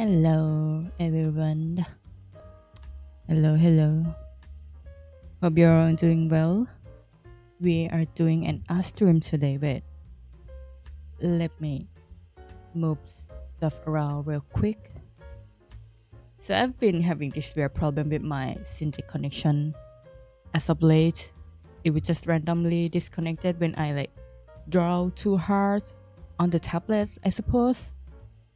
Hello, everyone. Hello, hello. Hope you're all doing well. We are doing an art stream today. Wait, let me move stuff around real quick. So I've been having this weird problem with my sync connection as of late. It would just randomly disconnected when I draw too hard on the tablet, I suppose,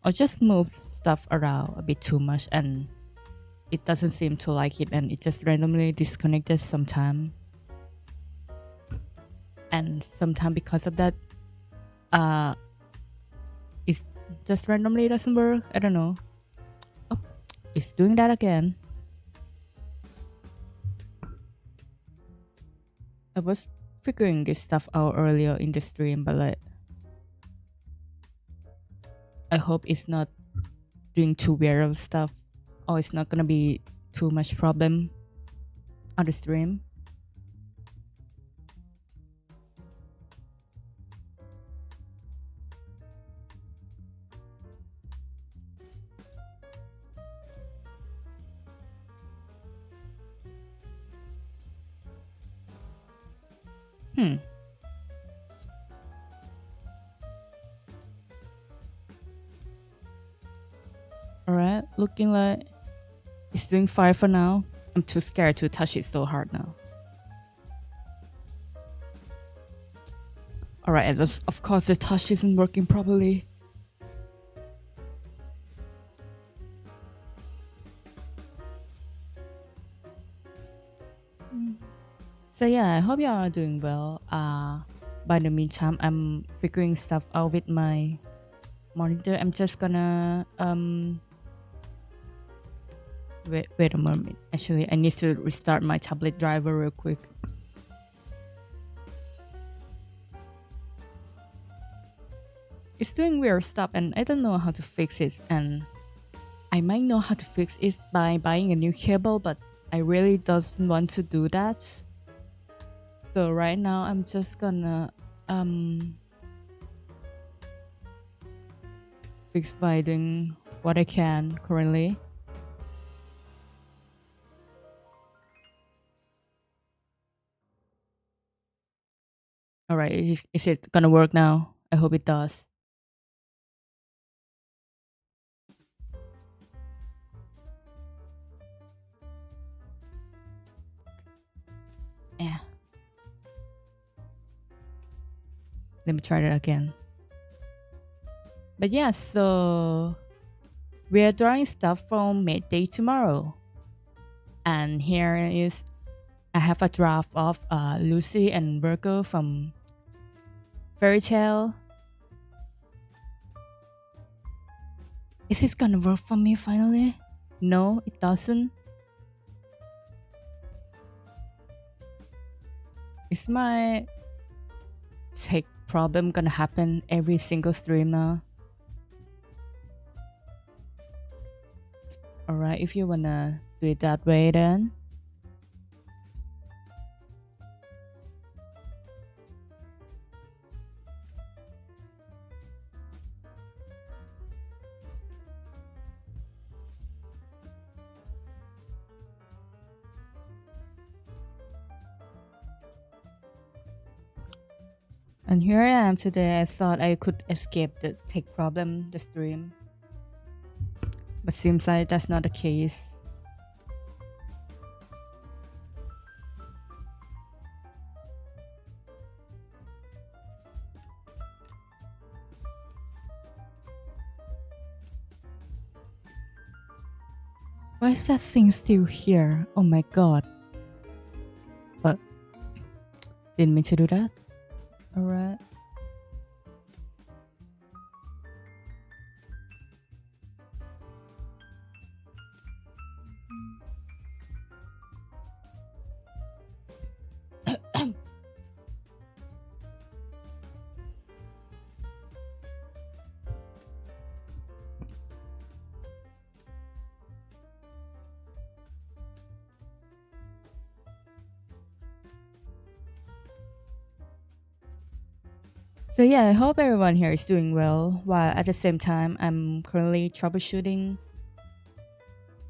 or just move stuff around a bit too much and it doesn't seem to like it and it just randomly disconnected sometime, and sometimes because of that uh it just randomly doesn't work. I don't know. Oh, it's doing that again. I was figuring this stuff out earlier in the stream, but I hope it's not doing too weird of stuff, or it's not gonna be too much problem on the stream. Hmm. Alright, looking like it's doing fine for now. I'm too scared to touch it so hard now. Alright, and of course the touch isn't working properly. So yeah, I hope you are doing well. By the meantime, I'm figuring stuff out with my monitor. I'm just gonna wait a moment. Actually, I need to restart my tablet driver real quick. It's doing weird stuff and I don't know how to fix it, and I might know how to fix it by buying a new cable, but I really don't want to do that. So right now I'm just gonna fix by doing what I can currently. Alright, is it gonna work now? I hope it does. Yeah. Let me try that again. But yeah, so we are drawing stuff from midday tomorrow. And here is I have a draft of Lucy and Virgo from Fairy Tale. Is this gonna work for me finally? No, it doesn't. Is my tech problem gonna happen every single stream now? Alright, if you wanna do it that way then. And here I am today. I thought I could escape the tech problem, the stream. But seems like that's not the case. Why is that thing still here? Oh my god. But didn't mean to do that. Alright. So yeah, I hope everyone here is doing well, while at the same time I'm currently troubleshooting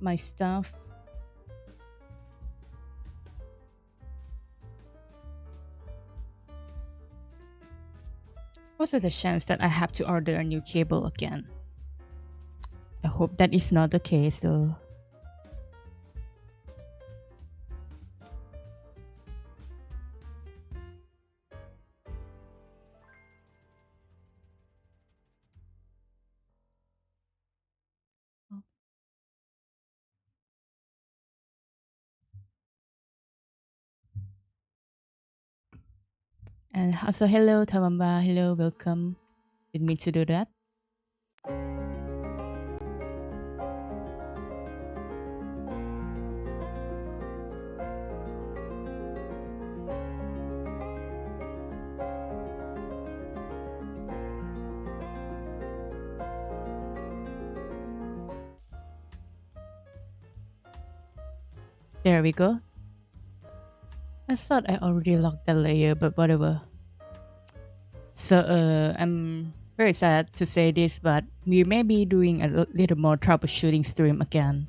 my stuff. Also, the chance that I have to order a new cable again. I hope that is not the case though. And also, hello, Tawamba. Hello, welcome. Didn't mean to do that. There we go. I thought I already locked that layer, but whatever. So, I'm very sad to say this, but we may be doing a little more troubleshooting stream again.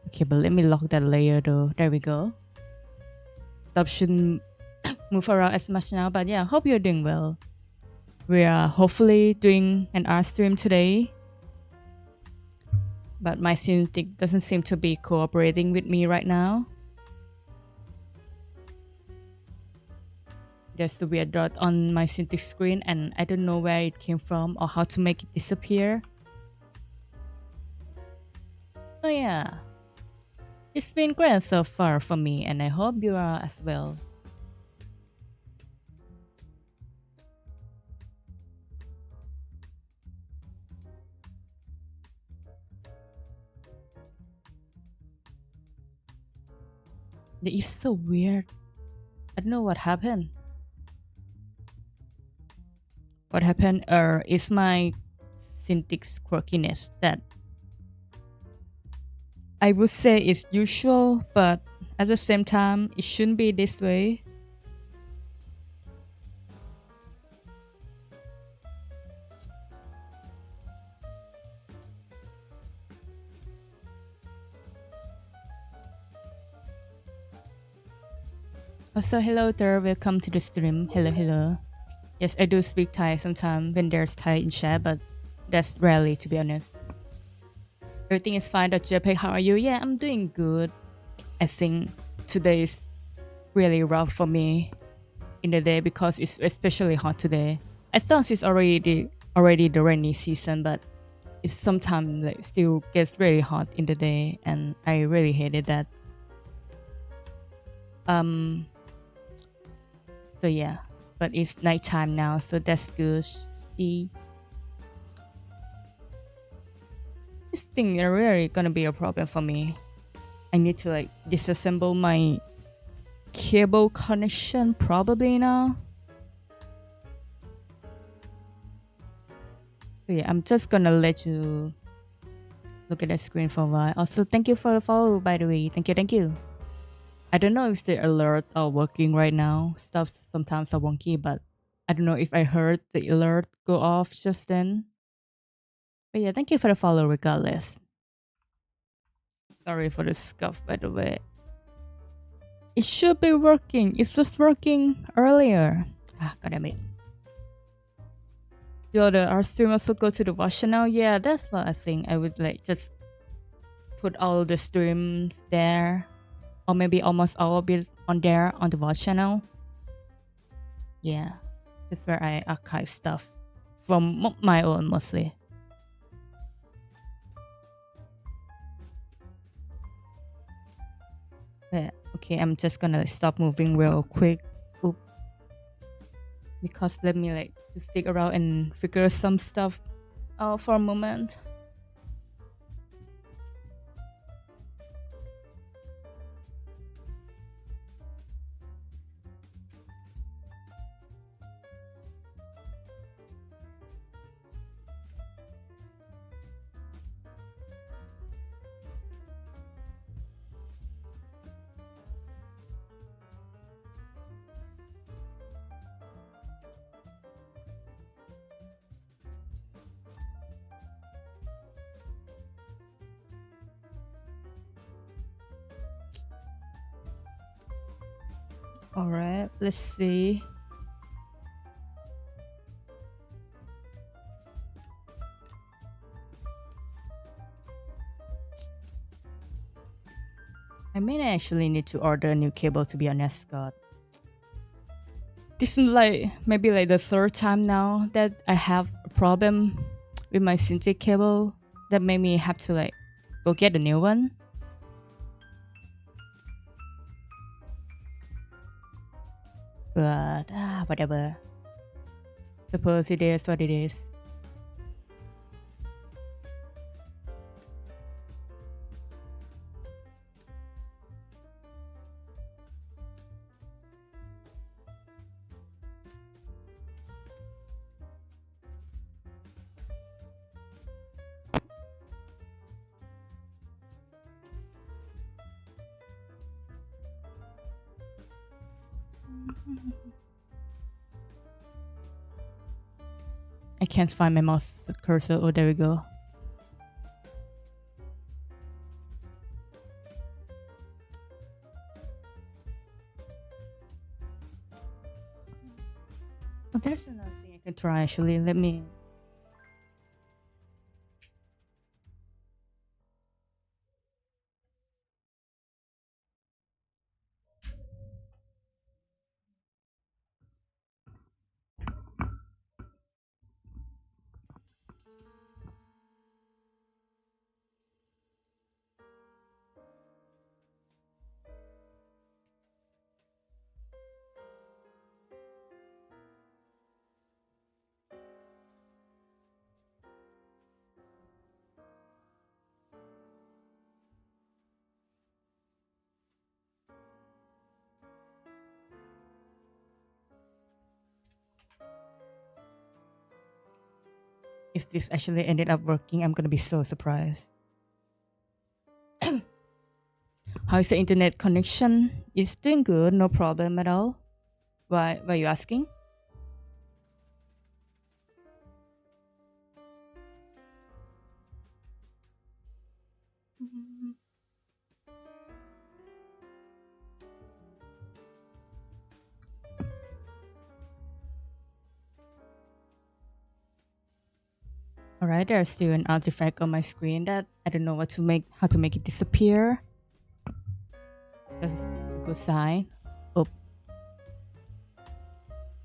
Okay, but let me lock that layer though. There we go. Stuff shouldn't move around as much now, but yeah, hope you're doing well. We are hopefully doing an art stream today, but my Cintiq doesn't seem to be cooperating with me right now. There's a weird dot on my Cintiq screen and I don't know where it came from or how to make it disappear. So yeah, it's been great so far for me and I hope you are as well. That is so weird. I don't know what happened. What happened is my Cintiq's quirkiness that I would say is usual, but at the same time, it shouldn't be this way. Also, hello there, welcome to the stream. Hello, hello. Yes, I do speak Thai sometimes when there's Thai in chat, but that's rarely, to be honest. Everything is fine. JPEG, how are you? Yeah, I'm doing good. I think today is really rough for me in the day because it's especially hot today. I thought it's already the rainy season, but it sometimes like still gets really hot in the day, and I really hated that. So yeah, but it's nighttime now, so that's good. This thing is really gonna be a problem for me. I need to like disassemble my cable connection probably now. So yeah, I'm just gonna let you look at the screen for a while. Also, thank you for the follow, by the way. Thank you, thank you. I don't know if the alert are working right now. Stuff sometimes are wonky, but I don't know if I heard the alert go off just then. But yeah, thank you for the follow regardless. Sorry for the scuff, by the way. It should be working. It was working earlier. Ah, goddamn it. Yo, the art stream also go to the watch channel. Yeah, that's what I think. I would like just put all the streams there. Or maybe almost all of it on there on the watch channel. Yeah, that's where I archive stuff from my own mostly. But, okay, I'm just gonna stop moving real quick. Oop. Because let me like just stick around and figure some stuff out for a moment. All right, let's see. I may actually need to order a new cable, to be honest, God. This is like maybe like the third time now that I have a problem with my synthetic cable that made me have to like go get a new one. But whatever. Suppose it is what it is. I can't find my mouse cursor. Oh, there we go. Oh, there's another thing I can try actually. Let me. If this actually ended up working, I'm gonna be so surprised. How is the internet connection? It's doing good, no problem at all. Why are you asking? Alright, there's still an artifact on my screen that I don't know how to make it disappear. That's a good sign. Oh,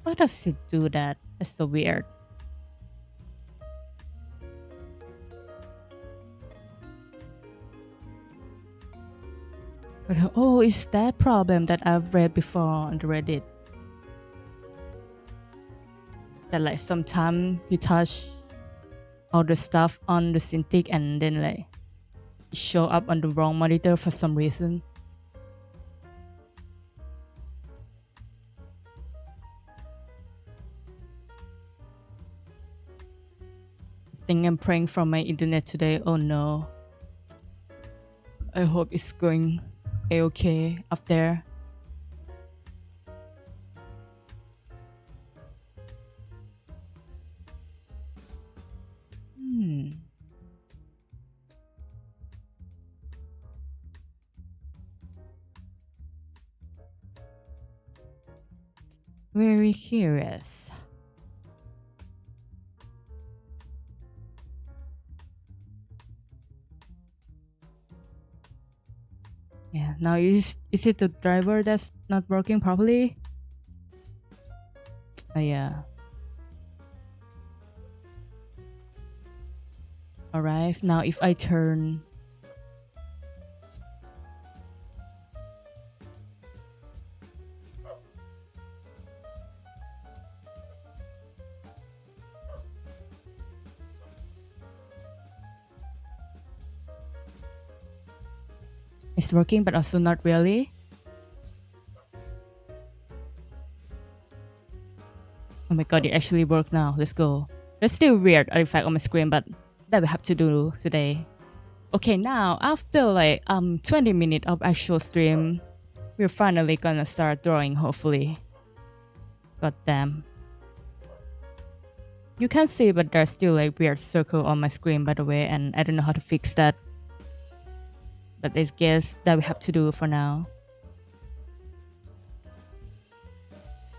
why does it do that? That's so weird. But oh, it's that problem that I've read before on the Reddit. That like sometimes you touch all the stuff on the synthetic and then like it show up on the wrong monitor for some reason. I think I'm praying for my internet today. Oh no. I hope it's going a-okay up there. Very curious. Yeah, now is it the driver that's not working properly? Yeah. Alright, now if I turn it's working but also not really. Oh my god, it actually worked now. Let's go. There's still weird artifact on my screen, but that we have to do today. Okay, now after like 20 minutes of actual stream, we're finally gonna start drawing, hopefully. God damn. You can see, but there's still like weird circle on my screen, by the way, and I don't know how to fix that. But I guess that we have to do for now.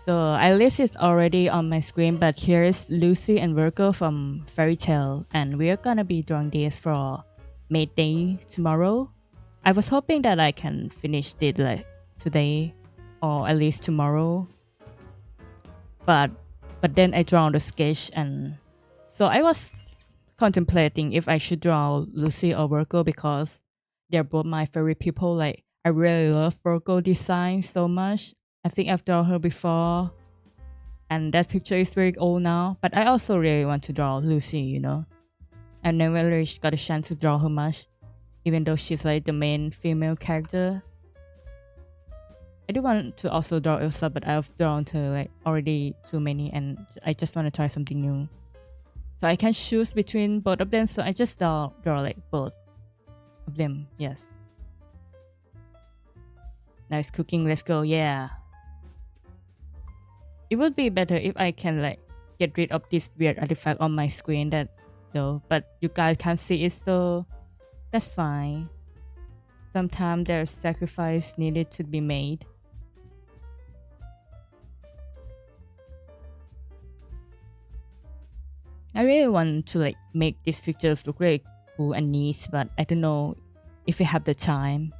So I list is already on my screen, but here's Lucy and Virgo from Fairy Tale, and we're gonna be drawing this for Maid Day tomorrow. I was hoping that I can finish it like today, or at least tomorrow. But then I draw the sketch, and so I was contemplating if I should draw Lucy or Virgo because they're both my favorite people. Like I really love Virgo design so much. I think I've drawn her before, and that picture is very old now. But I also really want to draw Lucy, you know. I never really got a chance to draw her much, even though she's like the main female character. I do want to also draw Elsa, but I've drawn her like already too many, and I just want to try something new. So I can choose between both of them. So I just draw like both of them. Yes. Nice cooking. Let's go. Yeah. It would be better if I can like get rid of this weird artifact on my screen that though, but you guys can't see it, so that's fine. Sometimes there's sacrifice needed to be made. I really want to like make these pictures look really cool and neat, but I don't know if I have the time.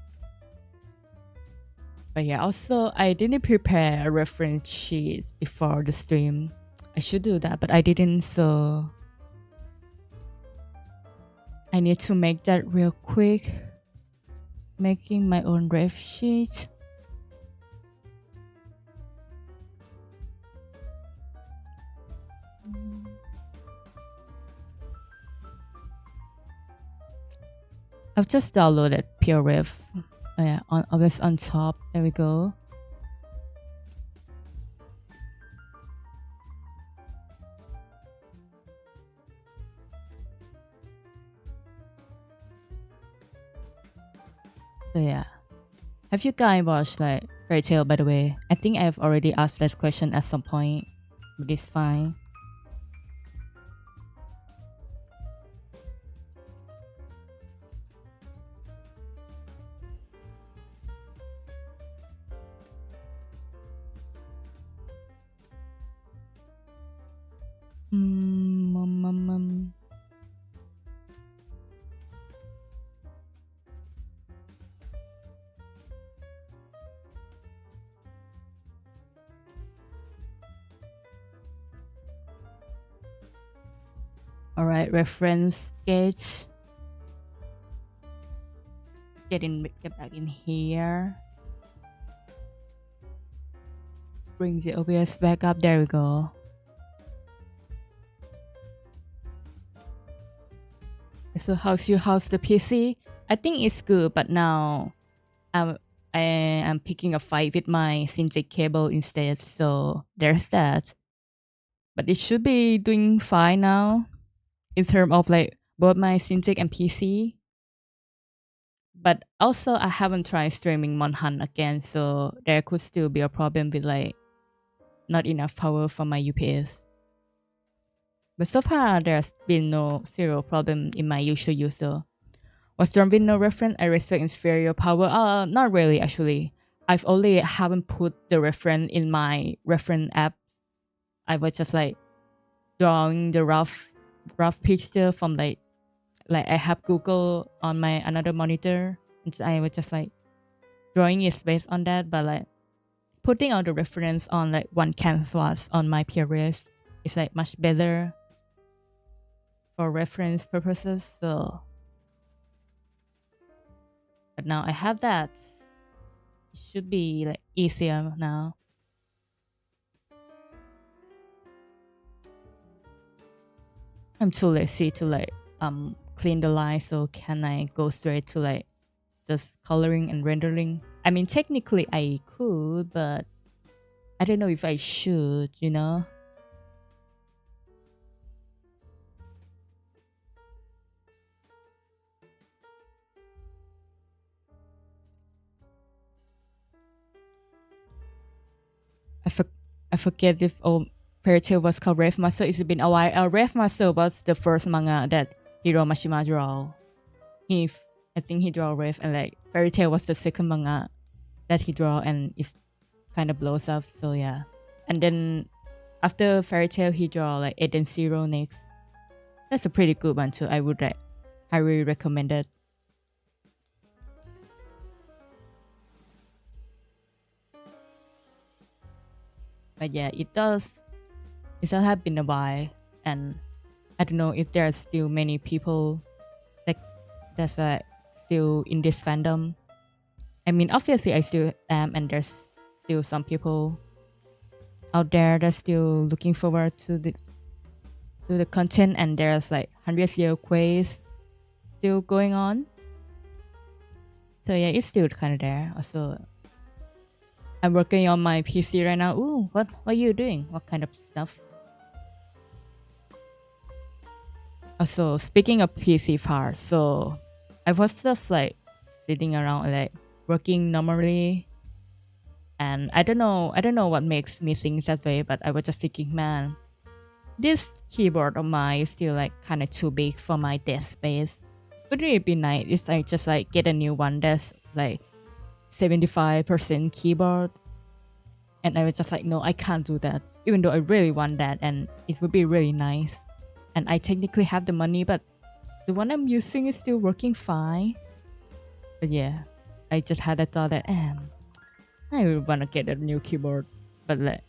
But yeah, also I didn't prepare a reference sheets before the stream. I should do that, but I didn't, so I need to make that real quick. Making my own ref sheet. I've just downloaded PureRef. Oh yeah, always on top. There we go. So yeah. Have you guys watched like Fairy Tale, by the way? I think I've already asked that question at some point, but it's fine. Alright, reference sketch. Get back in here. Bring the OBS back up. There we go. So how's the PC? I think it's good, but now I am picking a fight with my Sync cable instead. So there's that. But it should be doing fine now in terms of like both my Sync and PC. But also I haven't tried streaming Monhan again, so there could still be a problem with like not enough power for my UPS. But so far there's been no zero problem in my usual user. Was drawn with no reference? I respect inferior power. Not really actually. I've only haven't put the reference in my reference app. I was just like drawing the rough picture from like I have Google on my another monitor, and so I was just like drawing it based on that, but like putting all the reference on like one canvas on my PRS is like much better for reference purposes. So, but now I have that. It should be like easier now. I'm too lazy to like clean the line, so can I go straight to like just coloring and rendering? I mean, technically I could, but I don't know if I should, you know? I forget if Fairy Tale was called Ref Master. It's been a while. Ref Master was the first manga that Hiro Mashima drew. I think he drew Ref, and like Fairy Tale was the second manga that he drew, and it kind of blows up. So yeah. And then after Fairy Tail, he draw like Eden Zero next. That's a pretty good one too. I would like highly recommend it. But yeah, it does. It does have been a while, and I don't know if there are still many people that that's like still in this fandom. I mean, obviously, I still am, and there's still some people out there that's still looking forward to the content, and there's like 100-year quest still going on. So yeah, it's still kind of there. Also, I'm working on my PC right now. Ooh, what are you doing? What kind of stuff? Also, speaking of PC parts, so I was just like sitting around like working normally, and I don't know what makes me think that way, but I was just thinking, man, this keyboard of mine is still like kind of too big for my desk space. Wouldn't it be nice if I just like get a new one that's like 75% keyboard? And I was just like, no, I can't do that, even though I really want that, and it would be really nice. And I technically have the money, but the one I'm using is still working fine. But yeah, I just had a thought that, I really want to get a new keyboard. But like,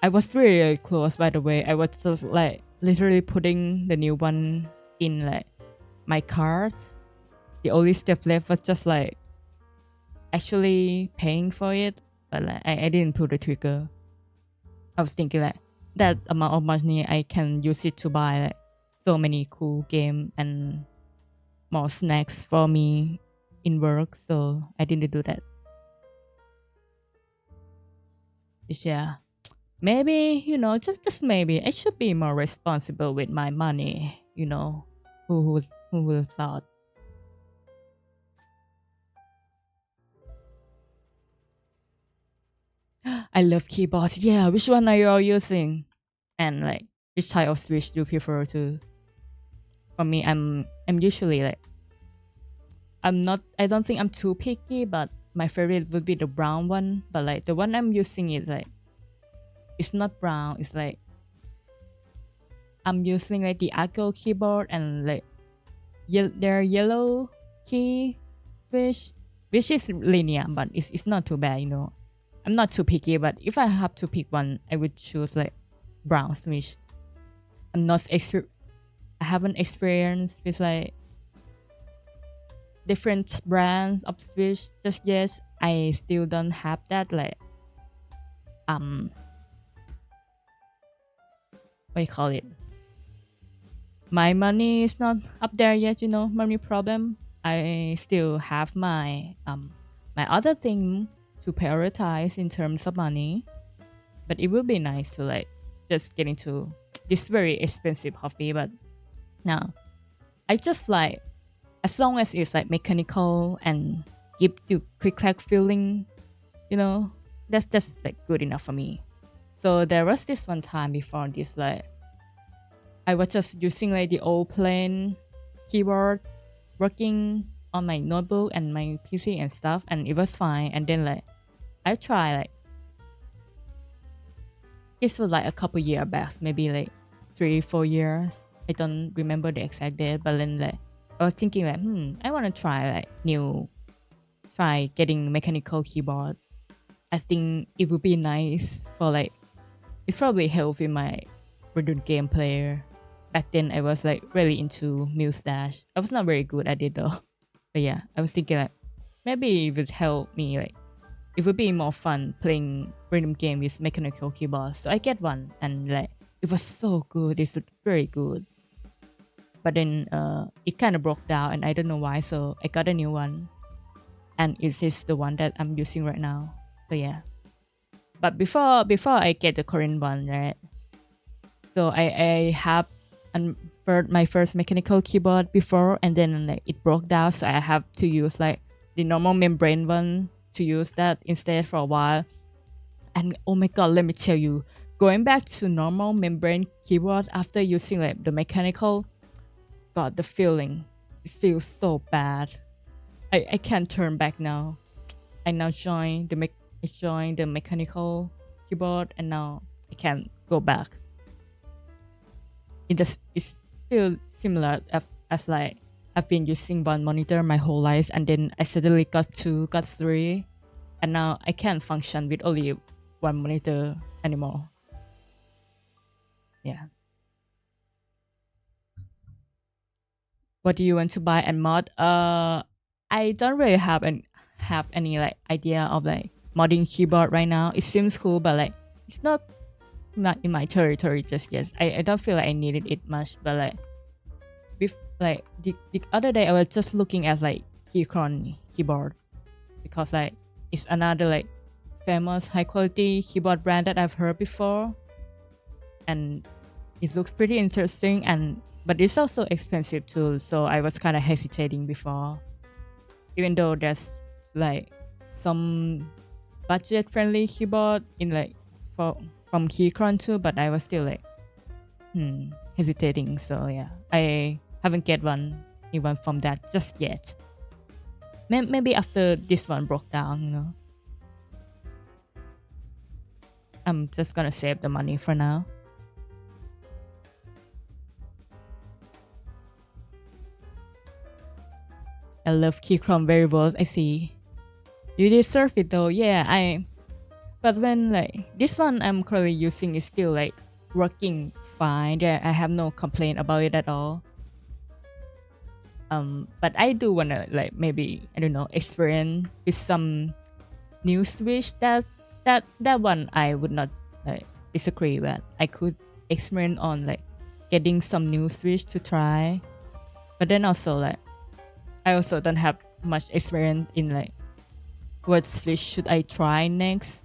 I was really close, by the way. I was just like literally putting the new one in like my cart. The only step left was just like actually paying for it. But like, I didn't pull the trigger. I was thinking like that amount of money I can use it to buy like so many cool games and more snacks for me in work. So I didn't do that. Yeah, maybe just maybe I should be more responsible with my money. Who would have thought? I love keyboards. Yeah, which one are you all using? And like, which type of switch do you prefer to? For me, I'm usually like, I don't think I'm too picky, but my favorite would be the brown one. But like the one I'm using is like, it's not brown. It's like I'm using like the Agile keyboard, and like their yellow key switch, which is linear, but it's not too bad. I'm not too picky, but if I have to pick one, I would choose like brown switch. I'm not extra. I haven't experienced with like different brands of switch just yet. I still don't have that like what do you call it? My money is not up there yet. Money problem. I still have my other thing to prioritize in terms of money, but it would be nice to like just get into this very expensive hobby. But no, I just like, as long as it's like mechanical and give you click clack feeling, that's like good enough for me. So there was this one time before this, like I was just using like the old plain keyboard, working on my notebook and my PC and stuff, and it was fine. And then like I tried like, this was like a couple years back, maybe like 3-4 years. I don't remember the exact date, but then like I was thinking like, I want to try getting mechanical keyboard. I think it would be nice for like, it probably helps with my rhythm game player. Back then I was like really into Mustache. I was not very good at it though. But yeah, I was thinking like, maybe it would help me, like it would be more fun playing rhythm game with mechanical keyboard. So I get one, and like it was so good. It was very good. But then it kind of broke down, and I don't know why. So I got a new one, and it is the one that I'm using right now. So yeah. But before I get the current one, right? So I have my first mechanical keyboard before, and then like it broke down, so I have to use like the normal membrane one to use that instead for a while. And oh my god, let me tell you, going back to normal membrane keyboard after using like the mechanical, god, the feeling, it feels so bad. I can't turn back now. I now join the mechanical keyboard, and now I can go back. It's still similar as like I've been using one monitor my whole life, and then I suddenly got two, got three, and now I can't function with only one monitor anymore. Yeah. What do you want to buy and mod? I don't really have any like idea of like modding keyboard right now. It seems cool, but like it's not in my territory just yet. I don't feel like I needed it much, but like the other day I was just looking at like Keychron keyboard because like it's another like famous high quality keyboard brand that I've heard before, and it looks pretty interesting, and but it's also expensive too, so I was kind of hesitating before, even though there's like some budget friendly keyboard in like from Keychron too, but I was still like hesitating. So yeah, I haven't get one even from that just yet. Maybe after this one broke down, you know. I'm just gonna save the money for now. I love Keychron very well. I see. You deserve it though. Yeah, but when like this one I'm currently using is still like working fine. Yeah, I have no complaint about it at all. But I do wanna like maybe I don't know experience with some new switch that one I would not like disagree with. I could experiment on like getting some new switch to try, but then also like I also don't have much experience in like what switch should I try next,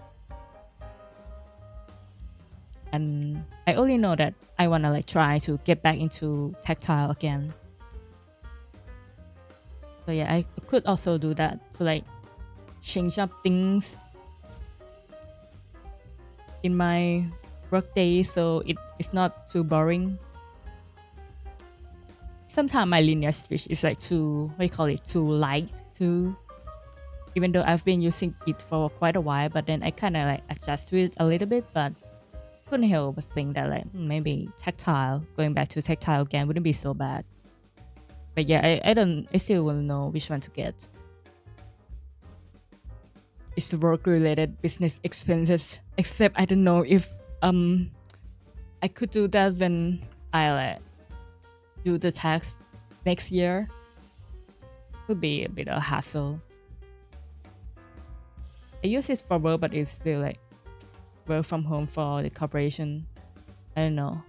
and I only know that I wanna like try to get back into tactile again. So yeah, I could also do that to like change up things in my work day so it's not too boring. Sometimes my linear switch is like too, too light too. Even though I've been using it for quite a while, but then I kind of like adjust to it a little bit, but couldn't help but think that like maybe going back to tactile again wouldn't be so bad. But yeah, I still won't know which one to get. It's work-related business expenses. Except I don't know if I could do that when I like do the tax next year. Could be a bit of a hassle. I use it for work, but it's still like work from home for the corporation. I don't know.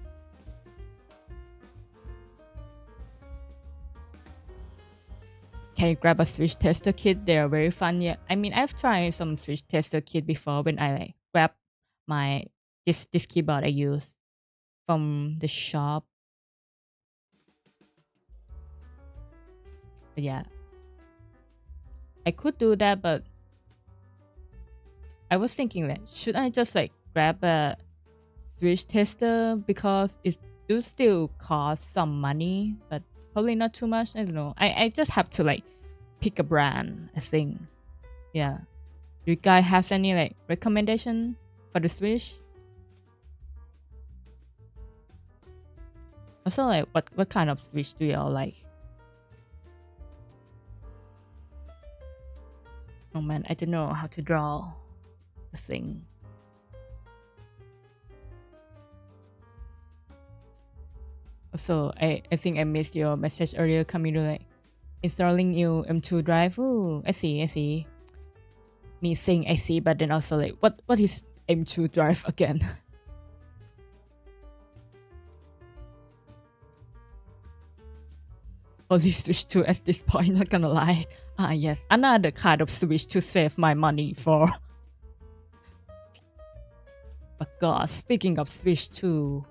Can you grab a switch tester kit? They are very fun. Yeah, I mean I've tried some switch tester kit before when I like grab my this keyboard I use from the shop. But yeah, I could do that, but I was thinking that should I just like grab a switch tester because it do still cost some money, but probably not too much. I don't know. I just have to like pick a brand, I think. Yeah. Do you guys have any like recommendation for the switch? Also, like what kind of switch do y'all like? Oh man, I don't know how to draw the thing. Also, I think I missed your message earlier, Camilo, like installing new M2 drive. Ooh, I see. Me saying I see, but then also like what is M2 drive again? Only Switch 2 at this point, not gonna lie. Ah yes, another kind of Switch to save my money for. But god, speaking of Switch 2,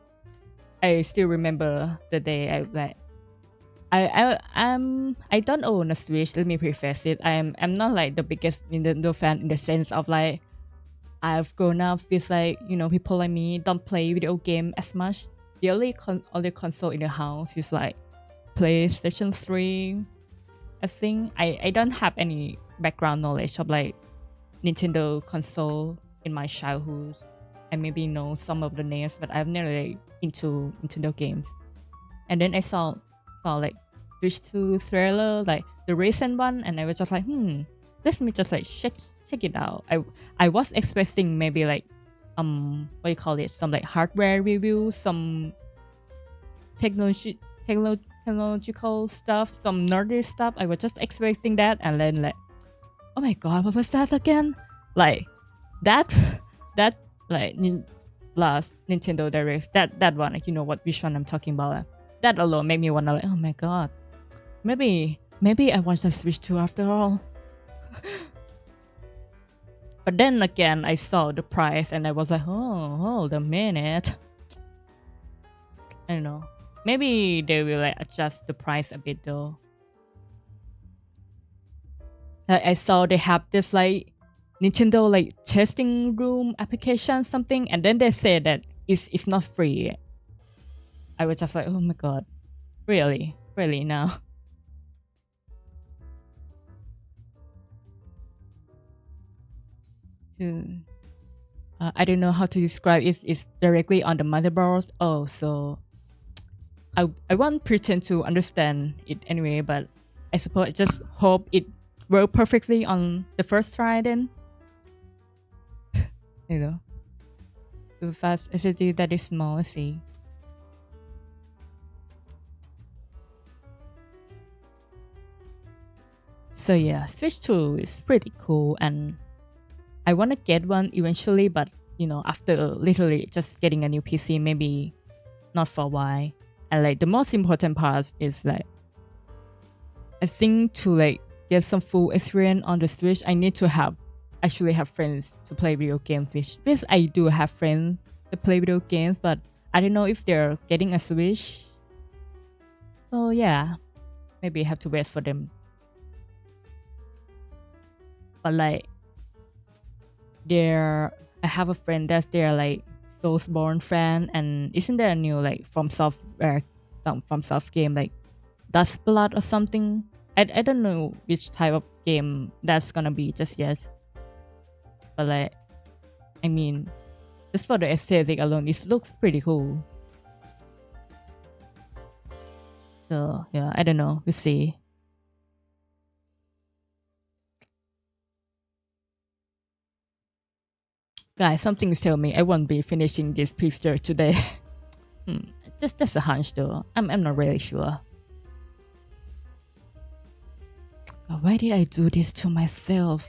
I still remember the day I don't own a Switch. Let me preface it. I'm not like the biggest Nintendo fan in the sense of like I've grown up with like people like me don't play video game as much. The only console in the house is like PlayStation 3. I think I don't have any background knowledge of like Nintendo console in my childhood. I maybe know some of the names, but I've never like, into the games. And then I saw like Switch 2 trailer, like the recent one, and I was just like, let me just like check it out. I was expecting maybe like what you call it, some like hardware review, some technological stuff, some nerdy stuff. I was just expecting that, and then like, oh my god, what was that again? Like that that like last Nintendo Direct, that one, like, you know what which one I'm talking about. That alone made me wanna like, oh my god, maybe I want to Switch 2 after all. But then again, I saw the price and I was like, oh, hold a minute. I don't know. Maybe they will like adjust the price a bit though. I saw they have this like Nintendo like testing room application something, and then they said that it's not free. I was just like, oh my god, really now. I don't know how to describe it. It's directly on the motherboard. Oh, so I won't pretend to understand it anyway, but I suppose I just hope it worked perfectly on the first try then. You know, too fast SSD that is small, let's see. So yeah, Switch 2 is pretty cool, and I want to get one eventually, but you know, after literally just getting a new PC, maybe not for a while. And like the most important part is like, I think to like get some full experience on the Switch, I need to actually have friends to play video games with. Yes, I do have friends to play video games, but I don't know if they're getting a Switch. So yeah, maybe I have to wait for them. But like, I have a friend that's their like Soulsborne fan, and isn't there a new like from soft game like Dust Blood or something? I don't know which type of game that's gonna be just yet. But like, I mean, just for the aesthetic alone, it looks pretty cool. So yeah, I don't know. We'll see. Guys, something tells me I won't be finishing this picture today. Just a hunch though. I'm not really sure. God, why did I do this to myself?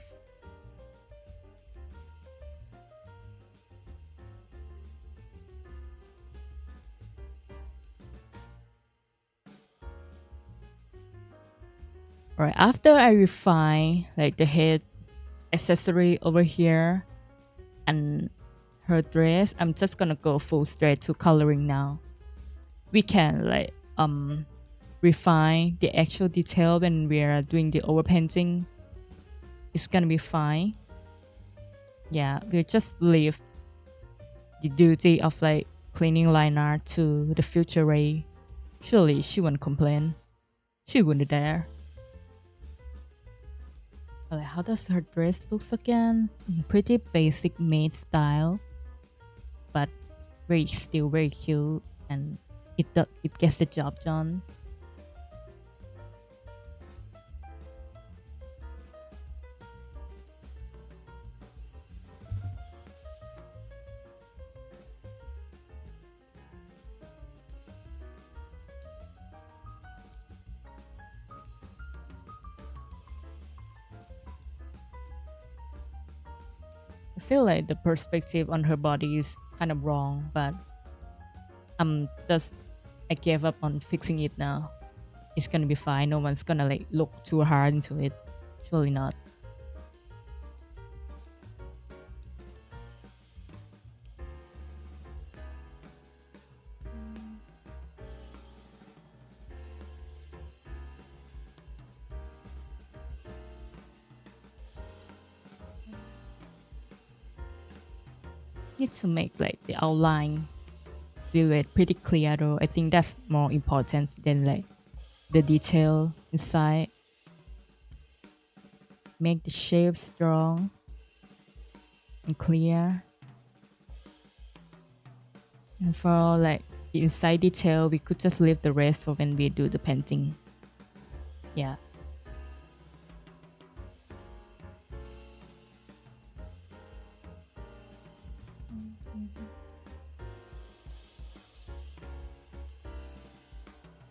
Alright, after I refine like the head accessory over here and her dress, I'm just gonna go full straight to coloring now. We can like refine the actual detail when we are doing the overpainting. It's gonna be fine. Yeah, we'll just leave the duty of like cleaning line art to the future Ray. Surely she won't complain. She wouldn't dare. Like, how does her dress look again? Pretty basic maid style, but still very cute, and it gets the job done. I feel like the perspective on her body is kind of wrong, but I gave up on fixing it now. It's gonna be fine. No one's gonna like look too hard into it. Surely not. Need to make like the outline silhouette pretty clear though. I think that's more important than like the detail inside. Make the shape strong and clear. And for like the inside detail, we could just leave the rest for when we do the painting. Yeah.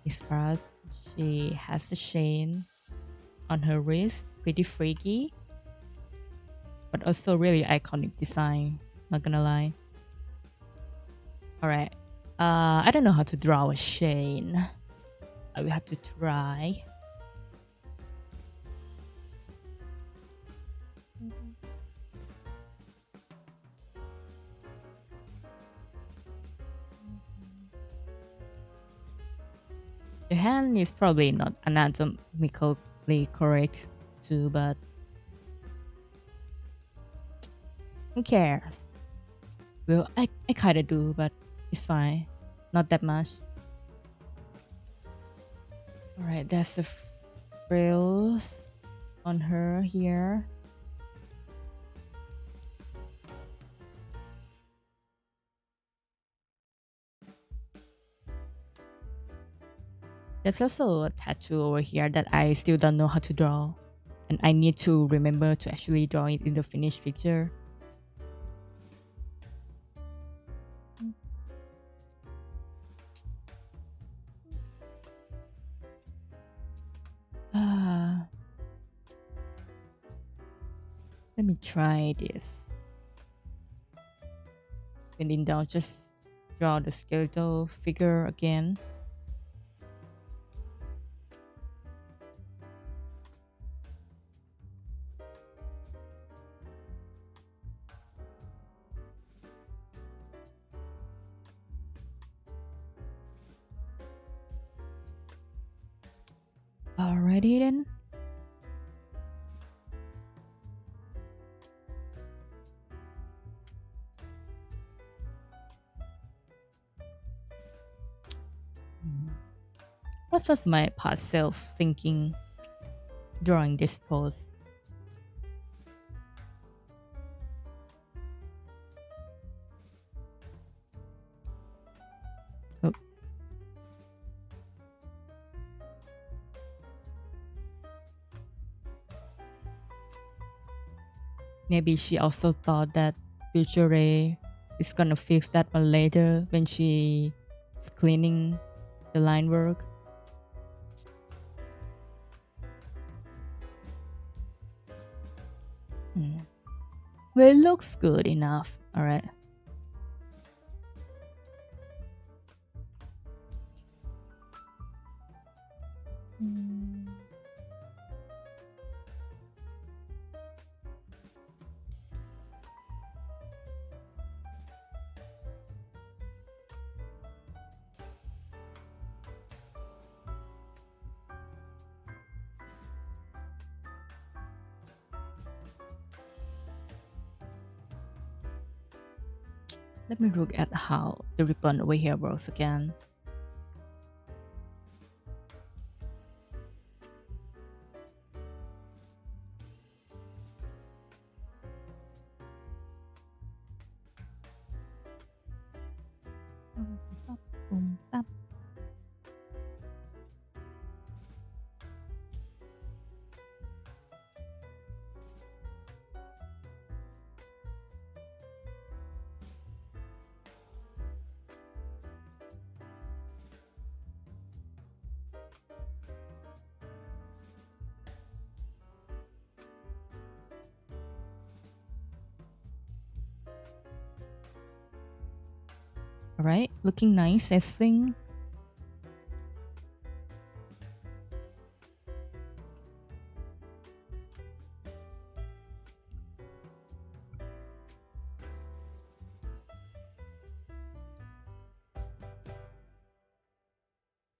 As far as she has a chain on her wrist, pretty freaky, but also really iconic design. Not gonna lie. All right. I don't know how to draw a chain. I will have to try. The hand is probably not anatomically correct too, but who cares? Well, I kind of do, but it's fine. Not that much. Alright, that's the frills on her here. There's also a tattoo over here that I still don't know how to draw. And I need to remember to actually draw it in the finished picture. Let me try this. When in doubt, just draw the skeletal figure again. Alrighty then. What was my past self thinking drawing this pose? Oh. Maybe she also thought that Future Ray is gonna fix that one later when she's cleaning the line work. Well, it looks good enough. Alright. Let me look at how the ribbon over here works again. Alright, looking nice, I think.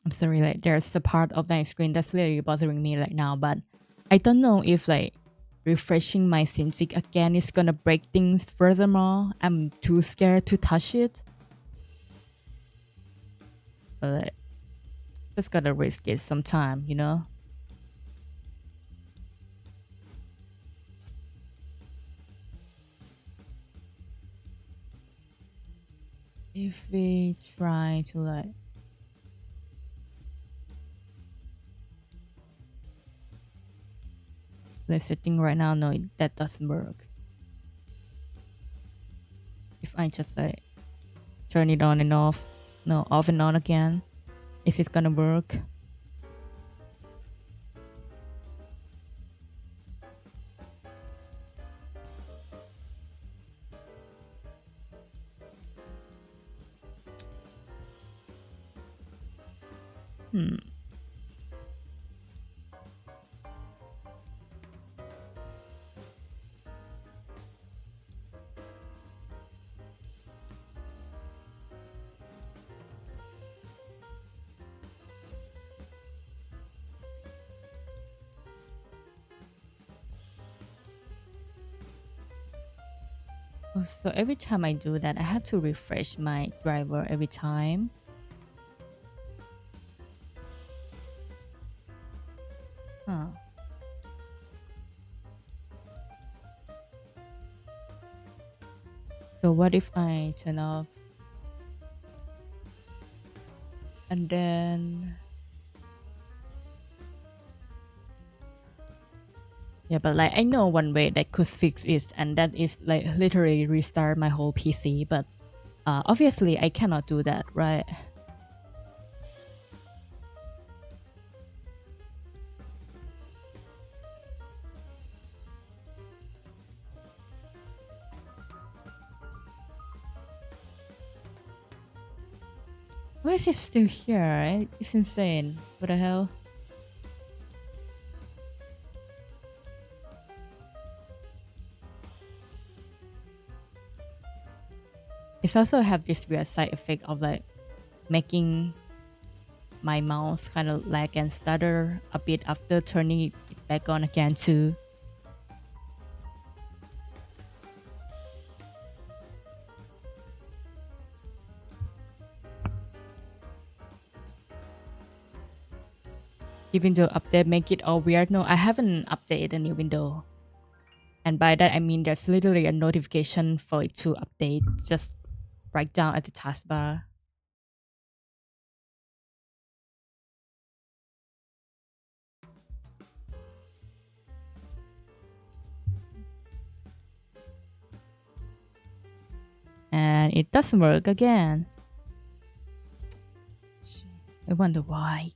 I'm sorry, like there's a part of my screen that's really bothering me right now, but I don't know if like refreshing my Cintiq again is gonna break things furthermore. I'm too scared to touch it. But just gotta risk it sometime, you know? If we try to like setting right now. No, that doesn't work. If I just like turn it on and off, no, off and on again, is it gonna work? Oh, so every time I do that, I have to refresh my driver every time. Huh. So what if I turn off and then yeah, but like I know one way that could fix it, and that is like literally restart my whole PC. But obviously I cannot do that, right? Why is it still here? It's insane. What the hell? It also have this weird side effect of like making my mouse kind of lag and stutter a bit after turning it back on again too. Even though update make it all weird, no, I haven't updated a new window. And by that I mean there's literally a notification for it to update just right down at the taskbar. And it doesn't work again. I wonder why.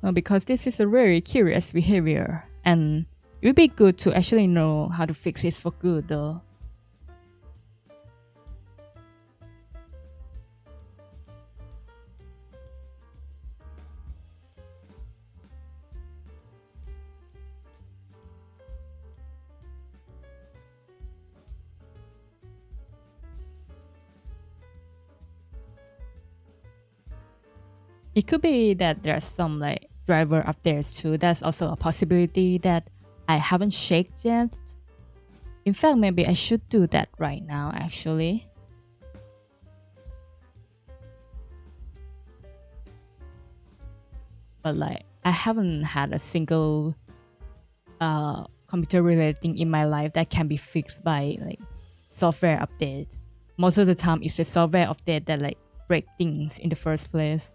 No, because this is a very curious behavior, and it would be good to actually know how to fix it for good though. It could be that there's some like driver updates too. That's also a possibility that I haven't checked yet. In fact, maybe I should do that right now actually. But like I haven't had a single computer related thing in my life that can be fixed by like software update. Most of the time it's the software update that like break things in the first place.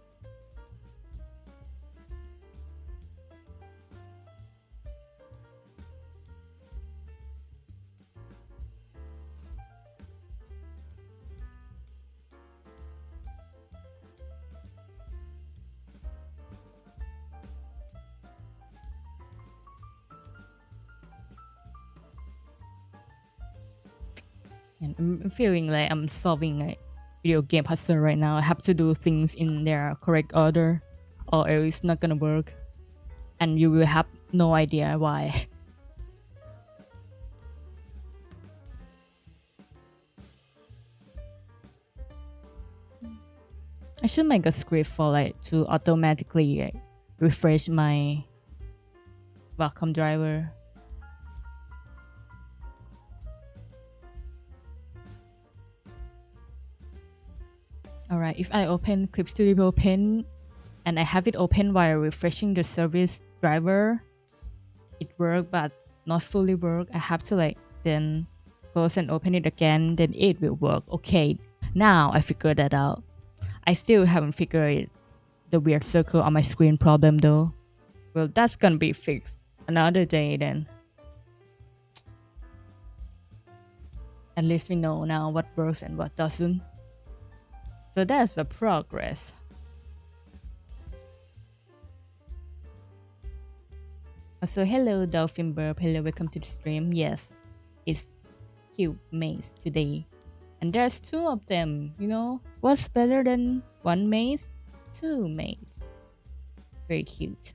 And I'm feeling like I'm solving a video game puzzle right now. I have to do things in their correct order, or else it's not gonna work. And you will have no idea why. I should make a script for like to automatically like, refresh my welcome driver. Alright, if I open Clip Studio Pen and I have it open while refreshing the service driver, it worked but not fully work. I have to like then close and open it again, then it will work. Okay, now I figured that out. I still haven't figured the weird circle on my screen problem though. Well, that's gonna be fixed another day then. At least we know now what works and what doesn't. So that's the progress. So hello Dolphin Burp, hello, welcome to the stream. Yes, it's cute maze today. And there's two of them, you know? What's better than one maze? Two maids. Very cute.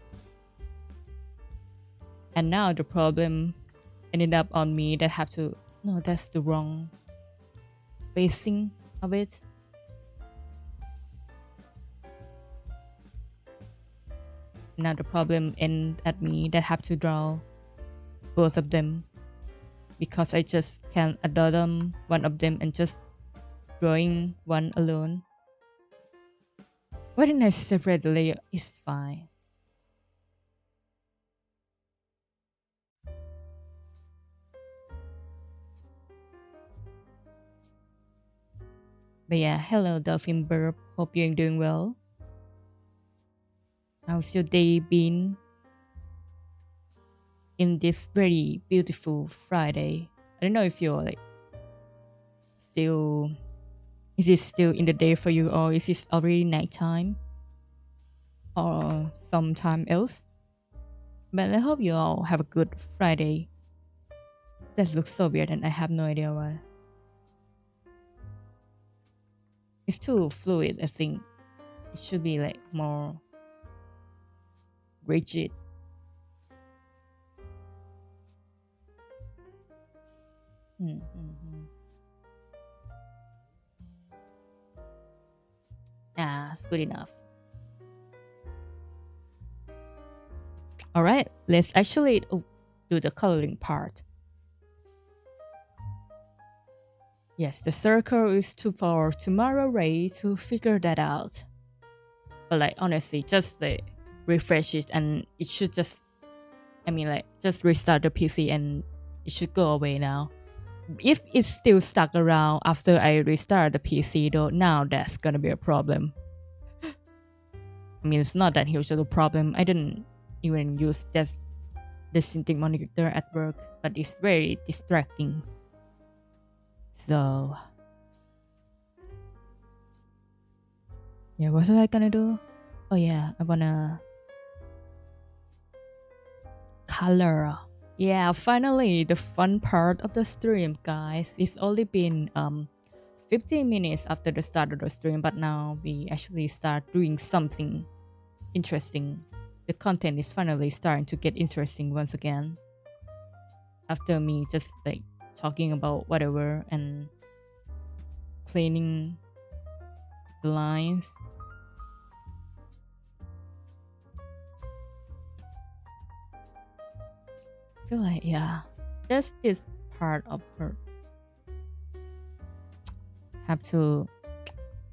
And now the problem ended up on me that have to... No, that's the wrong facing of it. Now the problem ended at me that have to draw both of them. Because I just can't adore them, one of them, and just drawing one alone. Why didn't I separate the layer? It's fine. But yeah, hello Dolphin Burp. Hope you're doing well. How's your day been? In this very beautiful Friday. I don't know if you're like still... Is it still in the day for you, or is it already nighttime? Or sometime else? But I hope you all have a good Friday. That looks so weird and I have no idea why. It's too fluid, I think. It should be like more rigid. It's good enough. Alright, let's actually do the coloring part. Yes, the circle is too far tomorrow, Ray, to figure that out. But like honestly, just like refresh it and it should just... I mean like just restart the PC and it should go away now. If it's still stuck around after I restart the PC though, now that's gonna be a problem. I mean, it's not that huge of a problem. I didn't even use the synthetic monitor at work, but it's very distracting. So yeah, what was I gonna do? Oh yeah, I wanna color. Yeah, finally the fun part of the stream, guys. It's only been 15 minutes after the start of the stream, but now we actually start doing something interesting. The content is finally starting to get interesting once again. After me just like talking about whatever and cleaning the lines. I feel like, yeah, just this part of her. Have to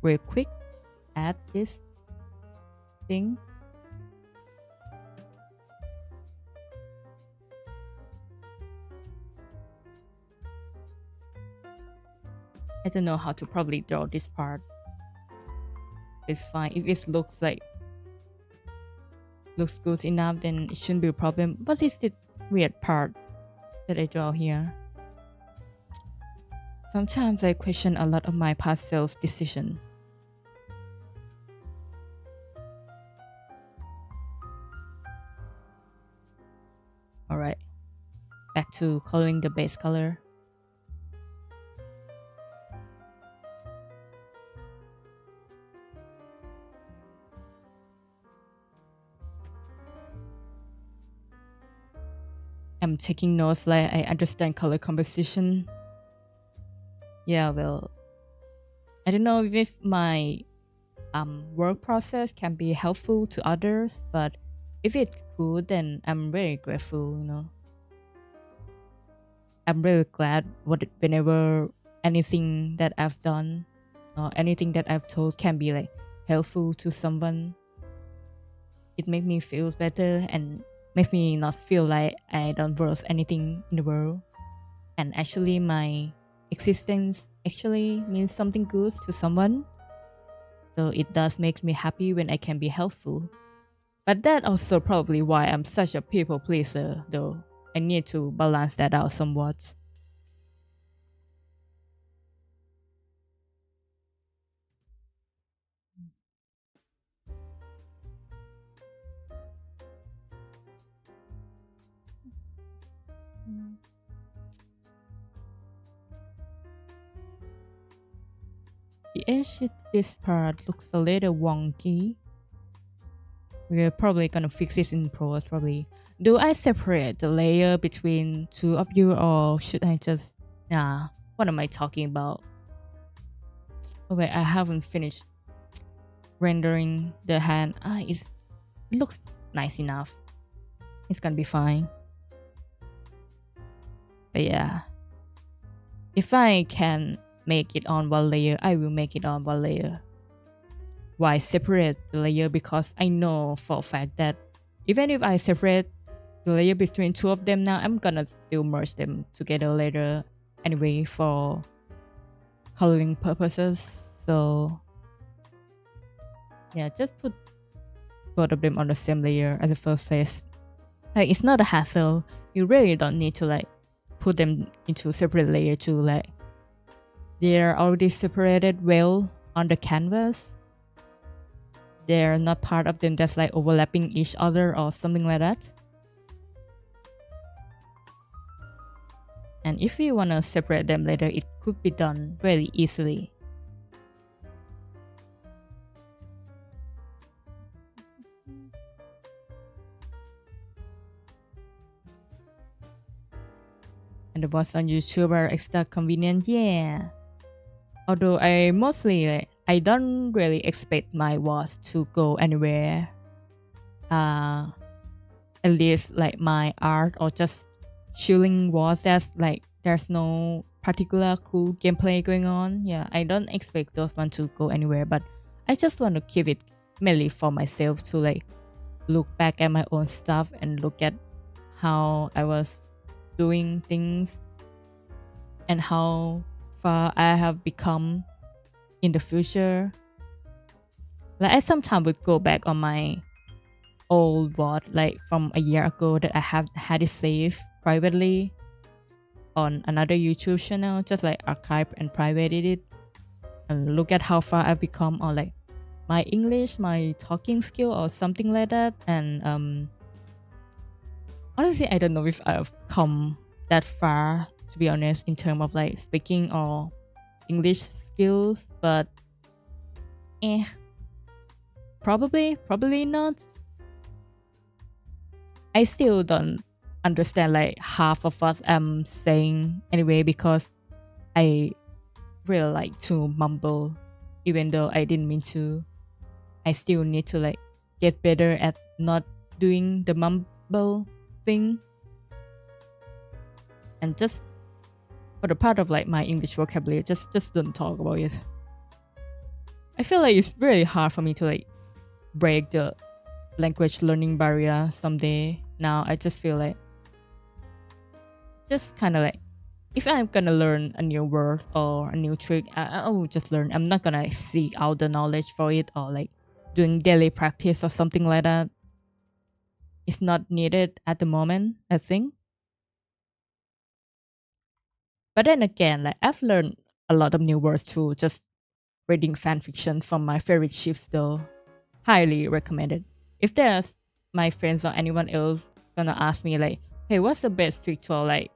real quick add this thing. I don't know how to probably draw this part. It's fine. If it looks good enough, then it shouldn't be a problem. What is the weird part that I draw here? Sometimes I question a lot of my past self decision. Alright, back to coloring the base color. I'm taking notes like I understand color composition. Yeah, well, I don't know if my work process can be helpful to others, but if it could, then I'm very grateful, you know. I'm really glad whenever anything that I've done or anything that I've told can be like helpful to someone. It makes me feel better and makes me not feel like I don't worth anything in the world. and actually my existence actually means something good to someone. So it does make me happy when I can be helpful. But that also probably why I'm such a people pleaser though. I need to balance that out somewhat. The edge of this part looks a little wonky. We're probably gonna fix this in pros probably. Do I separate the layer between two of you or should I just nah, what am I talking about? Oh wait, I haven't finished rendering the hand. It looks nice enough. It's gonna be fine. But yeah. If I can make it on one layer, I will make it on one layer. Why separate the layer? Because I know for a fact that even if I separate the layer between two of them now, I'm gonna still merge them together later anyway for coloring purposes. So yeah, just put both of them on the same layer at the first place. Like it's not a hassle. You really don't need to like put them into separate layer to like they're already separated well on the canvas. They're not part of them that's like overlapping each other or something like that. And if you want to separate them later, it could be done very easily. And the bots on YouTube are extra convenient, yeah. Although I mostly like, I don't really expect my bots to go anywhere. At least like my art or just chilling was that's like there's no particular cool gameplay going on. Yeah, I don't expect those one to go anywhere, but I just want to keep it mainly for myself to like look back at my own stuff and look at how I was doing things and how far I have become in the future. Like I sometimes would go back on my old bot like from a year ago that I have had it saved privately on another YouTube channel, just like archive and privated it and look at how far I've become or like my English, my talking skill or something like that. And honestly, I don't know if I've come that far to be honest in terms of like speaking or English skills, but eh, probably not. I still don't understand like half of what I'm saying anyway because I really like to mumble even though I didn't mean to. I still need to like get better at not doing the mumble thing. And just for the part of like my English vocabulary, just don't talk about it. I feel like it's really hard for me to like break the language learning barrier someday. Now I just feel like just kind of like if I'm gonna learn a new word or a new trick, I will just learn. I'm not gonna seek out the knowledge for it or like doing daily practice or something like that. It's not needed at the moment, I think. But then again, like I've learned a lot of new words through just reading fan fiction from my favorite ships though. Highly recommended. If there's my friends or anyone else gonna ask me like, hey, what's the best trick to like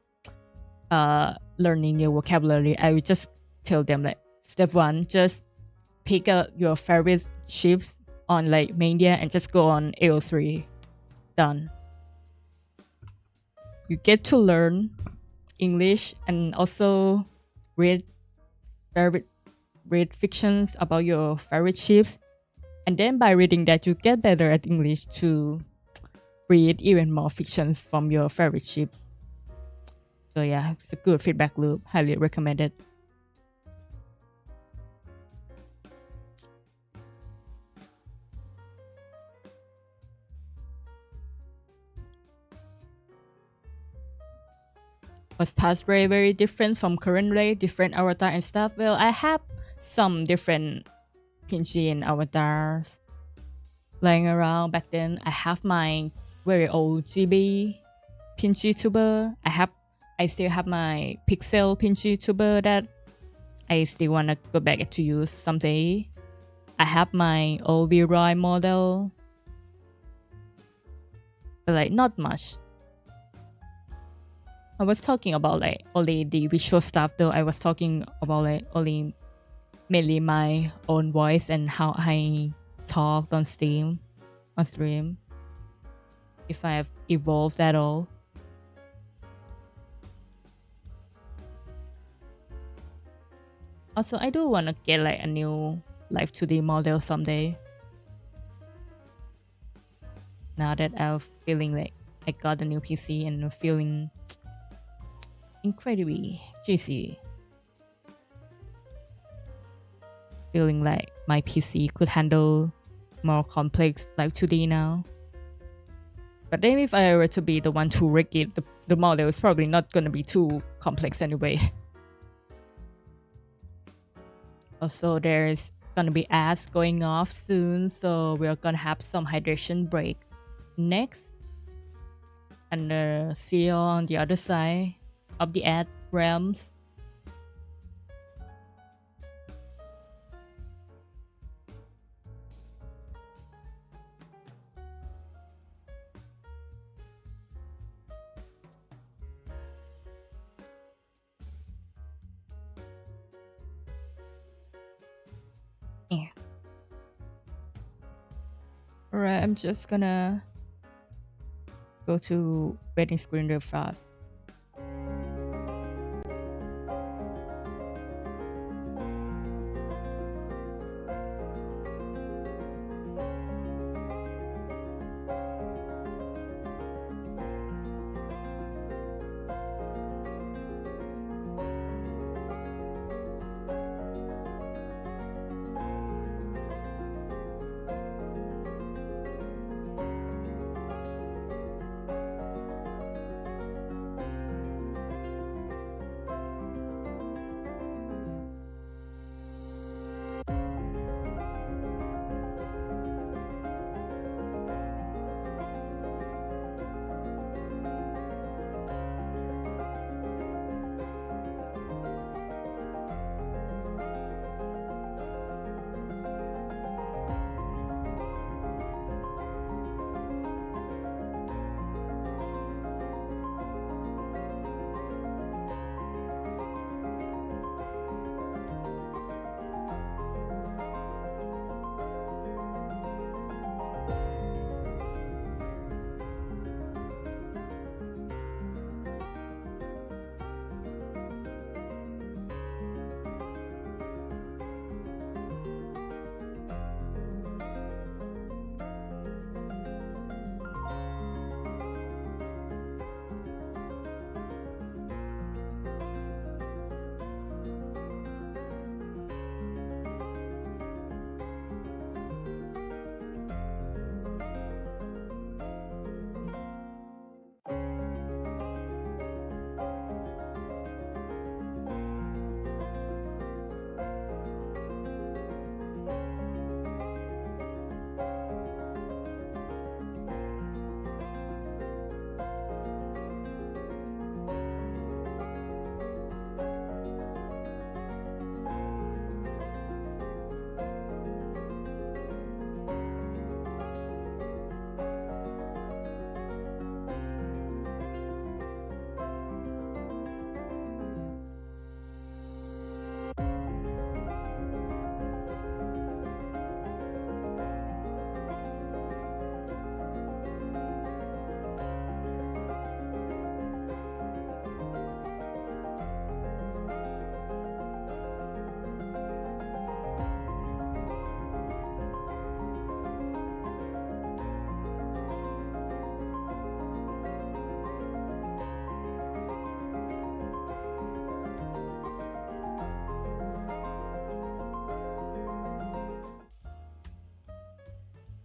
learning new vocabulary, I would just tell them like step one, just pick up your favorite ships on like media and just go on AO3. Done. You get to learn English and also read favorite read fictions about your favorite ships. And then by reading that you get better at English to read even more fictions from your favorite ship. So yeah, it's a good feedback loop. Highly recommended. was past very different from current day, different avatar and stuff. Well, I have some different Pinchy and avatars lying around. Back then, I have my very old GB Pinchy tuber. I still have my Pixel Pinchy tuber that I still wanna go back to use someday. I have my old V-Roy model, but like not much. I was talking about like only the visual stuff though. I was talking about like only mainly my own voice and how I talked on stream. If I have evolved at all. Also, I do want to get like a new Live 2D model someday. Now that I'm feeling like I got a new PC and I'm feeling incredibly juicy. Feeling like my PC could handle more complex Live 2D now. But then if I were to be the one to rig it, the model is probably not going to be too complex anyway. Also, there's gonna be ads going off soon, so we're gonna have some hydration break next. And see you on the other side of the ad realms. Yeah. Alright, I'm just gonna go to wedding screen real fast.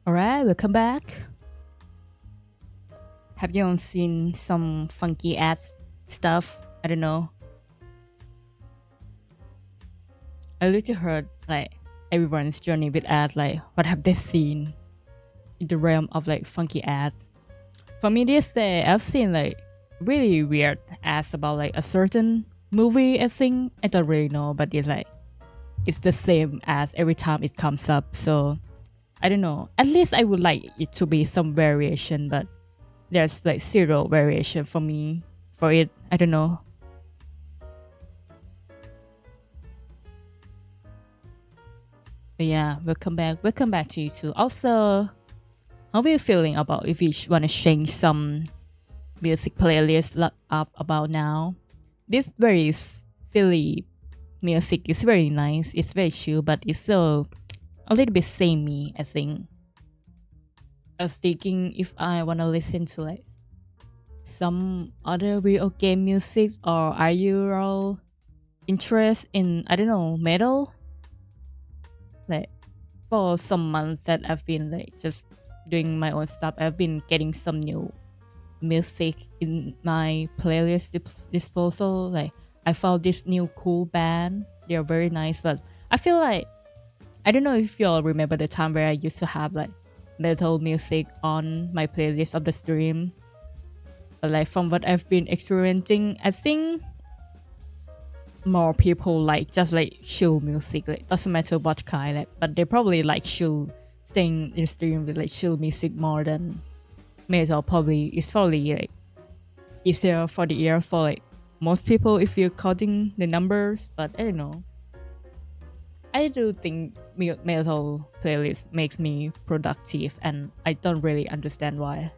Alright, welcome back. Have you all seen some funky ads stuff I don't know. I literally heard like everyone's journey with ads, like what have they seen in the realm of like funky ads. For me this day I've seen like really weird ads about like a certain movie. I think I don't really know, but it's the same as every time it comes up. So I don't know. At least I would like it to be some variation, but there's like zero variation for me for it. I don't know. But yeah, welcome back. Welcome back to you too. Also, how are you feeling about if you want to change some music playlist up about now? This very silly music is very nice. It's very chill, but it's so a little bit samey, I think. I was thinking if I want to listen to like some other video game music, or are you all interested in, I don't know, metal? Like for some months that I've been like just doing my own stuff, I've been getting some new music in my playlist disposal. Like I found this new cool band. They're very nice, but I feel like I don't know if y'all remember the time where I used to have like metal music on my playlist of the stream. But like from what I've been experiencing, I think more people like just like chill music. Like doesn't matter what kind, like, but they probably like chill thing in stream with like chill music more than metal. Probably it's probably like easier for the ears for like most people if you're counting the numbers. But I don't know. I do think metal playlist makes me productive, and I don't really understand why.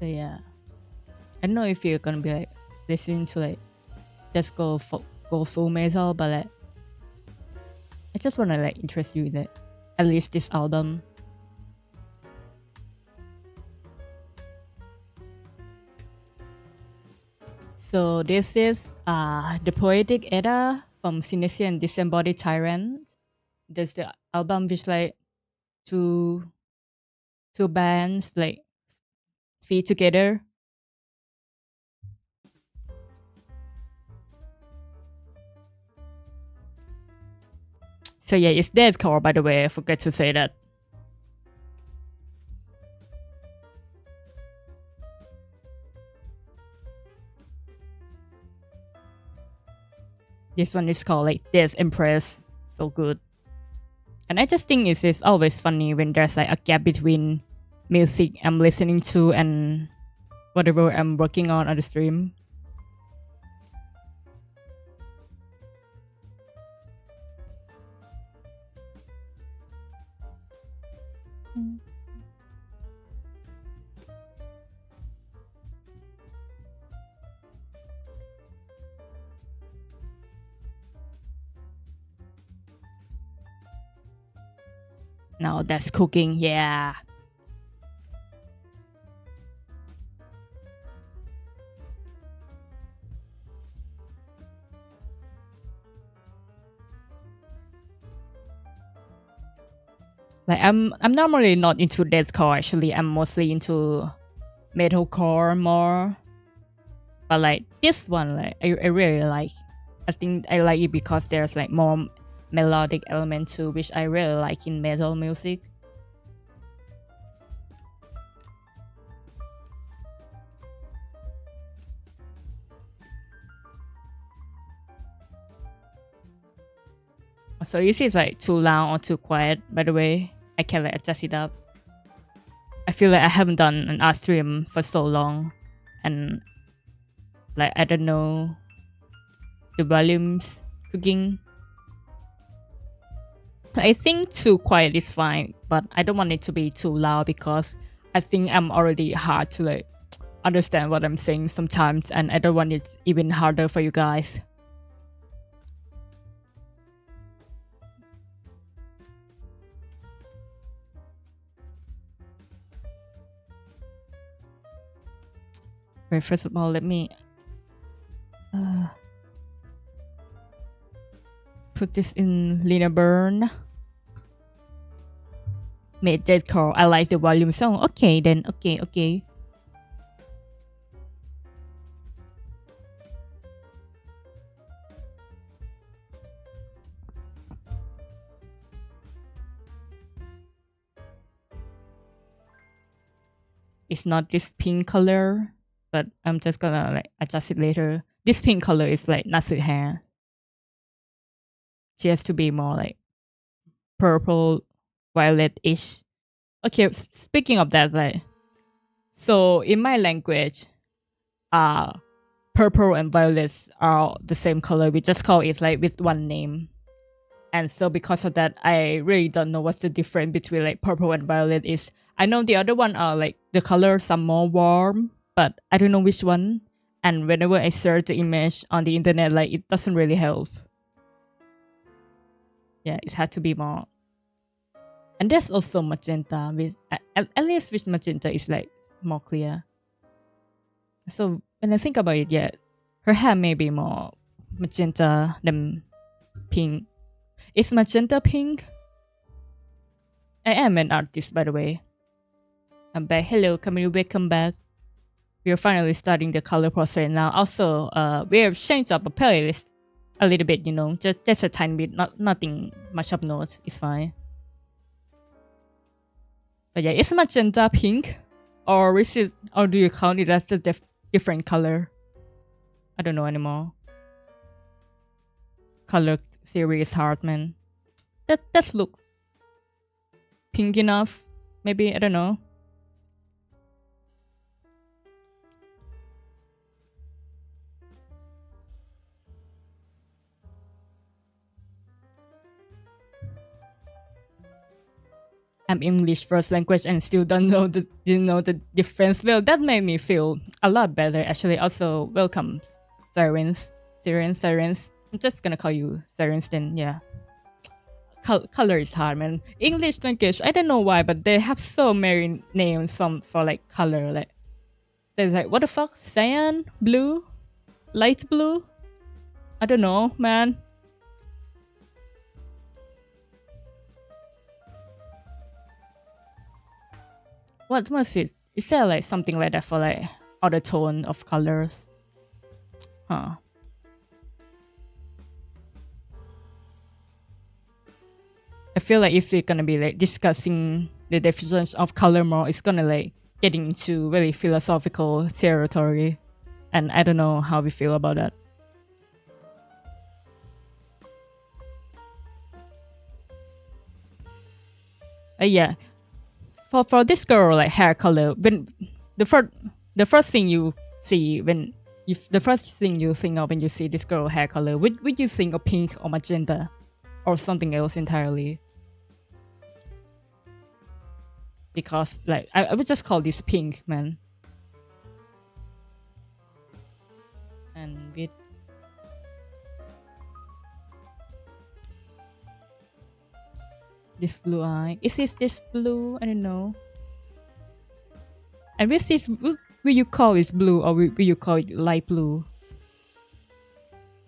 So yeah, I don't know if you're gonna be like listening to like just go full metal, but like I just wanna like interest you in it. At least this album. So this is the Poetic Edda from Cynician Disembodied Tyrant. There's the album which like two bands like feed together. So yeah, it's deathcore, by the way. I forgot to say that. This one is called like Death Empress. So good. And I just think it's always funny when there's like a gap between music I'm listening to and whatever I'm working on the stream. Now that's cooking, yeah. Like I'm normally not into deathcore actually. I'm mostly into metalcore more. But like this one, like I really like. I think I like it because there's like more melodic element too, which I really like in metal music. So is it like too loud or too quiet? By the way, I can like adjust it up. I feel like I haven't done an art stream for so long, and like I don't know the volumes cooking. I think too quiet is fine, but I don't want it to be too loud because I think I'm already hard to like understand what I'm saying sometimes, and I don't want it even harder for you guys. Wait, first of all, let me put this in Lena Burn. Made deathcore. I like the volume song. Okay then. Okay. It's not this pink color, but I'm just gonna like adjust it later. This pink color is like Natsu hair. She has to be more like purple, violet-ish. Okay, speaking of that, like, so in my language, purple and violets are the same color. We just call it like with one name. And so because of that, I really don't know what's the difference between like purple and violet is. I know the other one are like the colors are more warm, but I don't know which one. And whenever I search the image on the internet, like it doesn't really help. Yeah, it had to be more. And there's also magenta, with at least with magenta is like more clear. So when I think about it, yeah, her hair may be more magenta than pink. Is magenta pink? I am an artist, by the way. I'm back. Hello, Camille, welcome back. We're finally starting the color process now. Also, we have changed up a playlist a little bit, you know, just a tiny bit, nothing much of note. It's fine. But yeah, is magenta pink, or is it, or do you count it as a different color? I don't know anymore. Color theory is hard, man. That looks pink enough. Maybe, I don't know. I'm English first language and still don't know the difference. Well, that made me feel a lot better actually. Also, welcome, Sirens. I'm just gonna call you Sirens then, yeah. Color is hard, man. English language, I don't know why, but they have so many names for like color. Like, there's like, what the fuck? Cyan? Blue? Light blue? I don't know, man. What was it? Is there like something like that for like other tone of colors? Huh. I feel like if we're gonna be like discussing the definitions of color more, it's gonna like getting into very philosophical territory. And I don't know how we feel about that. Yeah. For this girl, like hair color, when the first thing you see when the first thing you think of when you see this girl hair color, would you think of pink or magenta, or something else entirely? Because like I would just call this pink, man. And with this blue eye, is this blue? I don't know. And with this, will you call it blue or will you call it light blue?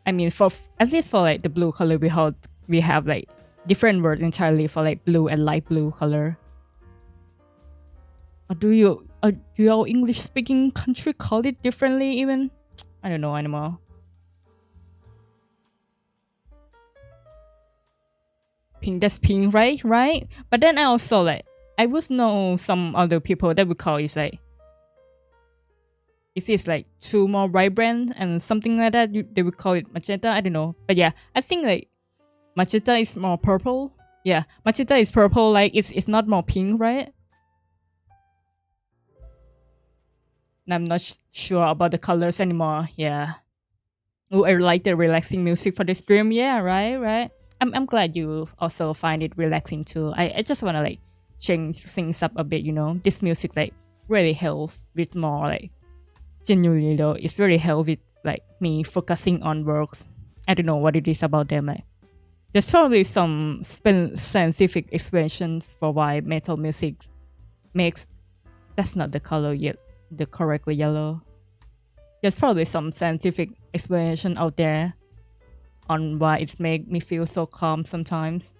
I mean, for at least for like the blue color, we have like different words entirely for like blue and light blue color. Or do your English speaking country call it differently even? I don't know anymore. Pink, that's pink, right? But then I also like, I would know some other people that would call it like, if it's like too more vibrant and something like that, they would call it magenta. I don't know. But yeah, I think like magenta is more purple. Yeah, magenta is purple, like it's not more pink, right? And I'm not sure about the colors anymore. Yeah. Oh, I like the relaxing music for the stream. Yeah, right. I'm glad you also find it relaxing too. I just wanna like change things up a bit, you know. This music like really helps with more like genuinely though. It's really helps with like me focusing on work. I don't know what it is about them. Like, there's probably some scientific explanations for why metal music makes that's not the color yet, the correctly yellow. There's probably some scientific explanation out there on why it makes me feel so calm sometimes.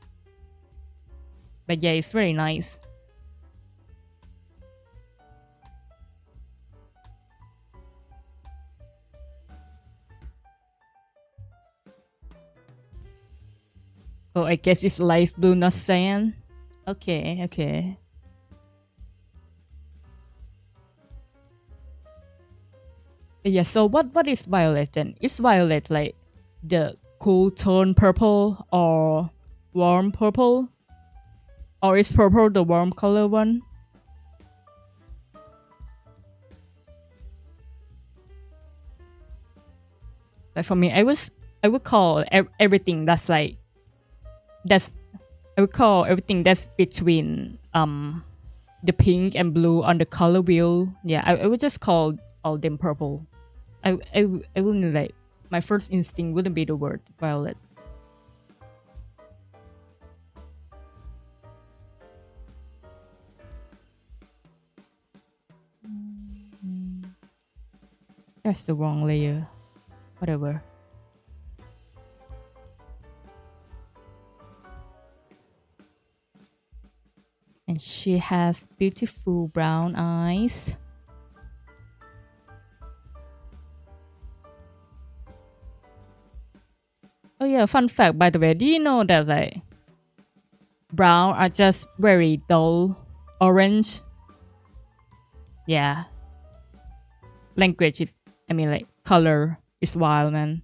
But yeah, it's very nice. Oh, I guess it's light blue, not cyan. Okay, okay. Yeah, so what is violet then? Is violet like the cool tone purple or warm purple? Or is purple the warm color one? Like for me, I would call everything that's like that's I would call everything that's between the pink and blue on the color wheel. Yeah, I would just call all them purple. I wouldn't like my first instinct wouldn't be the word violet. That's the wrong layer. Whatever. And she has beautiful brown eyes. Oh yeah, fun fact by the way, do you know that like brown are just very dull orange? Yeah. Language is I mean like color is wild, man.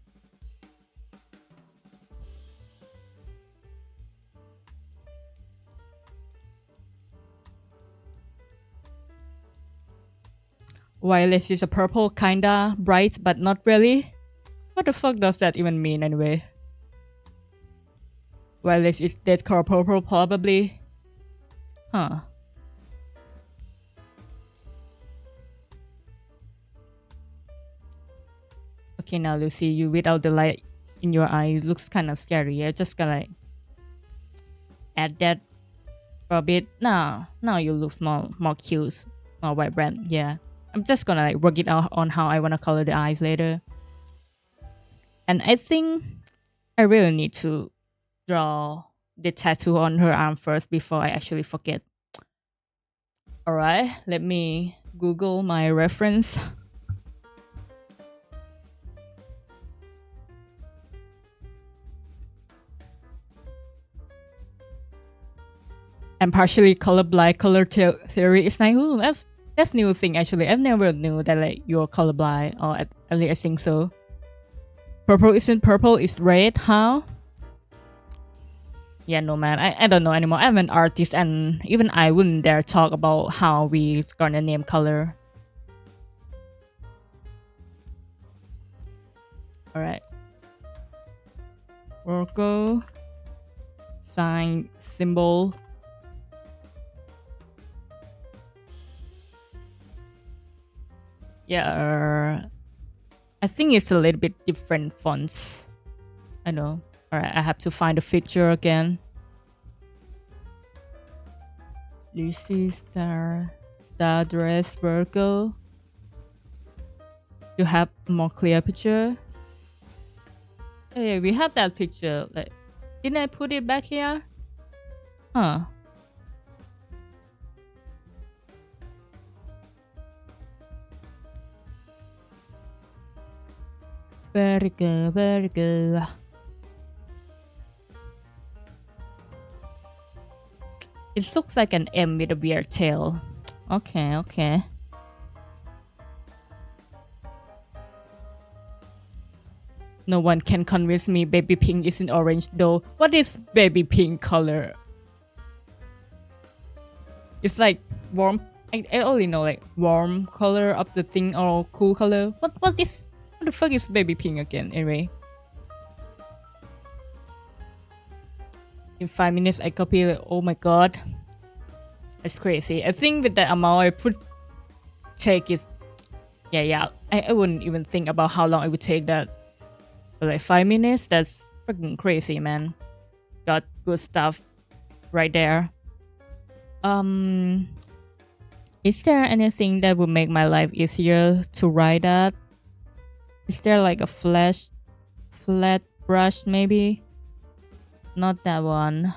Violet is a purple, kinda bright, but not really. What the fuck does that even mean anyway? Violet is dead core purple, probably. Huh. Okay, now Lucy, you without the light in your eye, it looks kind of scary. Yeah, just gonna like add that for a bit. Now you look more cute, more vibrant. Yeah, I'm just gonna like work it out on how I wanna color the eyes later. And I think I really need to draw the tattoo on her arm first before I actually forget. Alright, let me Google my reference. I'm partially colorblind. Color theory is like, ooh, that's new thing actually. I've never knew that like you're colorblind, or at least I think so. Purple isn't purple, it's red. How? Yeah, no man, I don't know anymore. I'm an artist, and even I wouldn't dare talk about how we gonna name color. All right. Virgo sign symbol. Yeah, I think it's a little bit different fonts. I know. Alright, I have to find a picture again. Lucy Star Dress Virgo. You have more clear picture. Hey, we have that picture. Like, didn't I put it back here? Huh. Very good, very good. It looks like an M with a weird tail. Okay, okay. No one can convince me baby pink isn't orange though. What is baby pink color? It's like warm. I only know like warm color of the thing or cool color. What is? What the fuck is baby pink again? Anyway. In 5 minutes, I copy. Like, oh my god, that's crazy. I think with that amount I put take is, yeah. I wouldn't even think about how long it would take that. But like 5 minutes, that's freaking crazy, man. Got good stuff right there. Is there anything that would make my life easier to write that? Is there like a flat brush maybe? Not that one.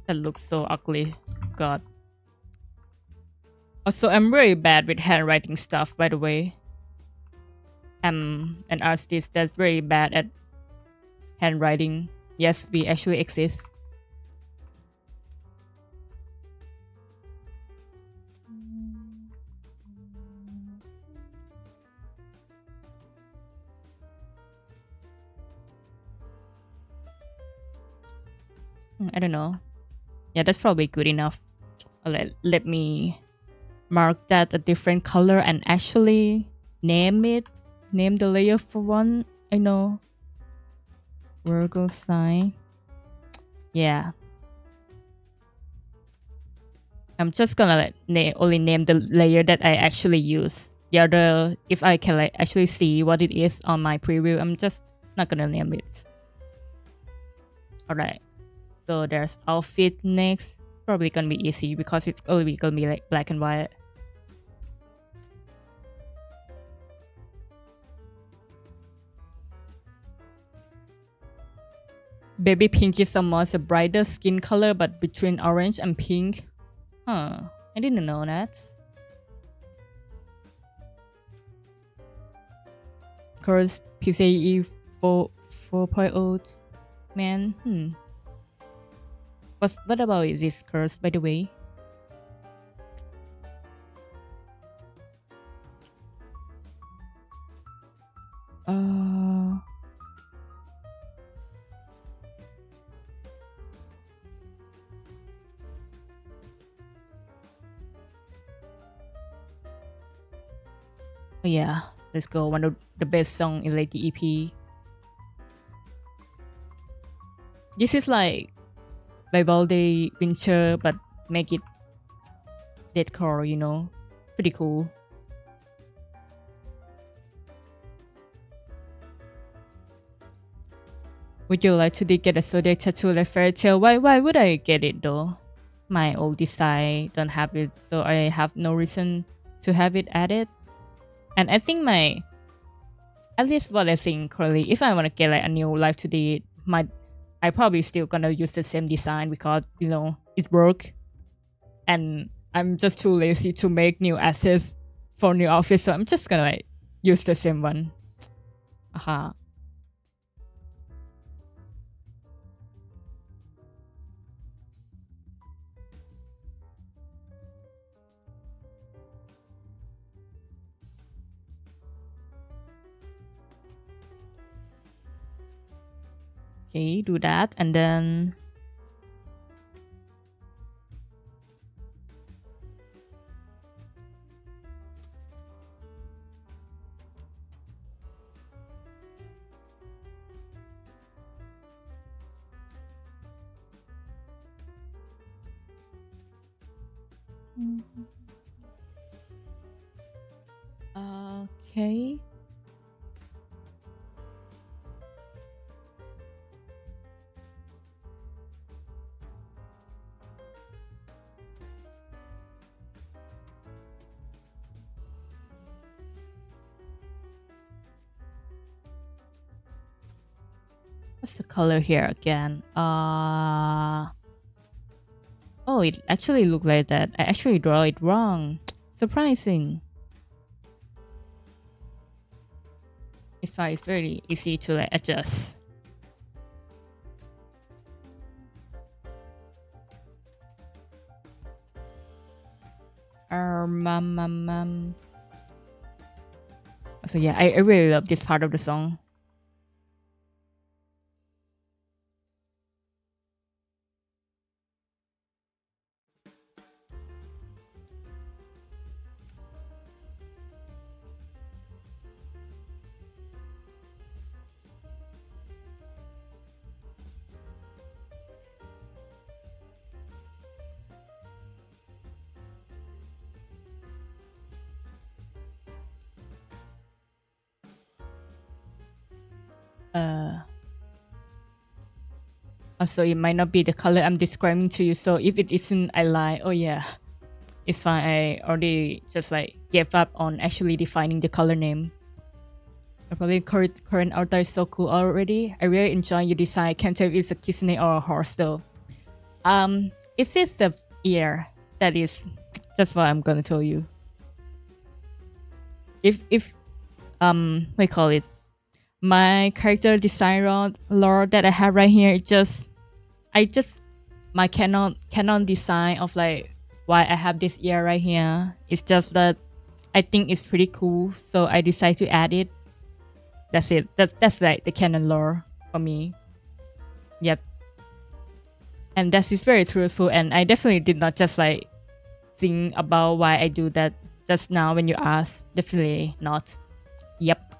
That looks so ugly. God. Also, I'm very bad with handwriting stuff, by the way. I'm an artist that's very bad at handwriting. Yes, we actually exist. I don't know. Yeah, that's probably good enough. Let me mark that a different color and actually name it. Name the layer for one. I know. Virgo sign. Yeah. I'm just gonna only name the layer that I actually use. The other, if I can actually see what it is on my preview, I'm just not gonna name it. Alright. So there's outfit next. Probably gonna be easy because it's only gonna be like black and white. Baby pink is almost a brighter skin color, but between orange and pink. Huh. I didn't know that. Curse PCE 4.0 man. What about is this curse, by the way? Oh yeah, let's go. One of the best song in like the EP. This is like Vivaldi Winter, but make it deathcore, you know? Pretty cool. Would you like to get a zodiac tattoo like fairy tale? Why would I get it though? My old design don't have it, so I have no reason to have it added. And I think at least what I think currently, if I want to get like a new life today, I probably still gonna use the same design because, you know, it work. And I'm just too lazy to make new assets for new outfits, so I'm just gonna like use the same one. Aha. Okay, do that, and then okay. What's the color here again? Oh, it actually looked like that. I actually draw it wrong. Surprising. It's very easy to like adjust. So yeah, I really love this part of the song. Also, it might not be the color I'm describing to you, so if it isn't, I lie. Oh yeah, it's fine. I already just like gave up on actually defining the color name. Probably current avatar is so cool already. I really enjoy your design. Can't tell if it's a kitsune or a horse though. Is this the ear? That is just what I'm gonna tell you. If we call it my character design lore that I have right here, my canon design of like why I have this ear right here. It's just that I think it's pretty cool, so I decided to add it. That's it. That's like the canon lore for me. Yep. And that is very truthful, and I definitely did not just like think about why I do that just now when you ask. Definitely not. Yep.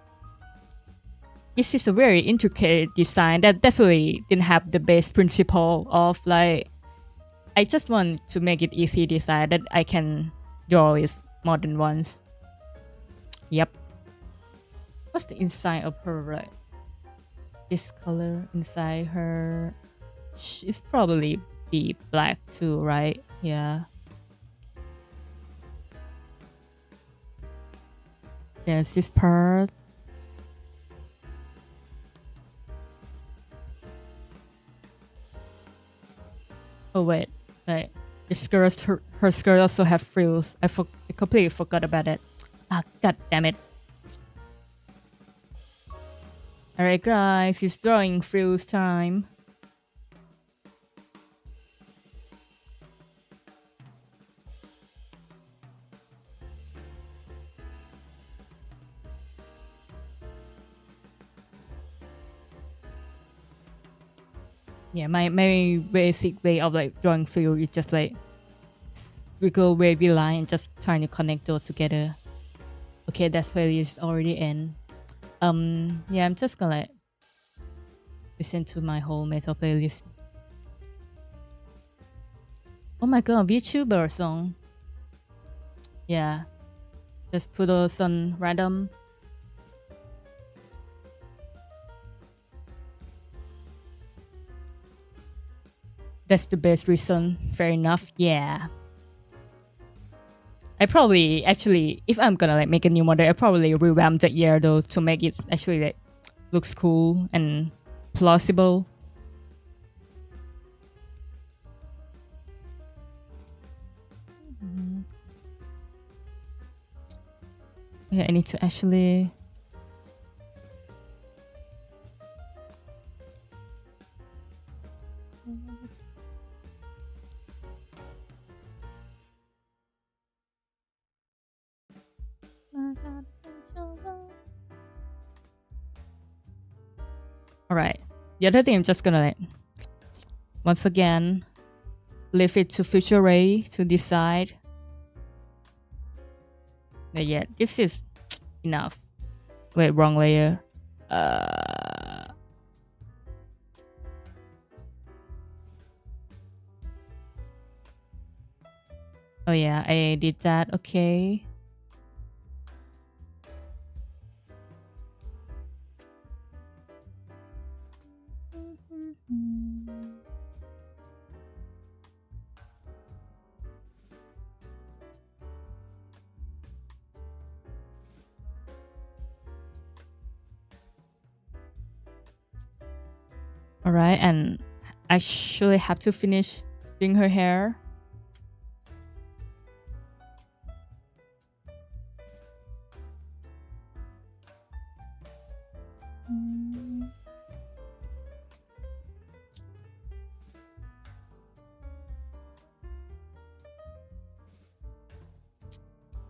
This is a very intricate design that definitely didn't have the base principle of like, I just want to make it easy design that I can draw it more than once. Yep. What's the inside of her, right? This color inside her, it's probably be black too, right? Yeah. There's this part. Oh wait, like the skirt, her skirt also have frills. I completely forgot about it. Ah, god damn it. Alright guys, it's drawing frills time. Yeah, my basic way of like drawing frill is just like wiggle wavy line and just trying to connect those together. Okay, that playlist already end. Yeah, I'm just gonna like listen to my whole metal playlist. Oh my god, VTuber song. Yeah, just put those on random. That's the best reason. Fair enough. Yeah. I probably actually, if I'm gonna like make a new model, I probably revamp the ear though to make it actually like looks cool and plausible. Yeah, I need to actually. Alright. The other thing I'm just gonna like once again leave it to Future Ray to decide. But yeah, this is enough. Wait, wrong layer. Oh yeah, I did that. Okay. Alright, and I actually have to finish doing her hair.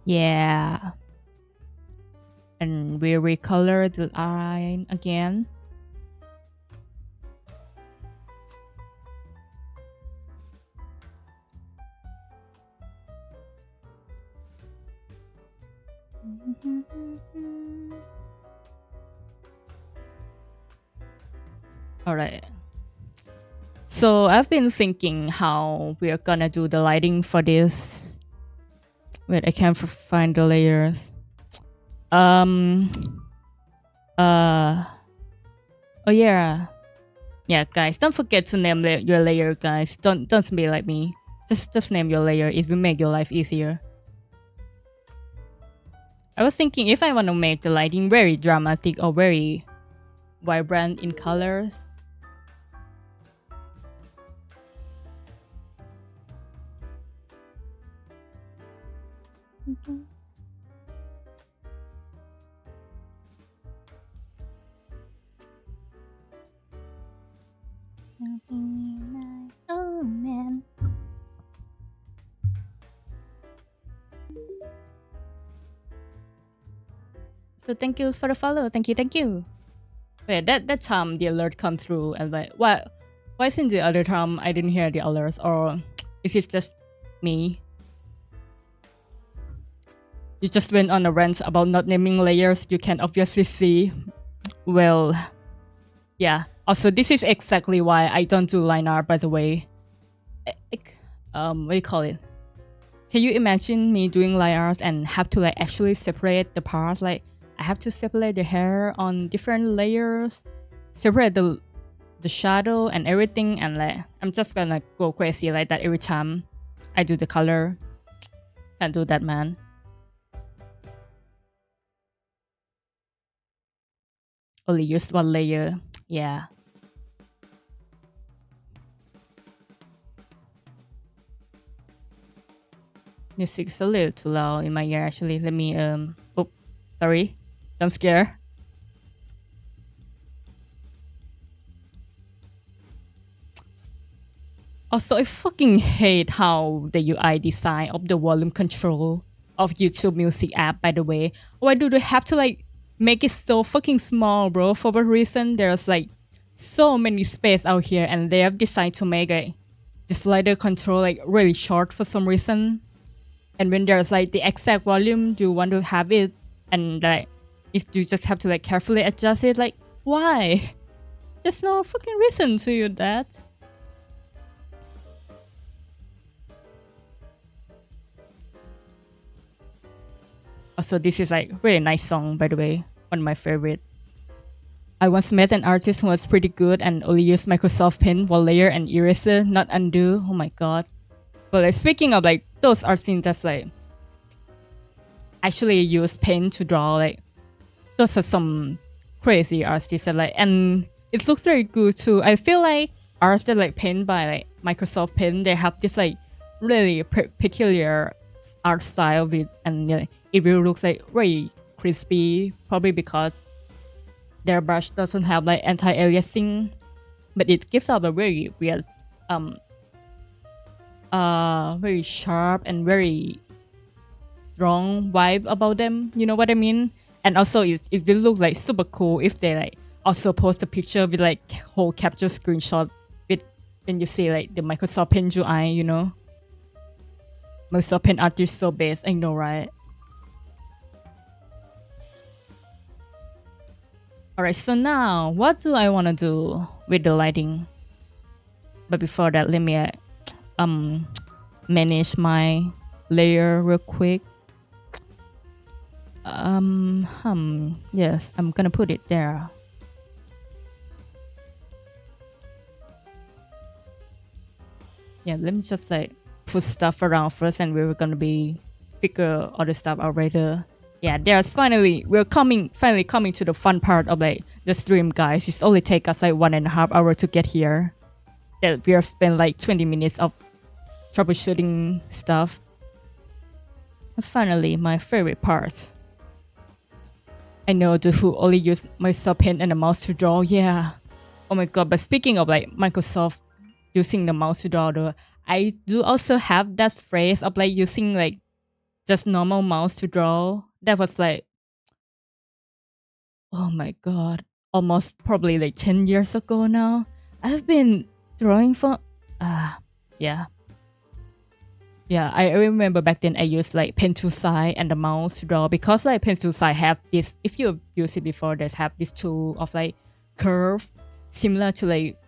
Yeah. And we recolor the line again. Alright. So I've been thinking how we are gonna do the lighting for this. Wait, I can't find the layers. Oh yeah. Yeah, guys, don't forget to name your layer, guys. Don't be like me. Just name your layer. It will make your life easier. I was thinking if I want to make the lighting very dramatic or very vibrant in colors. Oh man. So thank you for the follow. Thank you. Wait, that time the alert come through and like why since the other time I didn't hear the alerts, or is it just me? You just went on a rant about not naming layers, you can obviously see. Well, yeah. Also, this is exactly why I don't do line art, by the way. What do you call it? Can you imagine me doing line art and have to like actually separate the parts? Like, I have to separate the hair on different layers, separate the shadow and everything, and like I'm just gonna go crazy like that every time I do the color. Can't do that, man. Only use one layer. Yeah. Music's a little too loud in my ear actually. Let me oh, sorry. Jump scare. Also, I fucking hate how the UI design of the volume control of YouTube Music app, by the way. Why do they have to like make it so fucking small, bro? For what reason? There's like so many space out here and they have decided to make the slider control like really short for some reason. And when there's like the exact volume you want to have it, and like if you just have to like carefully adjust it, like why? There's no fucking reason to use that. Also, this is like really nice song, by the way, one of my favorite. I once met an artist who was pretty good and only used Microsoft Paint, wall layer, and eraser, not undo. Oh my god. But like speaking of like those art scenes that's like actually use paint to draw, like those are some crazy artists that like, and it looks very good too. I feel like arts that like paint by like Microsoft Paint, they have this like really peculiar art style with, and you know, it will look like very crispy, probably because their brush doesn't have like anti-aliasing, but it gives out a very weird very sharp and very strong vibe about them, you know what I mean? And also it will look like super cool if they like also post a picture with like whole capture screenshot with, when you see like the Microsoft Paint UI, you know? Microsoft Paint art is so base, I know, right? Alright, so now what do I want to do with the lighting? But before that, let me manage my layer real quick. Yes, I'm gonna put it there. Yeah, let me just like put stuff around first, and we're gonna be figure other stuff out later. Yeah, there's finally finally coming to the fun part of like the stream, guys. It's only take us like 1.5 hours to get here. Yeah, we have spent like 20 minutes of troubleshooting stuff. And finally, my favorite part. I know the who only use Microsoft Paint and the mouse to draw. Yeah. Oh my god, but speaking of like Microsoft using the mouse to draw, though, I do also have that phrase of like using like just normal mouse to draw. That was like, oh my god, almost probably like 10 years ago now. I've been drawing for yeah. Yeah, I remember back then I used like pen tool side and the mouse to draw, because like pen tool side have this, if you've used it before, they have this tool of like curve, similar to like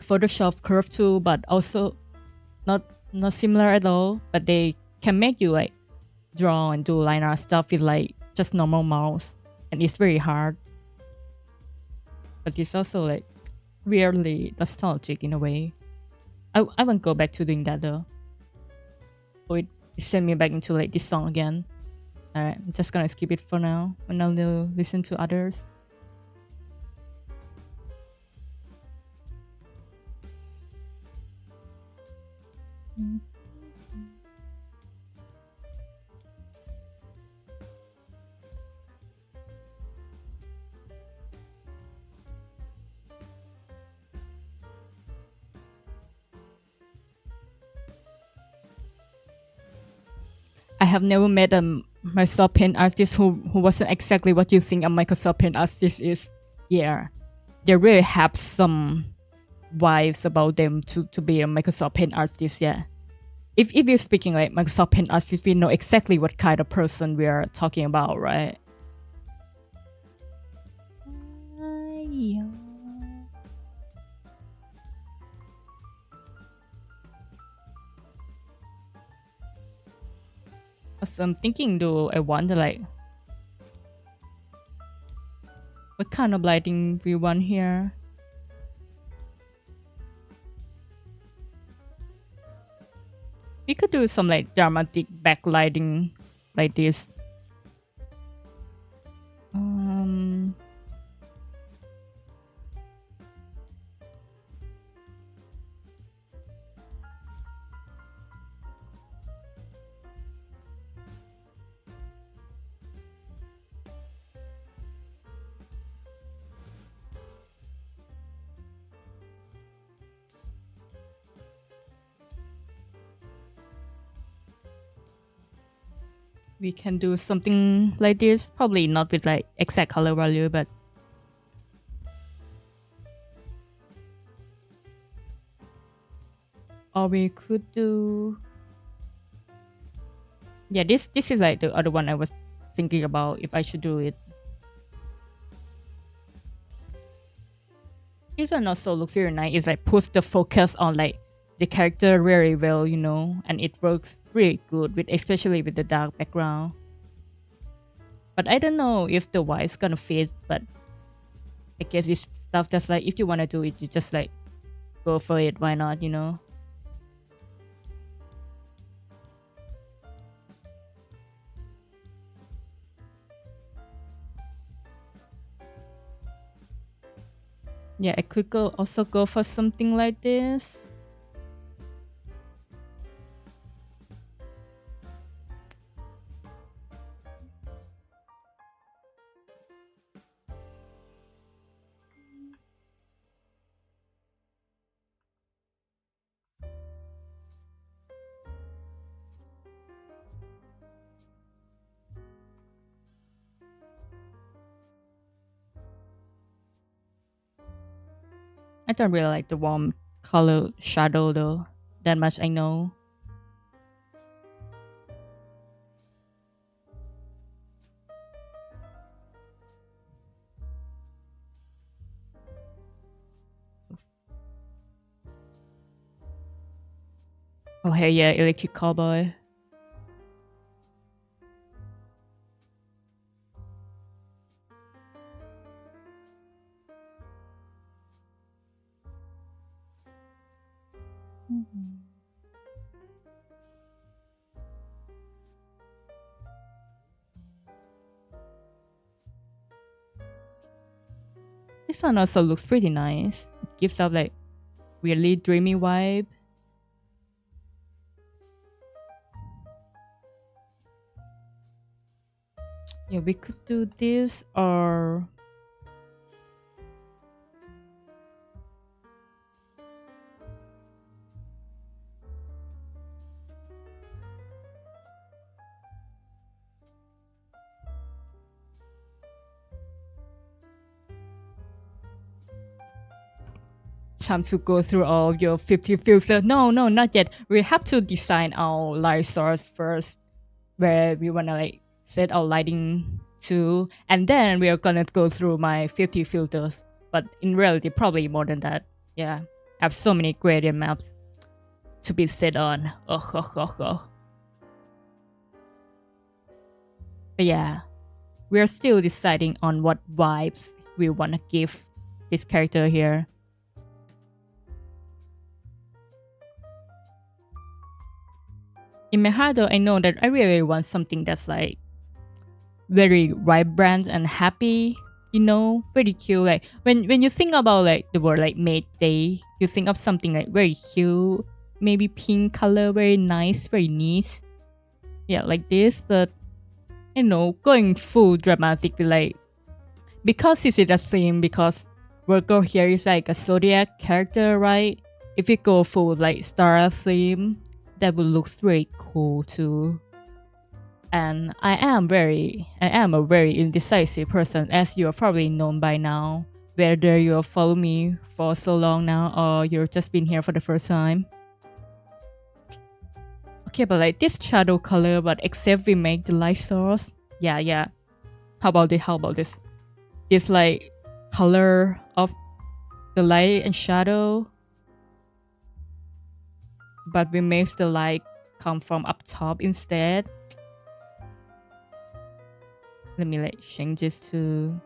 Photoshop curve tool, but also not similar at all, but they can make you like draw and do line art stuff with like just normal mouse, and it's very hard. But it's also like weirdly nostalgic in a way. I won't go back to doing that though. Oh, it sent me back into like this song again. Alright, I'm just gonna skip it for now and I'll listen to others. I have never met a Microsoft Paint artist who wasn't exactly what you think a Microsoft Paint artist is. Yeah, they really have some vibes about them to be a Microsoft Paint artist. Yeah, if you're speaking like Microsoft Paint artist, we know exactly what kind of person we are talking about, right? Yeah. So I'm thinking, do I wonder like what kind of lighting we want here? We could do some like dramatic backlighting like this. We can do something like this, probably not with like exact color value, but or we could do, yeah, this is like the other one I was thinking about if I should do it. It can also look very nice. It's like puts the focus on like the character very well, you know, and it works really good with, especially with the dark background. But I don't know if the vibe's gonna fit, but I guess it's stuff that's like if you wanna do it, you just like go for it. Why not, you know? Yeah, I could also go for something like this. I don't really like the warm color shadow though. That much I know. Oh hey, yeah, electric cowboy. This one also looks pretty nice. It gives out like really dreamy vibe. Yeah, we could do this or time to go through all your 50 filters. No, not yet. We have to design our light source first, where we wanna like set our lighting to, and then we are gonna go through my 50 filters. But in reality, probably more than that. Yeah, I have so many gradient maps to be set on. But yeah, we are still deciding on what vibes we wanna give this character here. In my heart though, I know that I really want something that's like very vibrant and happy. Very cute. Like when you think about like the word like maid day, you think of something like very cute, maybe pink color, very nice, very neat. Yeah, like this. But going full dramatic, like because it's the same. Because Virgo here is like a zodiac character, right? If you go full like star theme, that would look very cool too. And I am a very indecisive person, as you are probably known by now, whether you have followed me for so long now or you've just been here for the first time. Okay, but like this shadow color, but except we make the light source. Yeah. How about this? This like color of the light and shadow, but we make the light come from up top instead. Let me like change this to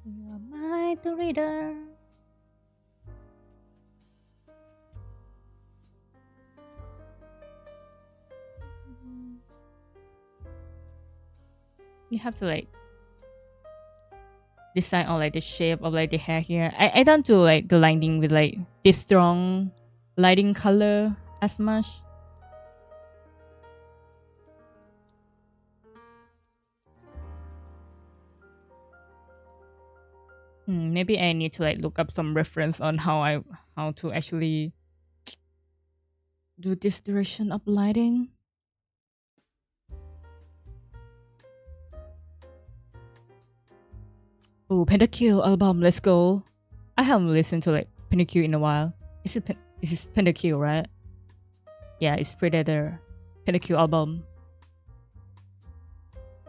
You are my the reader. You have to like decide on like the shape of like the hair here. I don't do like the lighting with like this strong lighting color as much. Maybe I need to like look up some reference on how to actually do this direction of lighting. Oh, Pentakill album, let's go. I haven't listened to like Pentakill in a while. Is it Pentakill, right? Yeah, it's Predator. Pentakill album.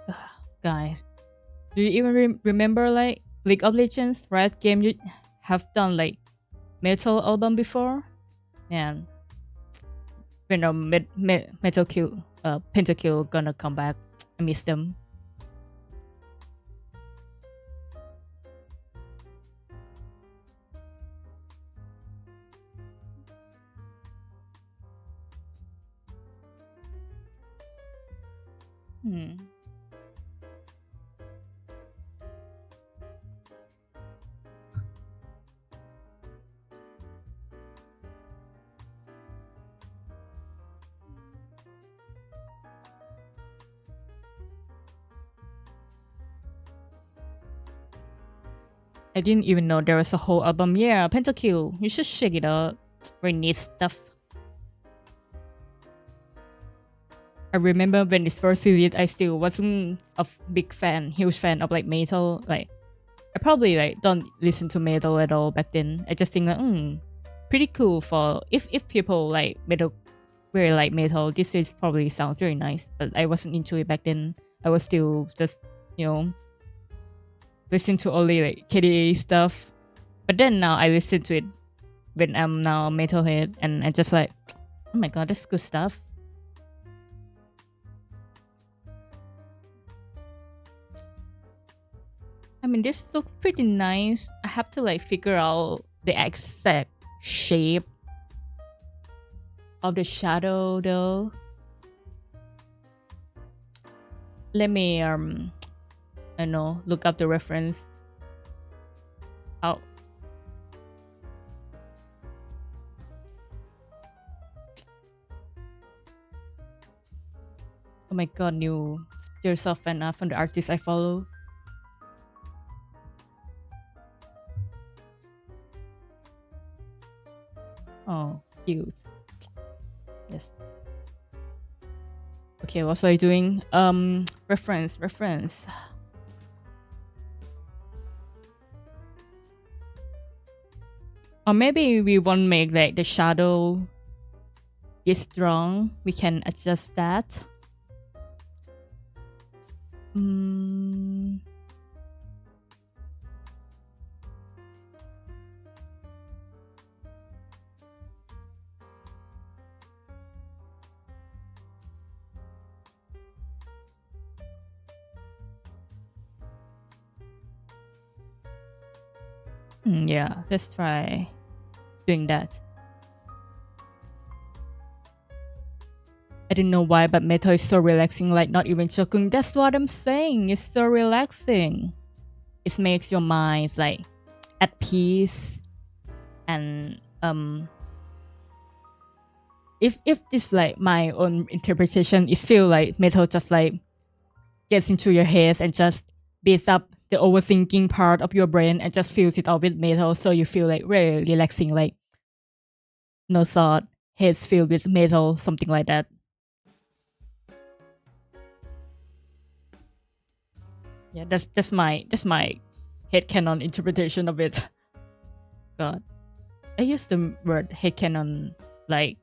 Ugh, guys, do you even remember like League of Legends, right? Game you have done like metal album before? Man, when Metal Kill, Pentakill gonna come back. I miss them. Hmm. I didn't even know there was a whole album. Yeah, Pentakill. You should check it out. Very neat stuff. I remember when this first released, I still wasn't a huge fan of like metal. Like, I probably like don't listen to metal at all back then. I just think like, pretty cool for if people like metal, very like metal. This is probably sounds very nice, but I wasn't into it back then. I was still just listening to only like KDA stuff. But then now I listen to it when I'm now a metalhead, and I just like, oh my god, that's good stuff. I mean, this looks pretty nice. I have to like figure out the exact shape of the shadow though. Let me I know, look up the reference. Oh. Oh my god, you're so fan from the artist I follow. Oh, cute. Yes. Okay, what was I doing? Reference. Or maybe we won't make like the shadow this strong. We can adjust that. Yeah, let's try doing that. I don't know why, but metal is so relaxing, like not even joking. That's what I'm saying. It's so relaxing. It makes your mind like at peace. And if this like my own interpretation, it feel like metal just like gets into your head and just beats up the overthinking part of your brain and just fills it all with metal, so you feel like really relaxing, like no thought, heads filled with metal, something like that. Yeah, that's my headcanon interpretation of it. God, I use the word headcanon like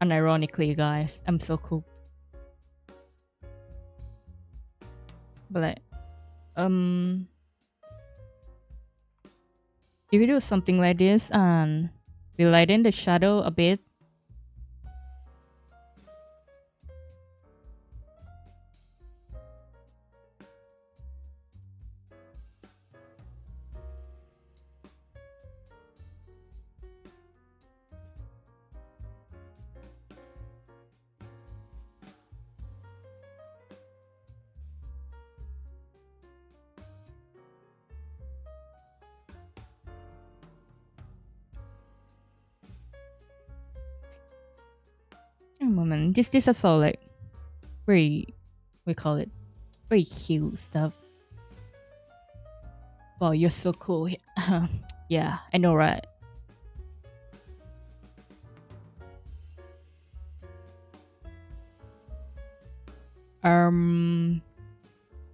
unironically, guys. I'm so cool. But like, if we do something like this and we lighten the shadow a bit. A moment, this is all like very, we call it very cute stuff. Wow, you're so cool. Yeah, I know, right? I'm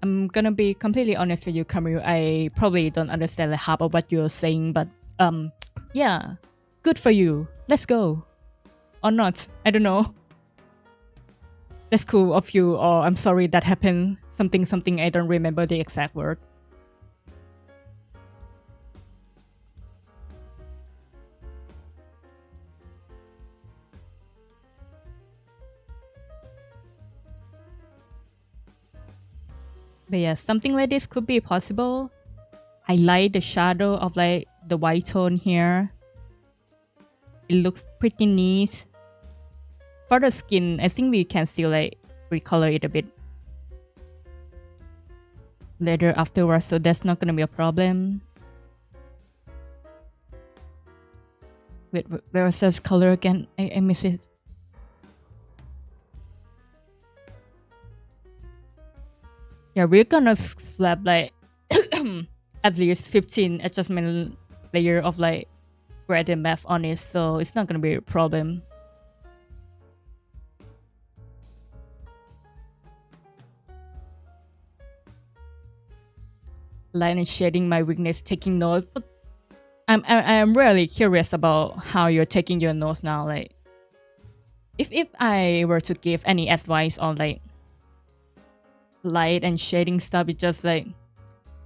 gonna be completely honest with you, Camille. I probably don't understand like half of what you're saying, but yeah, good for you. Let's go, or not? I don't know. That's cool of you, or I'm sorry that happened. Something. I don't remember the exact word. But yeah, something like this could be possible. I like the shadow of like the white tone here. It looks pretty neat. For the skin, I think we can still like recolor it a bit later afterwards, so that's not gonna be a problem. Wait, where it says color again? I miss it. Yeah, we're gonna slap like at least 15 adjustment layer of like gradient map on it, so it's not gonna be a problem. Line and shading my weakness, taking notes, but I'm really curious about how you're taking your notes now. Like, if I were to give any advice on like light and shading stuff, it's just like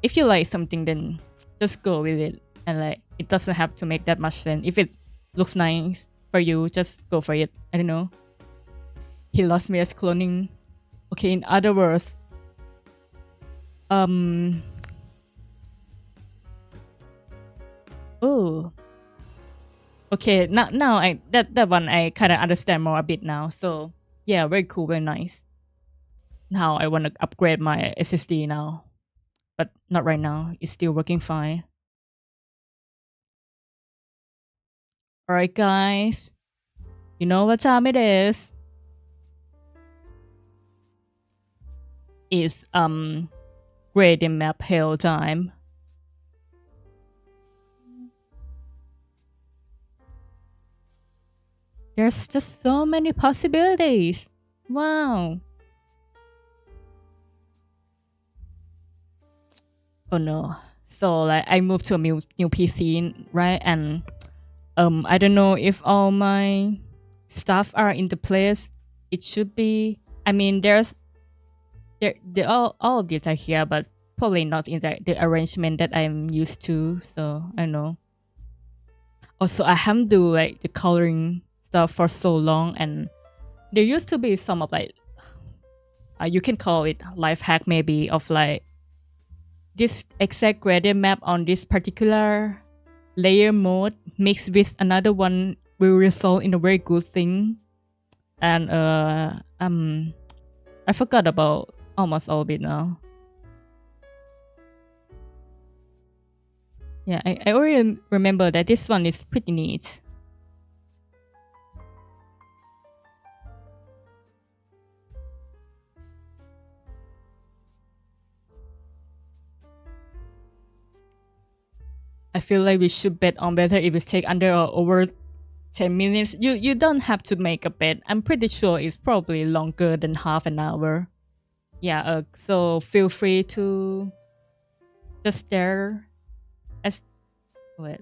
if you like something, then just go with it, and like it doesn't have to make that much sense. If it looks nice for you, just go for it. I don't know. He lost me as cloning. Okay, in other words, oh, okay. Now I that one I kind of understand more a bit now. So yeah, very cool, very nice. Now I want to upgrade my SSD now, but not right now. It's still working fine. All right, guys. You know what time it is? It's gradient map hell time. There's just so many possibilities. Wow. Oh no. So like I moved to a new PC, right? And I don't know if all my stuff are in the place it should be. I mean, all of these are here, but probably not in the arrangement that I'm used to. So I don't know. Also, I haven't do like the coloring stuff for so long, and there used to be some of like you can call it life hack maybe of like this exact gradient map on this particular layer mode mixed with another one will result in a very good thing. And I forgot about almost all of it now. Yeah, I already remember that this one is pretty neat. I feel like we should bet on whether it will take under or over 10 minutes. You don't have to make a bet. I'm pretty sure it's probably longer than half an hour. Yeah, so feel free to just stare as wait.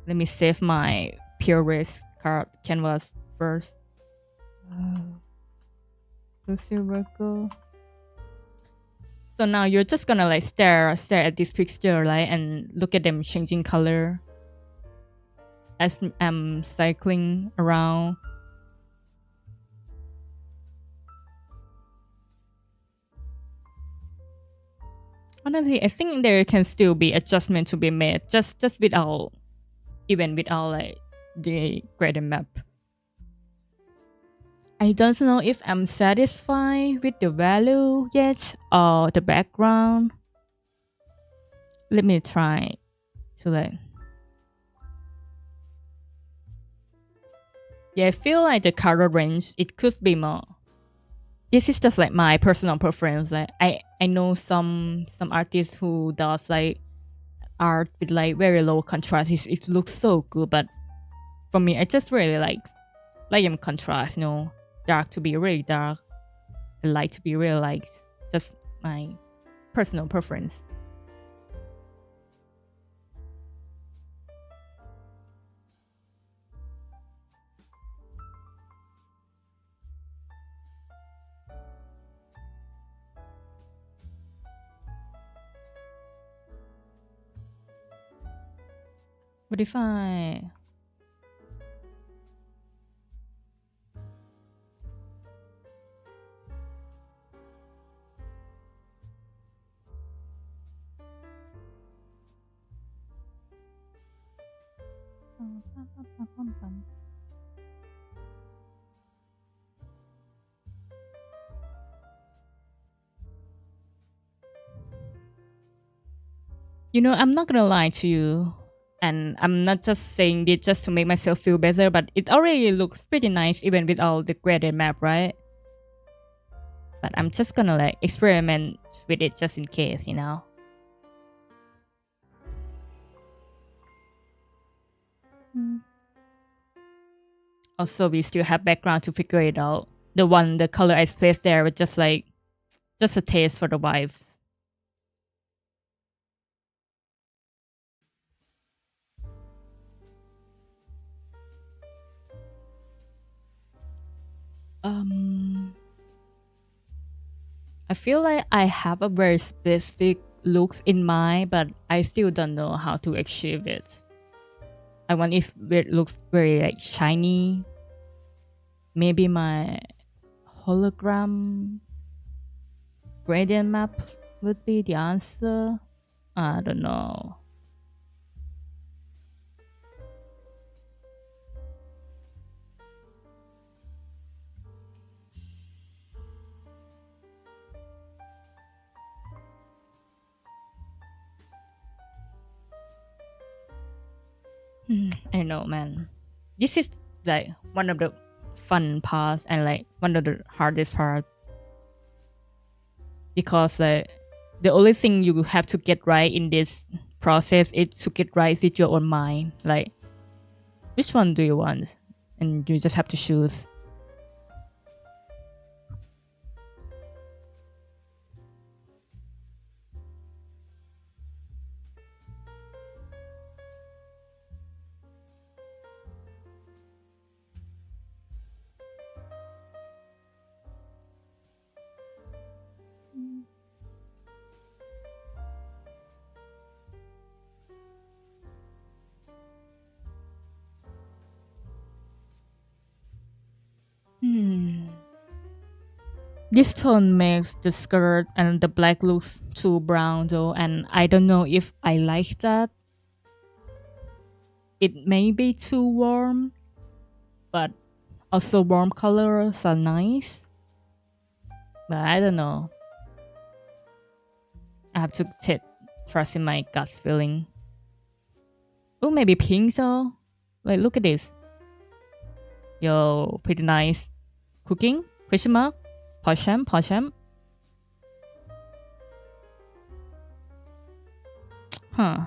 Let me save my pure race card canvas first. Circle. So now you're just gonna like stare at this picture, right, and look at them changing color as I'm cycling around. Honestly, I think there can still be adjustment to be made, just without like the gradient map. I don't know if I'm satisfied with the value yet or the background. Let me try to like. Yeah, I feel like the color range, it could be more. This is just like my personal preference. Like I know some artists who does like art with like very low contrast. It looks so good, but for me, I just really like contrast. You know, dark to be really dark, and light to be really light. Just my personal preference. What if I... You know, I'm not gonna lie to you, and I'm not just saying it just to make myself feel better, but it already looks pretty nice even with all the graded map, right? But I'm just gonna like experiment with it just in case, you know? Also, we still have background to figure it out. The color I placed there was just like, just a taste for the vibes. I feel like I have a very specific looks in mind, but I still don't know how to achieve it. I want it looks very like shiny. Maybe my hologram gradient map would be the answer. I don't know. I know, man. This is like one of the fun parts and like one of the hardest parts because like the only thing you have to get right in this process is to get right with your own mind. Like, which one do you want? And you just have to choose. This tone makes the skirt and the black looks too brown though, and I don't know if I like that. It may be too warm, but also warm colors are nice. But I don't know. I have to trust in my gut feeling. Oh, maybe pink so. Like, look at this. Yo, pretty nice. Cooking? Question mark? Posham, posham. Huh.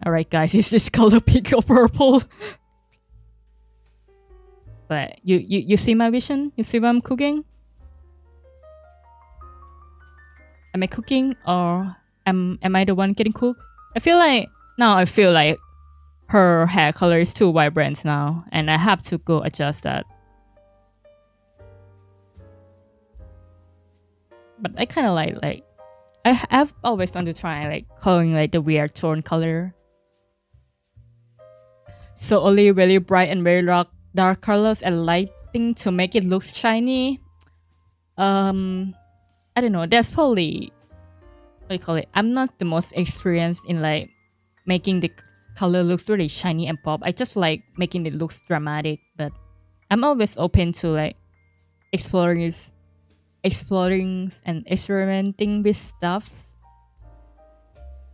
Alright guys, is this color pink or purple? But you see my vision? You see what I'm cooking? Am I cooking or am I the one getting cooked? I feel like her hair color is too vibrant now, and I have to go adjust that. But I kind of like I've always wanted to try like coloring like the weird tone color. So only really bright and very dark colors and lighting to make it look shiny. I don't know. That's probably what do you call it. I'm not the most experienced in like making the color looks really shiny and pop. I just like making it look dramatic, but I'm always open to like exploring and experimenting with stuff.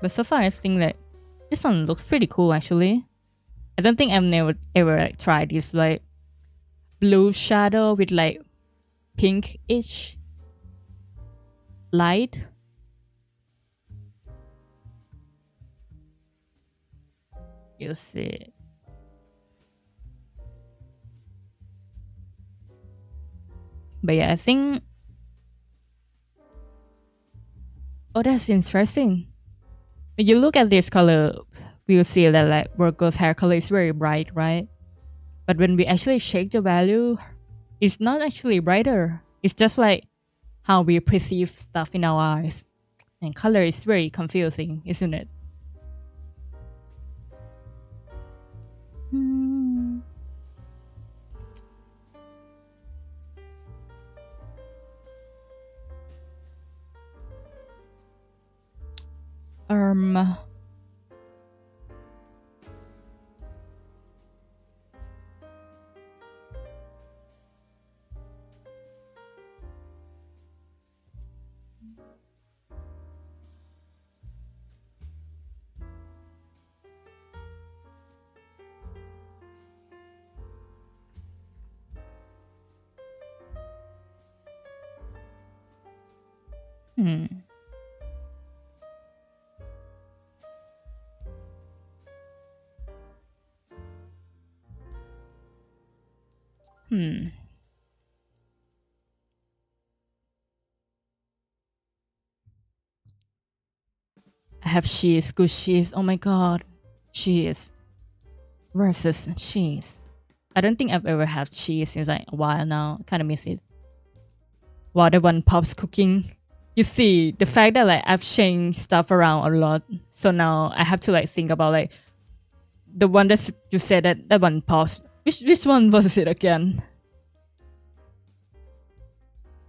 But so far I think that this one looks pretty cool actually. I don't think I've never ever like tried this like blue shadow with like pinkish light. You see. But yeah, I think. Oh, that's interesting. When you look at this color, we'll see that like Virgo's hair color is very bright, right? But when we actually shake the value, it's not actually brighter. It's just like how we perceive stuff in our eyes. And color is very confusing, isn't it? Hmm. Um. Hmm. Hmm. I have cheese, good cheese. Oh my god, cheese versus cheese. I don't think I've ever had cheese in like a while now. Kind of miss it. While the one pops cooking, you see the fact that like I've changed stuff around a lot. So now I have to like think about like the one that you said that one pops. Which one was it again?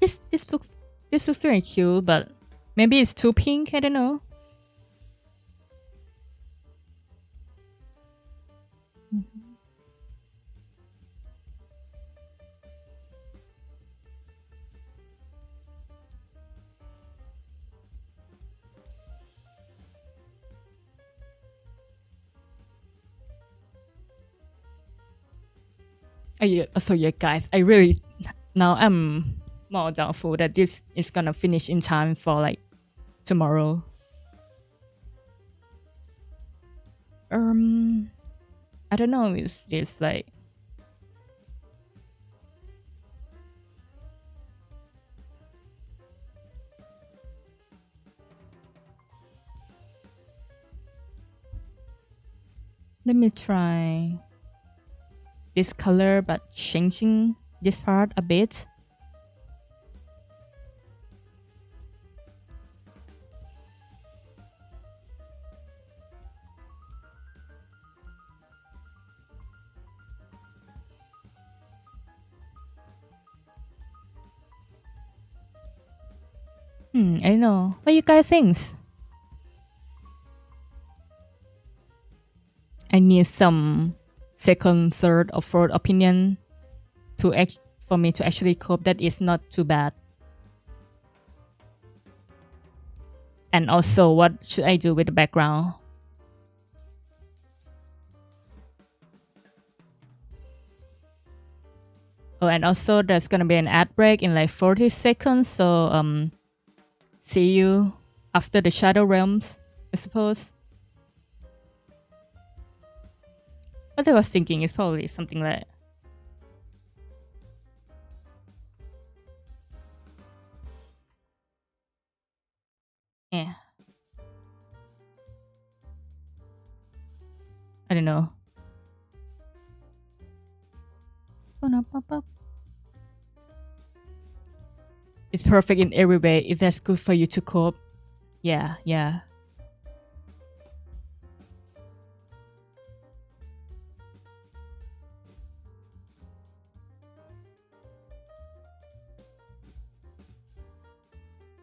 This looks very cute, but maybe it's too pink. I don't know. So yeah, guys, I really now I'm more doubtful that this is gonna finish in time for like tomorrow. I don't know. It's like let me try this color, but changing this part a bit. I don't know. What you guys think? I need some second, third, or fourth opinion to for me to actually cope that is not too bad. And also, what should I do with the background? Oh, and also there's gonna be an ad break in like 40 seconds. So see you after the Shadow Realms, I suppose. What I was thinking is probably something like. Yeah. I don't know. It's perfect in every way. Is that good for you to cope? Yeah, yeah.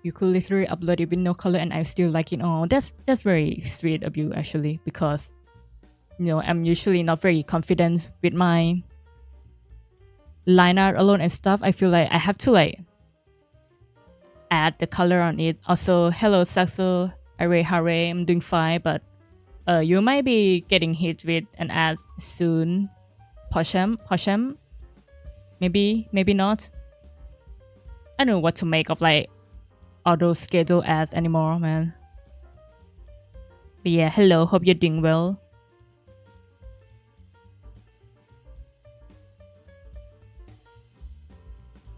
You could literally upload it with no color and I still like it. Oh, that's very sweet of you actually, because I'm usually not very confident with my line art alone and stuff. I feel like I have to like add the color on it. Also, hello Saxo, Hare, I'm doing fine, but you might be getting hit with an ad soon. Poshem, maybe not. I don't know what to make of like all those scheduled ads anymore, man. But yeah, hello, hope you're doing well.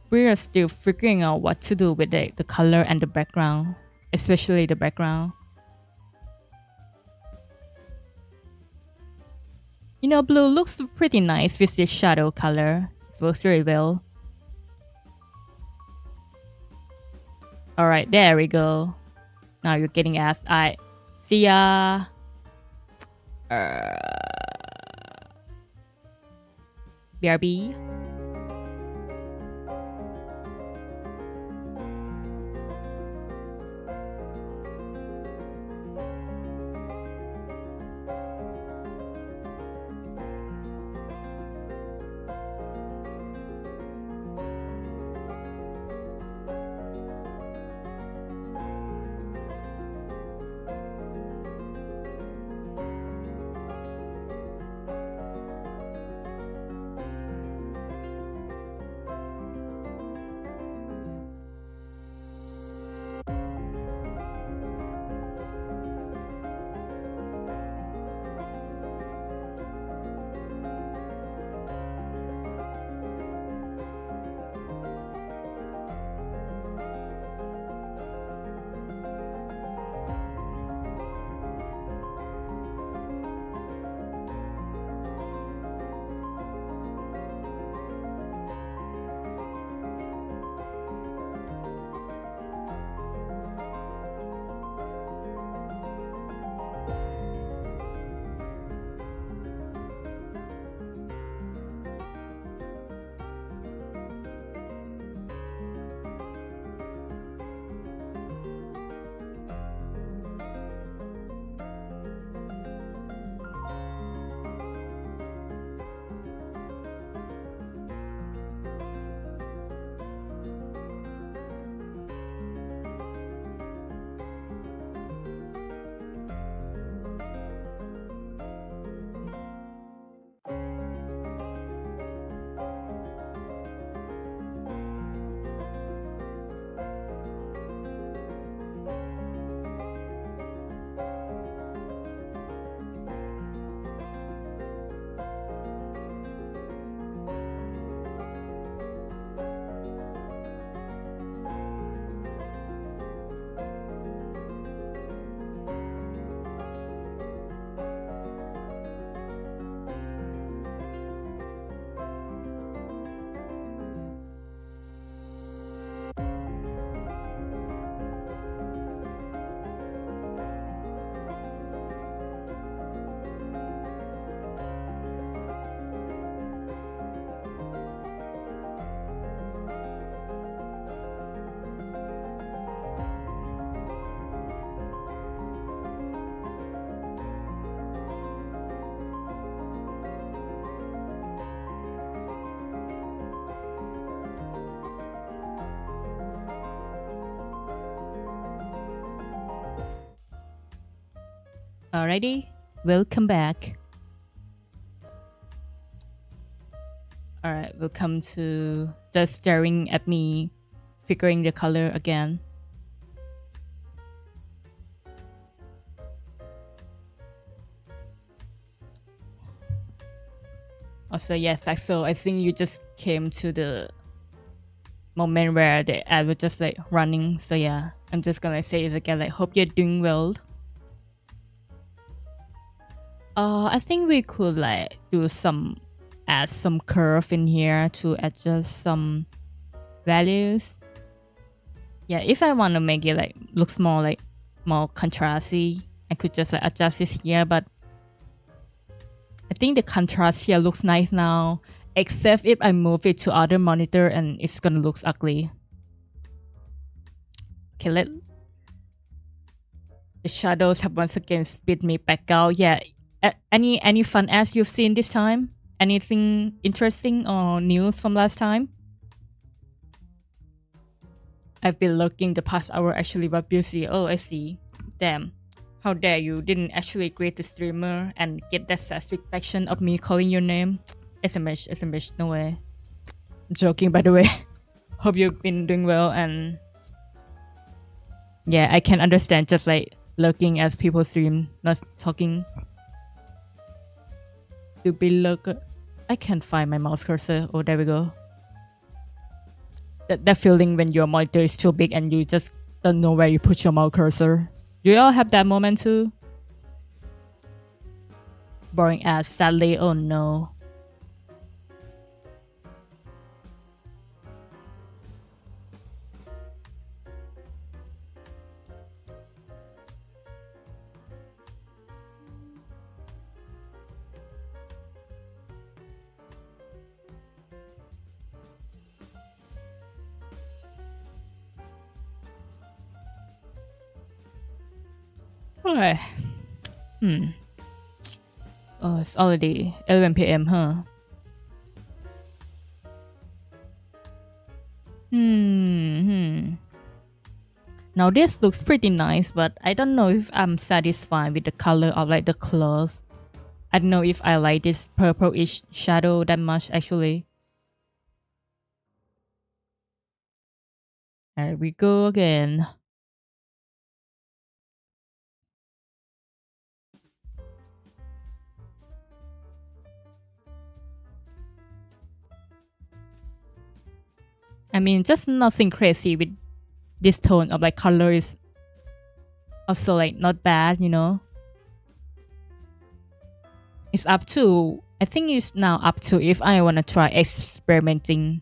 We are still figuring out what to do with the color and the background, especially the background. Blue looks pretty nice with this shadow color. It works very well. Alright, there we go. Now you're getting ass. I see ya. BRB. Alrighty, welcome back. Alright, welcome to just staring at me, figuring the color again. Also, yes, so I think you just came to the moment where the ad was just like running. So yeah, I'm just gonna say it again, like, hope you're doing well. I think we could like do add some curve in here to adjust some values. Yeah, if I want to make it like looks more contrasty, I could just like adjust this here, but I think the contrast here looks nice now, except if I move it to other monitor and it's gonna look ugly. Okay, the shadows have once again spit me back out. Yeah, any fun ads you've seen this time? Anything interesting or news from last time? I've been looking the past hour actually, but busy. Oh, I see. Damn. How dare you didn't actually greet the streamer and get that satisfaction of me calling your name? SMH, no way. I'm joking, by the way. Hope you've been doing well, and yeah, I can understand just like looking as people stream, not talking. To be look, I can't find my mouse cursor. Oh, there we go. That feeling when your monitor is too big and you just don't know where you put your mouse cursor. Do you all have that moment too? Boring ads, sadly. Oh no. Alright. Oh, it's already 11 p.m., huh? Now this looks pretty nice, but I don't know if I'm satisfied with the color of like the clothes. I don't know if I like this purplish shadow that much actually. There we go again. I mean, just nothing crazy with this tone of like color is also like not bad, you know. It's up to, I think it's now up to if I want to try experimenting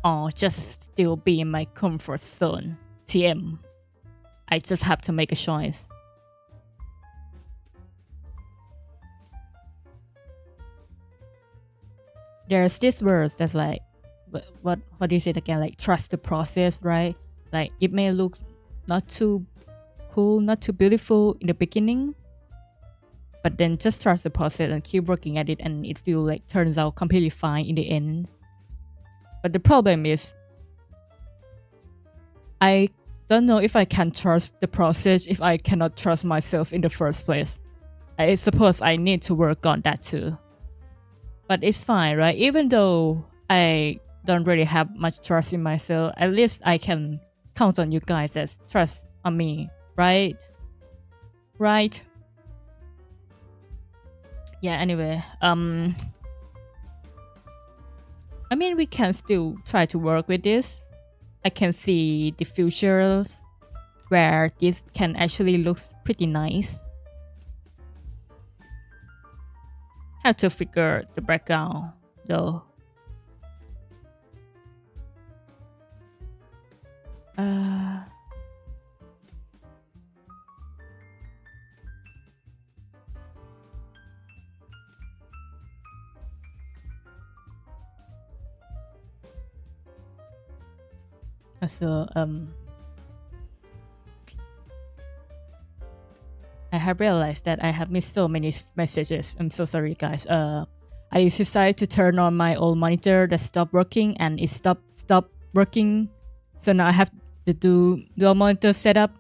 or just still be in my comfort zone. TM. I just have to make a choice. There's this verse that's like, what is it again? Like, trust the process, right? Like, it may look not too cool, not too beautiful in the beginning, but then just trust the process and keep working at it, and it will like turns out completely fine in the end. But the problem is, I don't know if I can trust the process if I cannot trust myself in the first place. I suppose I need to work on that too. But it's fine, right? Even though I don't really have much trust in myself, at least I can count on you guys as trust on me, right? Right? Yeah, anyway, I mean, we can still try to work with this. I can see the futures where this can actually look pretty nice. Have to figure the background though. So I have realized that I have missed so many messages. I'm so sorry, guys. I decided to turn on my old monitor that stopped working, and it stopped working. So now I have to do dual monitor setup.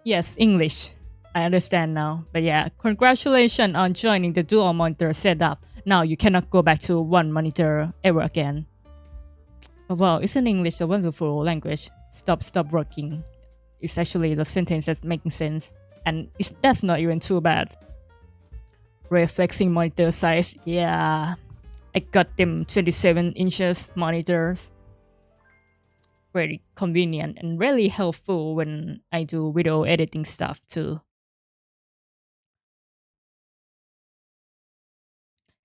Yes, English. I understand now. But yeah, congratulations on joining the dual monitor setup. Now you cannot go back to one monitor ever again. But wow, isn't English a wonderful language? Stop working. It's actually the sentence that's making sense. And that's not even too bad. Reflexing monitor size. Yeah. I got them 27 inches monitors. Very convenient and really helpful when I do video editing stuff too.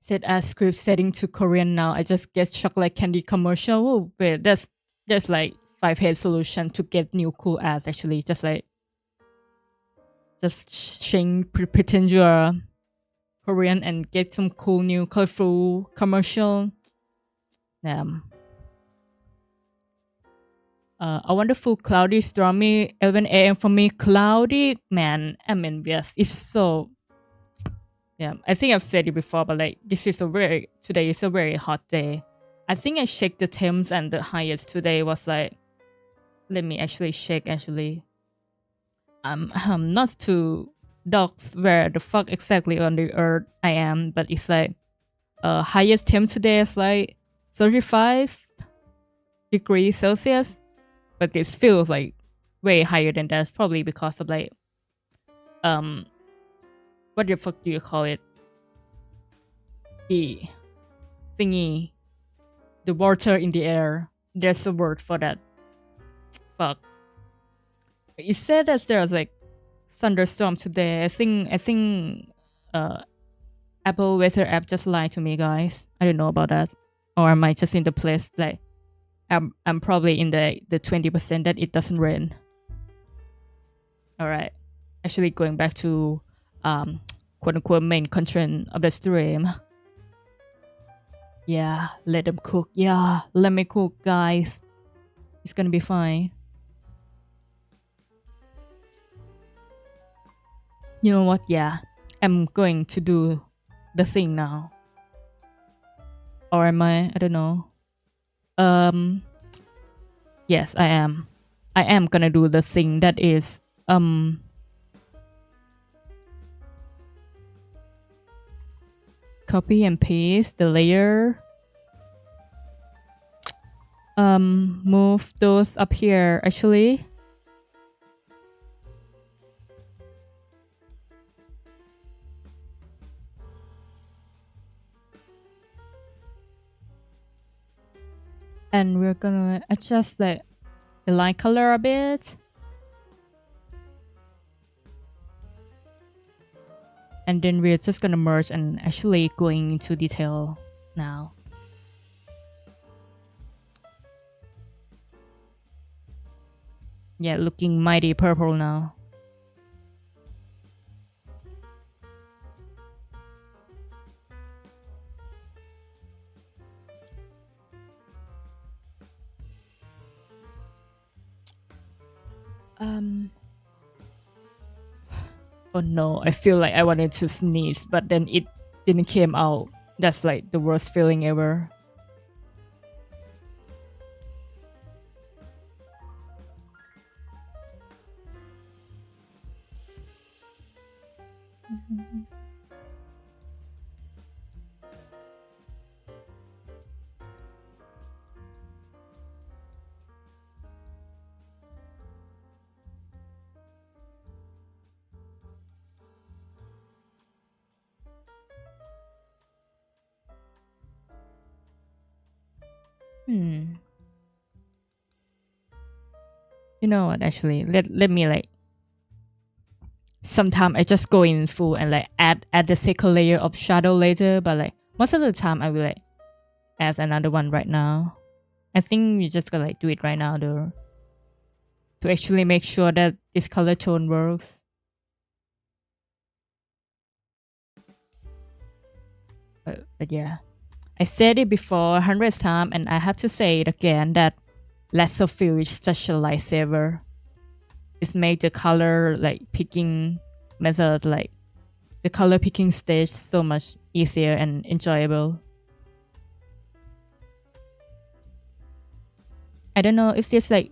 Set as script setting to Korean now. I just get chocolate candy commercial. Oh, wait, there's like 5 head solution to get new cool ads actually. Just pretend you're Korean and get some cool new colorful commercial. A wonderful cloudy stormy 11 a.m. for me. Cloudy, man. I mean, yes, it's so. Yeah, I think I've said it before, but like today is a very hot day. I think I checked the temps and the highest today was like, let me actually check actually. I'm not too dogs where the fuck exactly on the earth I am, but it's like highest temp today is like 35 degrees Celsius, but this feels like way higher than that. It's probably because of like what the fuck do you call it? The thingy, the water in the air. There's a word for that. Fuck. It said that there's like thunderstorm today. I think Apple weather app just lied to me, guys. I don't know about that. Or am I just in the place like I'm probably in the 20% that it doesn't rain. Alright. Actually going back to quote unquote main content of the stream. Yeah, let them cook. Yeah, let me cook, guys. It's gonna be fine. You know what? Yeah, I'm going to do the thing now. Or am I? I don't know. Yes, I am. I am gonna do the thing that is copy and paste the layer. Move those up here actually. And we're gonna adjust the line color a bit. And then we're just gonna merge and actually going into detail now. Yeah, looking mighty purple now. Oh no, I feel like I wanted to sneeze, but then it didn't came out. That's like the worst feeling ever. You know what? Actually, let me like. Sometimes I just go in full and like add the second layer of shadow later, but like most of the time I will like add another one right now. I think we just gotta like do it right now though, to actually make sure that this color tone works. But yeah, I said it before 100 times and I have to say it again that lasso fill is such a lifesaver. It's made the color like picking method, like the color picking stage, so much easier and enjoyable. I don't know if this like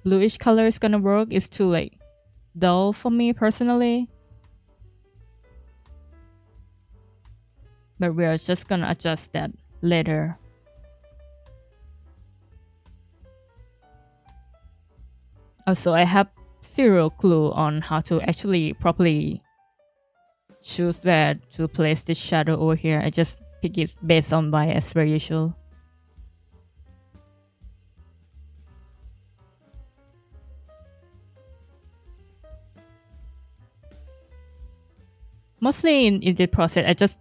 bluish color is gonna work. It's too like dull for me personally. But we are just gonna adjust that later. Also, I have zero clue on how to actually properly choose where to place this shadow over here. I just pick it based on bias as per usual. Mostly in the process, I just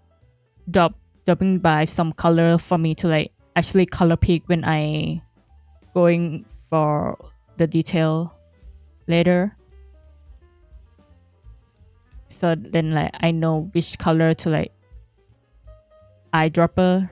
dropping by some color for me to like actually color pick when I going for the detail later. So then like I know which color to like eyedropper.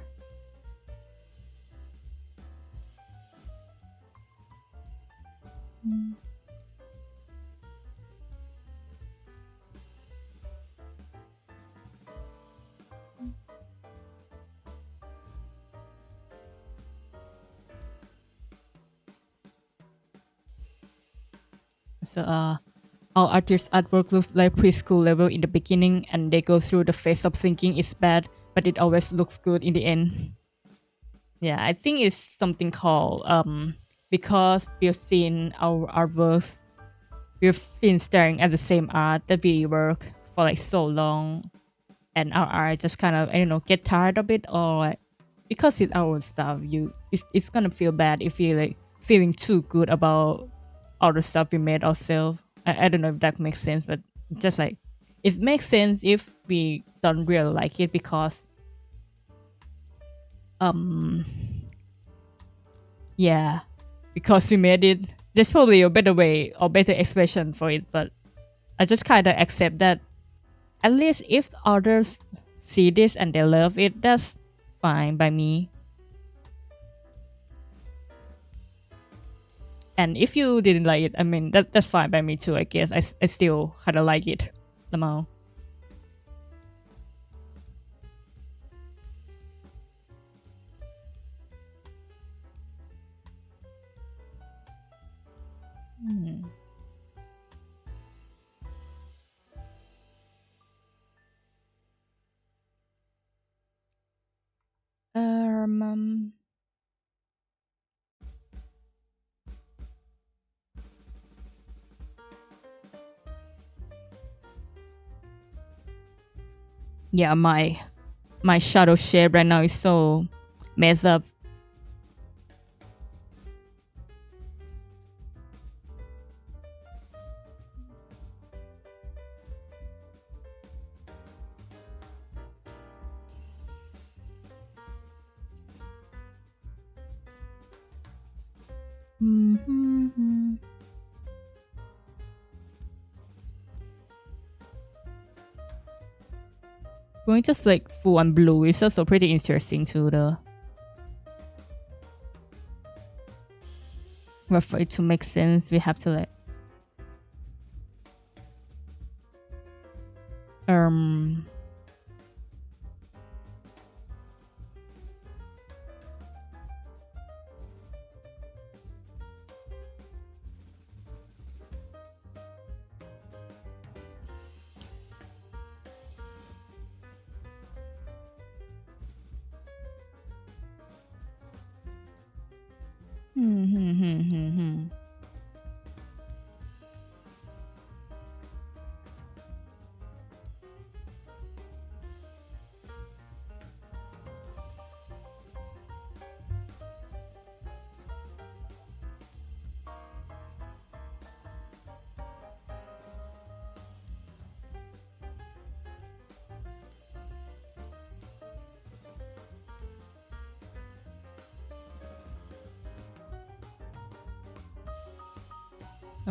So our artist's artwork looks like preschool level in the beginning and they go through the phase of thinking it's bad, but it always looks good in the end. Yeah, I think it's something called because we've seen our artworks, we've been staring at the same art that we work for like so long, and our art just kind of, I don't know, get tired of it, or like, because it's our own stuff, it's gonna feel bad if you like feeling too good about all the stuff we made ourselves. I don't know if that makes sense, but just like it makes sense if we don't really like it because um yeah, because we made it. There's probably a better way or better expression for it, but I just kind of accept that. At least if others see this and they love it, that's fine by me. And if you didn't like it, I mean that's fine by me too. I guess I still kind of like it, Lamau. Hmm. Um, yeah, my shadow shape right now is so messed up. Mm-hmm. Going just like full on blue is also pretty interesting too, though. But for it to make sense, we have to like um hmm, hmm, hmm, hmm, hmm.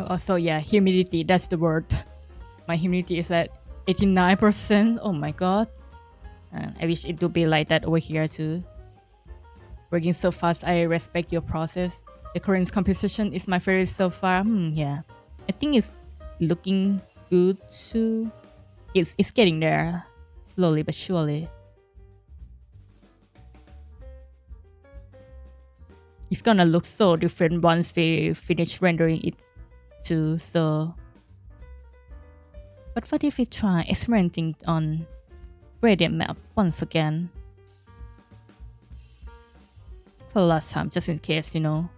Also, yeah, humidity, that's the word. My humidity is at 89%. Oh my god. I wish it would be like that over here too. Working so fast, I respect your process. The current composition is my favorite so far. Yeah. I think it's looking good too. It's getting there. Slowly but surely. It's gonna look so different once we finish rendering it too, so But what if we try experimenting on gradient map once again for the last time, just in case, you know?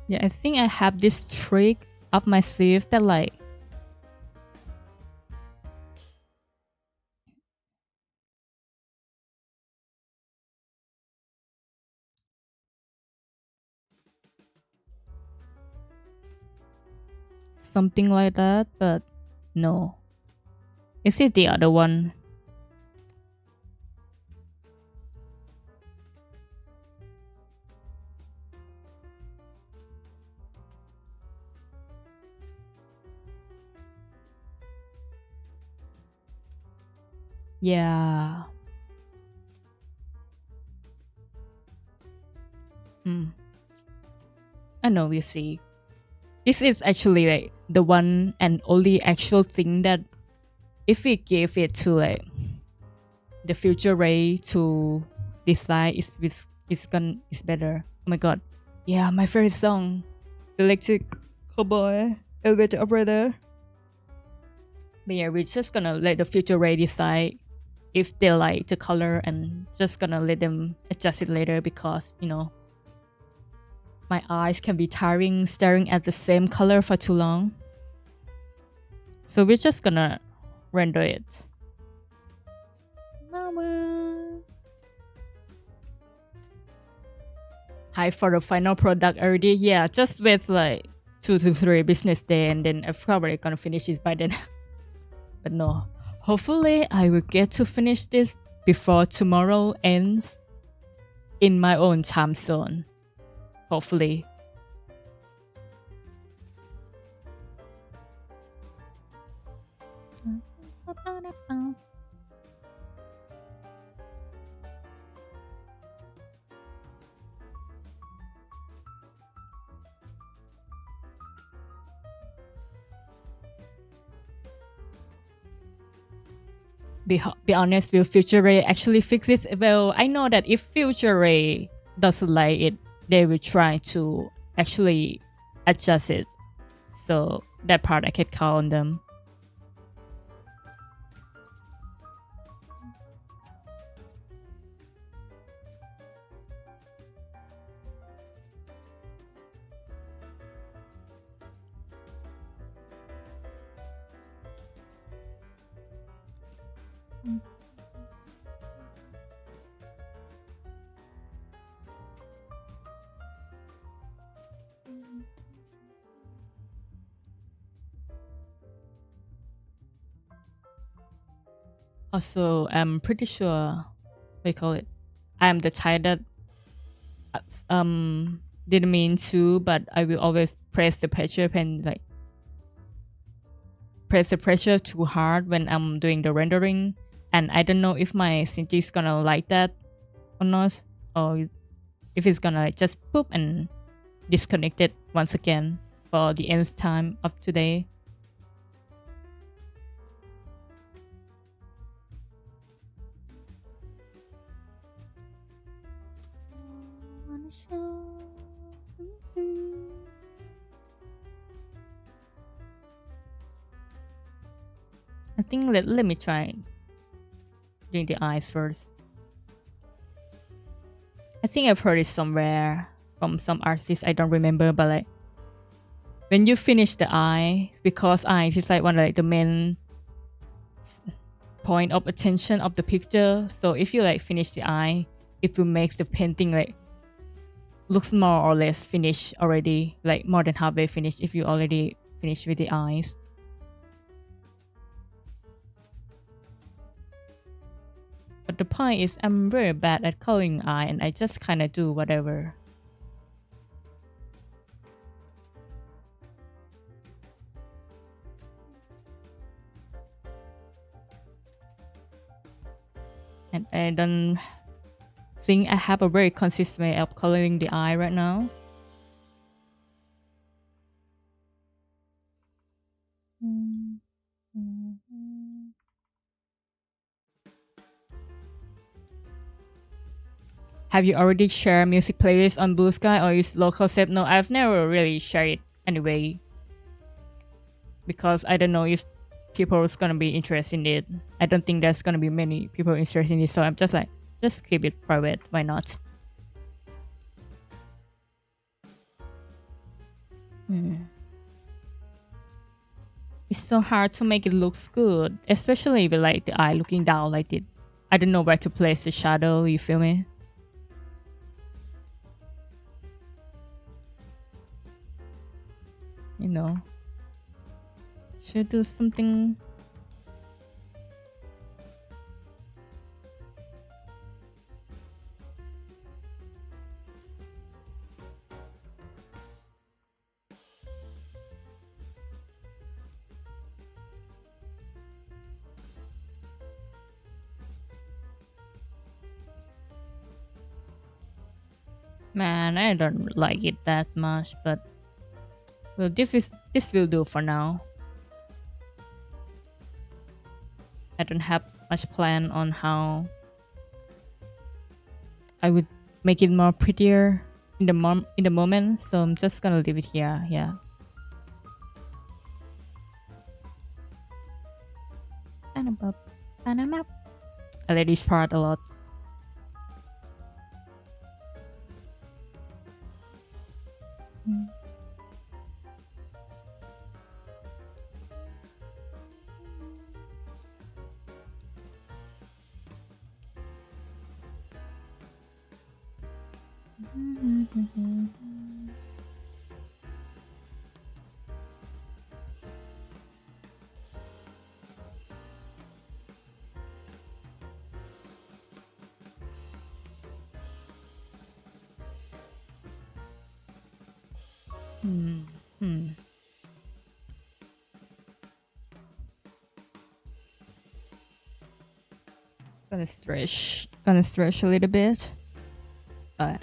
Yeah, I think I have this trick up my sleeve that like something like that, but no. Is it the other one? Yeah. Hmm. I know, you see. This is actually like the one and only actual thing that if we give it to like the future Ray to decide is better. Oh my god. Yeah, my favorite song. Electric Cowboy Elevator Operator. But yeah, we're just gonna let the future Ray decide if they like the color and just gonna let them adjust it later because, you know, my eyes can be tiring staring at the same color for too long. So we're just gonna render it. Hi for the final product already. Yeah, just wait like 2 to 3 business day and then I'm probably gonna finish it by then. But no. Hopefully I will get to finish this before tomorrow ends in my own time zone. Hopefully. Be honest, will Future Ray actually fix it? Well, I know that if Future Ray doesn't like it, they will try to actually adjust it. So that part I can count on them. Also, I'm pretty sure we call it. I'm the type that didn't mean to, but I will always press the pressure pen like press the pressure too hard when I'm doing the rendering, and I don't know if my synth is gonna like that or not, or if it's gonna like just poop and disconnect it once again for the nth time of today. I think let me try doing the eyes first. I think I've heard it somewhere from some artist. I don't remember, but like when you finish the eye, because eyes is like one of like the main point of attention of the picture. So if you like finish the eye, it will make the painting like looks more or less finished already, like more than halfway finished if you already finished with the eyes. But the point is I'm very bad at coloring eye and I just kind of do whatever. And I don't think I have a very consistent way of coloring the eye right now. Have you already shared music playlists on Blue Sky or is local set? No, I've never really shared it anyway. Because I don't know if people is gonna be interested in it. I don't think there's gonna be many people interested in it, so I'm just like, just keep it private. Why not? It's so hard to make it look good, especially with like the eye looking down like it. I don't know where to place the shadow. You feel me? You know, should do something. Man, I don't like it that much, but well, this will do for now. I don't have much plan on how I would make it more prettier in the moment, so I'm just gonna leave it here. Yeah. I like this part a lot. Gonna stretch a little bit, but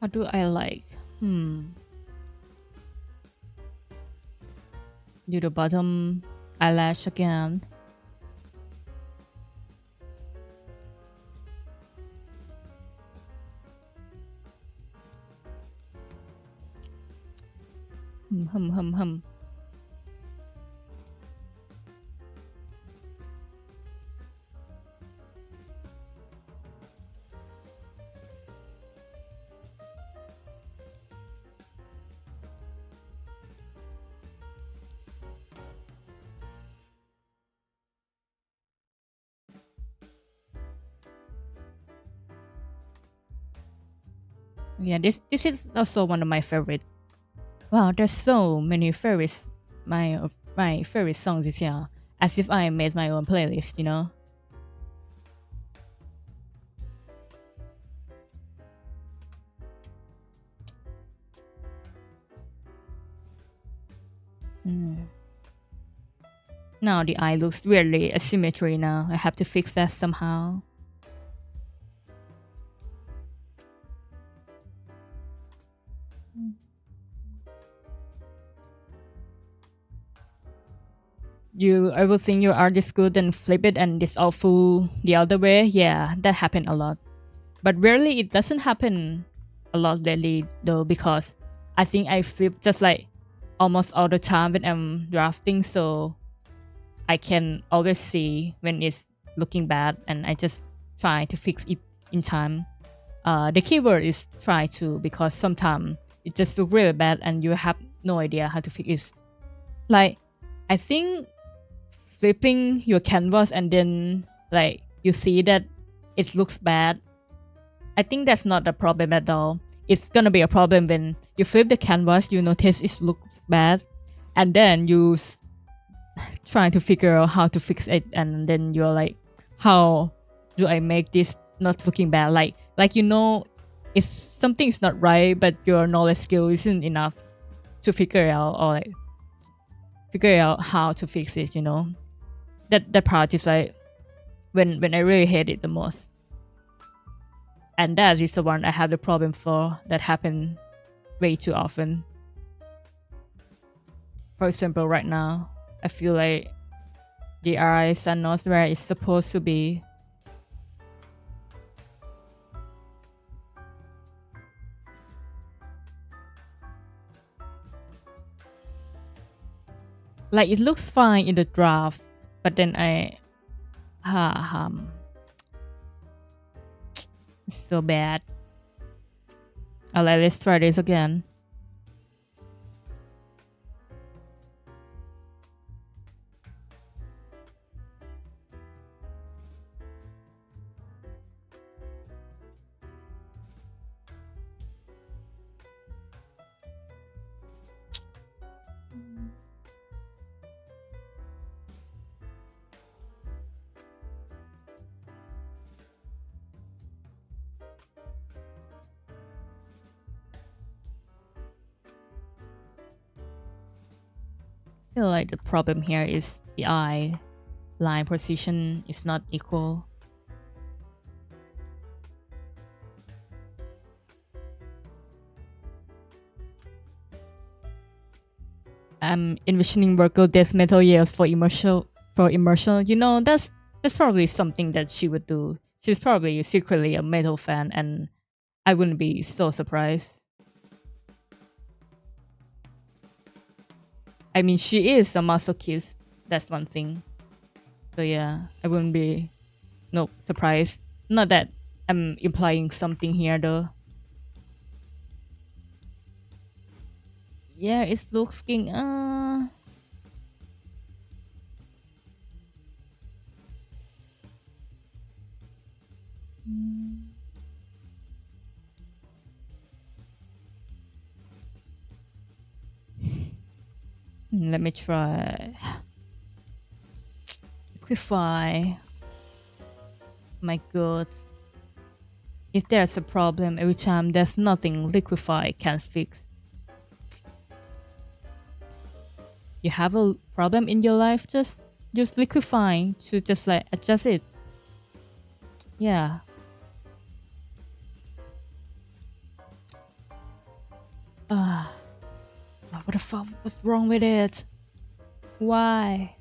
how do I like? Do the bottom eyelash again. Hum. Yeah, this is also one of my favorite. Wow, there's so many favorites. My favorite songs this year. As if I made my own playlist, you know. Now the eye looks weirdly asymmetry now. I have to fix that somehow. I will think your art is good and flip it and it's awful the other way. Yeah, that happened a lot. But rarely it doesn't happen a lot lately though, because I think I flip just like almost all the time when I'm drafting, so I can always see when it's looking bad and I just try to fix it in time. The keyword is try to, because sometimes it just looks really bad and you have no idea how to fix it. Like, I think flipping your canvas and then like you see that it looks bad, I think that's not a problem at all. It's gonna be a problem when you flip the canvas, you notice it looks bad, and then you trying to figure out how to fix it, and then you're like, how do I make this not looking bad? Like it's something is not right, but your knowledge skill isn't enough to figure out or like figure out how to fix it. That part is like when I really hate it the most, and that is the one I have the problem for. That happen way too often. For example, right now, I feel like the eyes are not where it's supposed to be. Like it looks fine in the draft, but then it's so bad. Alright, let's try this again. I feel like the problem here is the eye line position is not equal. I'm envisioning Virgo death metal yells for immersion. That's probably something that she would do. She's probably secretly a metal fan, and I wouldn't be so surprised. I mean, she is a masochist. That's one thing. So yeah, I wouldn't be surprised. Not that I'm implying something here though. Yeah, it's looking let me try. Liquify. My god. If there's a problem every time, there's nothing Liquify can fix. You have a problem in your life, just use Liquify to just like adjust it. Yeah. What the fuck? What's wrong with it? Why?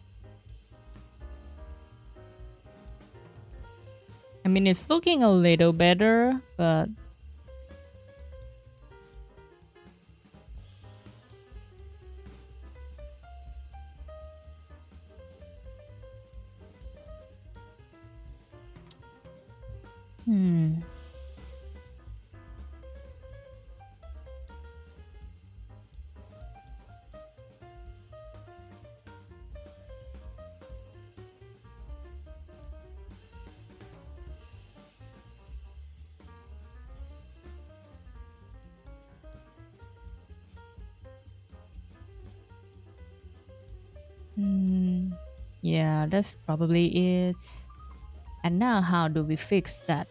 I mean, it's looking a little better, but yeah, that's probably it. And now how do we fix that?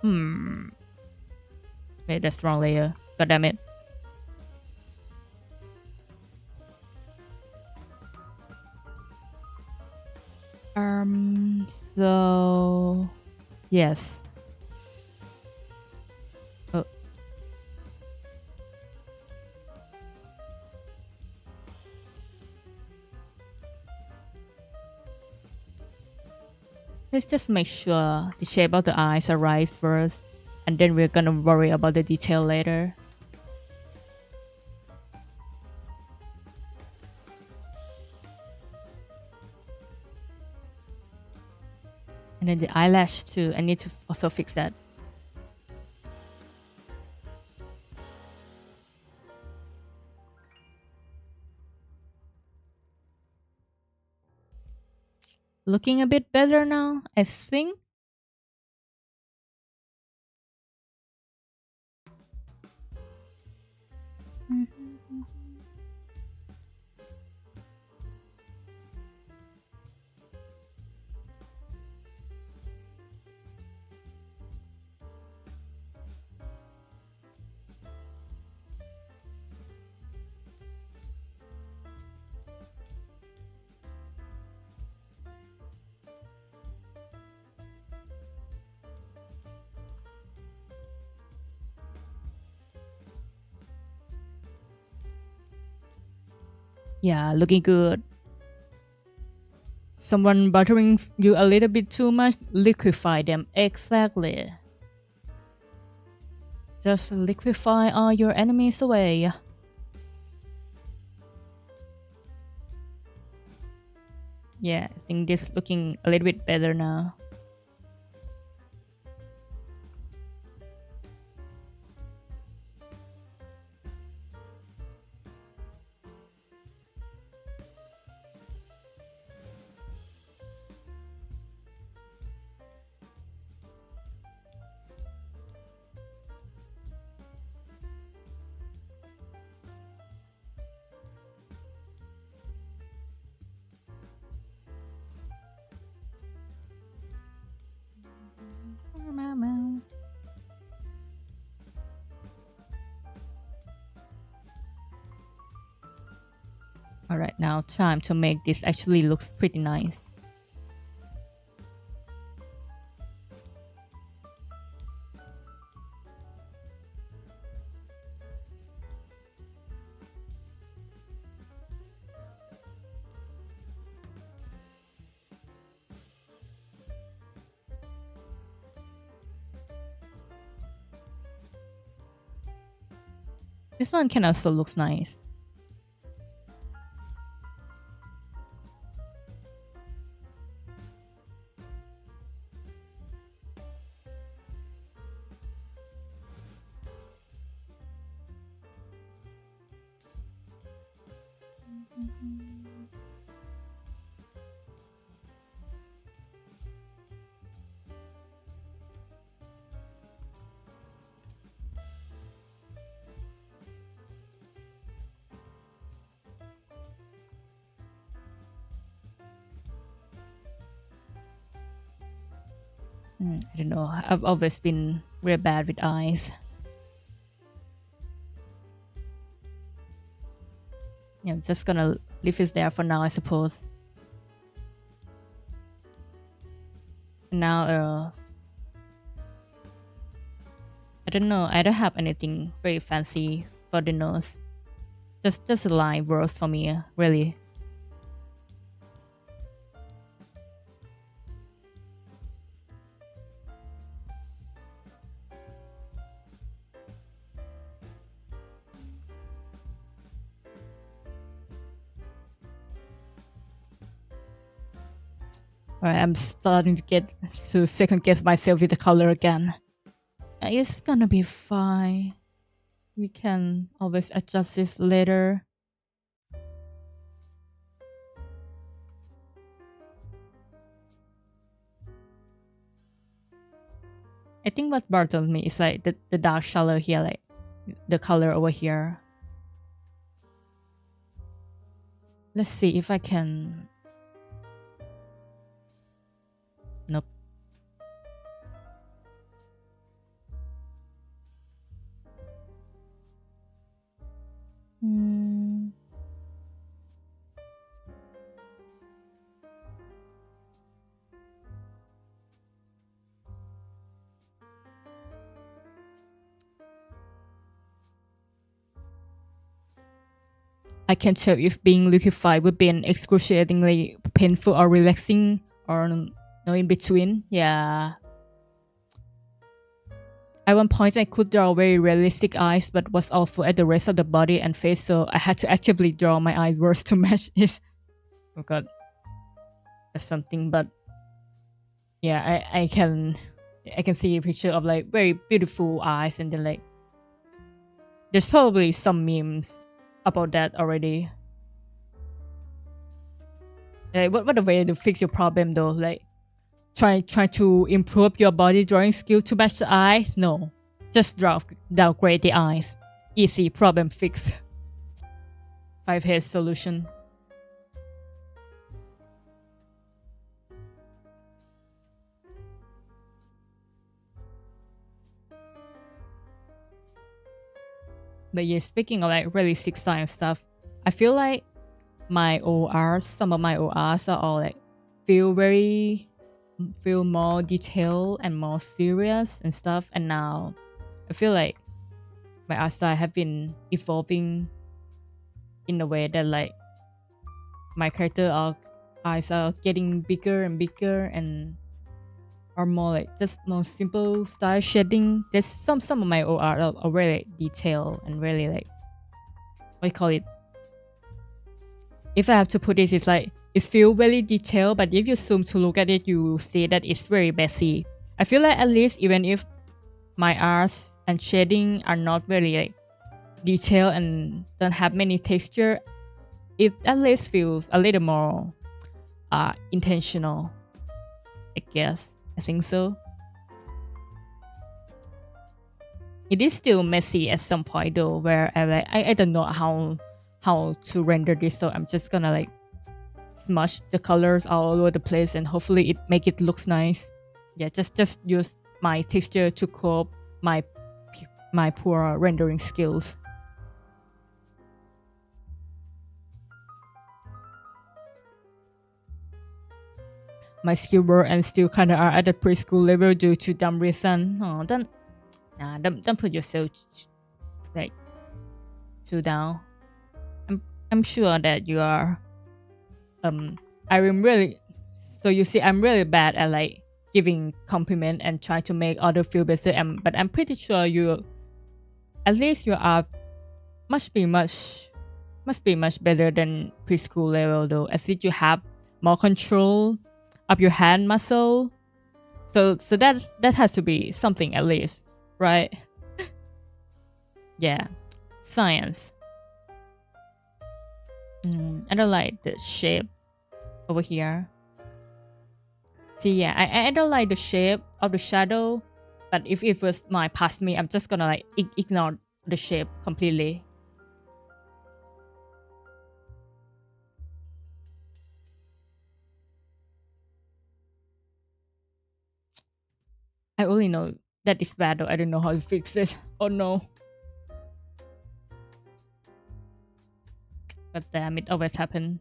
Wait, that's wrong layer. God damn it. So yes. Oh. Let's just make sure the shape of the eyes are right first, and then we're gonna worry about the detail later. And then the eyelash too. I need to also fix that. Looking a bit better now, I think. Yeah, looking good. Someone bothering you a little bit too much, liquefy them. Exactly. Just liquefy all your enemies away. Yeah, I think this looking a little bit better now. Alright, now time to make this actually looks pretty nice. This one can also looks nice. I don't know. I've always been real bad with eyes. Yeah, I'm just gonna leave it there for now, I suppose. Now, I don't know. I don't have anything very fancy for the nose. Just a line works for me, really. Alright, I'm starting to get to second guess myself with the color again. It's gonna be fine. We can always adjust this later. I think what bothers me is like the dark shadow here, like the color over here. Let's see if I can. Nope. I can't tell if being liquefied would be an excruciatingly painful or relaxing or no in between. Yeah. At one point, I could draw very realistic eyes, but was also at the rest of the body and face, so I had to actively draw my eyebrows to match it. Oh god. That's something, but yeah, I can see a picture of like very beautiful eyes, and then like there's probably some memes about that already. Like, what a way to fix your problem though? Like, try to improve your body drawing skill to match the eyes? No, just downgrade the eyes. Easy problem fix. 5-head solution. But yeah, speaking of like realistic science stuff, I feel like my ORs, some of my ORs are all like feel more detailed and more serious and stuff. And now I feel like my art style have been evolving in a way that like my character eyes are getting bigger and bigger and are more like just more simple style shading. There's some of my OR are really detailed and really like what you call it. If I have to put it, it's like it feels very detailed, but if you zoom to look at it, you see that it's very messy. I feel like at least even if my art and shading are not very like detailed and don't have many texture, it at least feels a little more intentional. I guess. I think so. It is still messy at some point though, where I don't know how to render this, so I'm just gonna like smush the colors all over the place and hopefully it make it looks nice. Yeah, just use my texture to cope my poor rendering skills. My skill were and still kinda are at the preschool level due to dumb reason. Oh, don't put yourself like too down. I'm sure that you are. I'm really. So you see, I'm really bad at like giving compliment and trying to make others feel better. But I'm pretty sure you, at least you are, must be much better than preschool level though. At least you have more control of your hand muscle. So that has to be something at least, right? Yeah, science. I don't like the shape over here. See, yeah, I don't like the shape of the shadow, but if it was my past me, I'm just gonna like ignore the shape completely. I only know that it's bad though. I don't know how to fix it. Oh no. But damn, it always happens.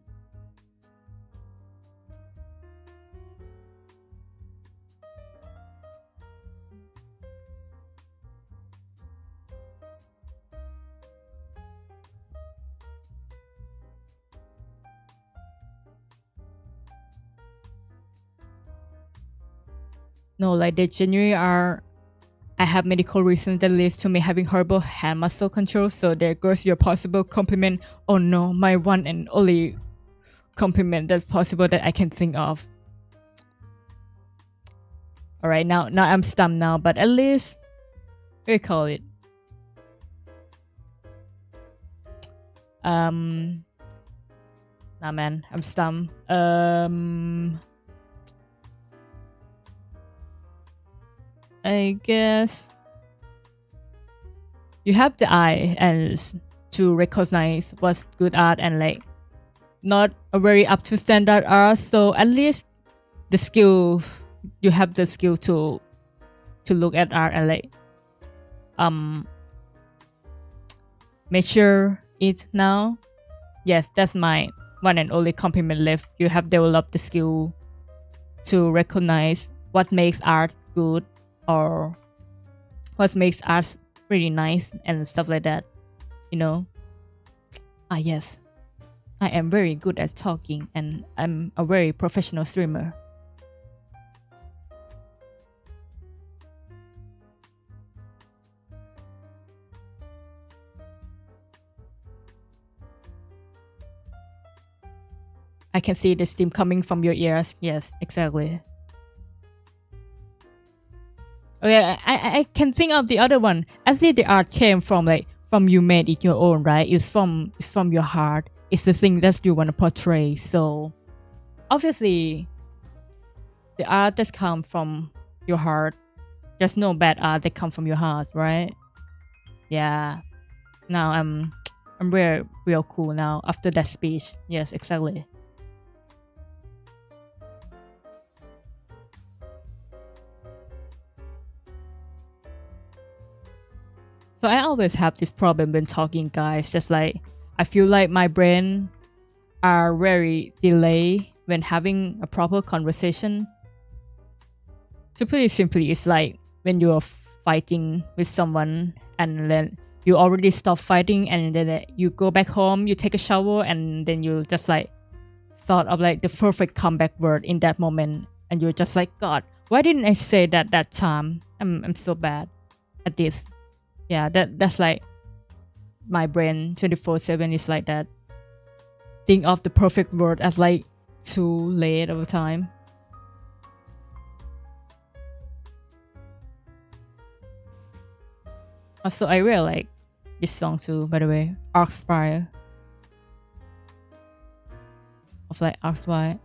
No, like they genuinely are. I have medical reasons that leads to me having horrible hand muscle control, so there goes your possible compliment. Oh no, my one and only compliment that's possible that I can think of. Alright, now I'm stumped now, but at least we call it. Nah man, I'm stumped. I guess you have the eye and to recognize what's good art and like not a very up to standard art. So at least the skill, you have the skill to look at art and like measure it now. Yes, that's my one and only compliment left. You have developed the skill to recognize what makes art good or what makes art really nice and stuff like that, you know. Yes, I am very good at talking and I'm a very professional streamer. I can see the steam coming from your ears. Yes, exactly. Oh yeah, I can think of the other one. Actually, the art came from like from you made it your own, right? It's from your heart. It's the thing that you want to portray. So obviously, the art that comes from your heart. There's no bad art that comes from your heart, right? Yeah. Now I'm real cool now after that speech. Yes, exactly. So I always have this problem when talking, guys. Just like I feel like my brain are very delayed when having a proper conversation. To put it simply, it's like when you're fighting with someone and then you already stop fighting and then you go back home, you take a shower and then you just like thought of like the perfect comeback word in that moment, and you're just like, God, why didn't I say that time? I'm so bad at this. Yeah, that's like my brain 24/7 is like that. Think of the perfect word as like too late of a time. Also, I really like this song too, by the way. Arcspire of like Arcspire.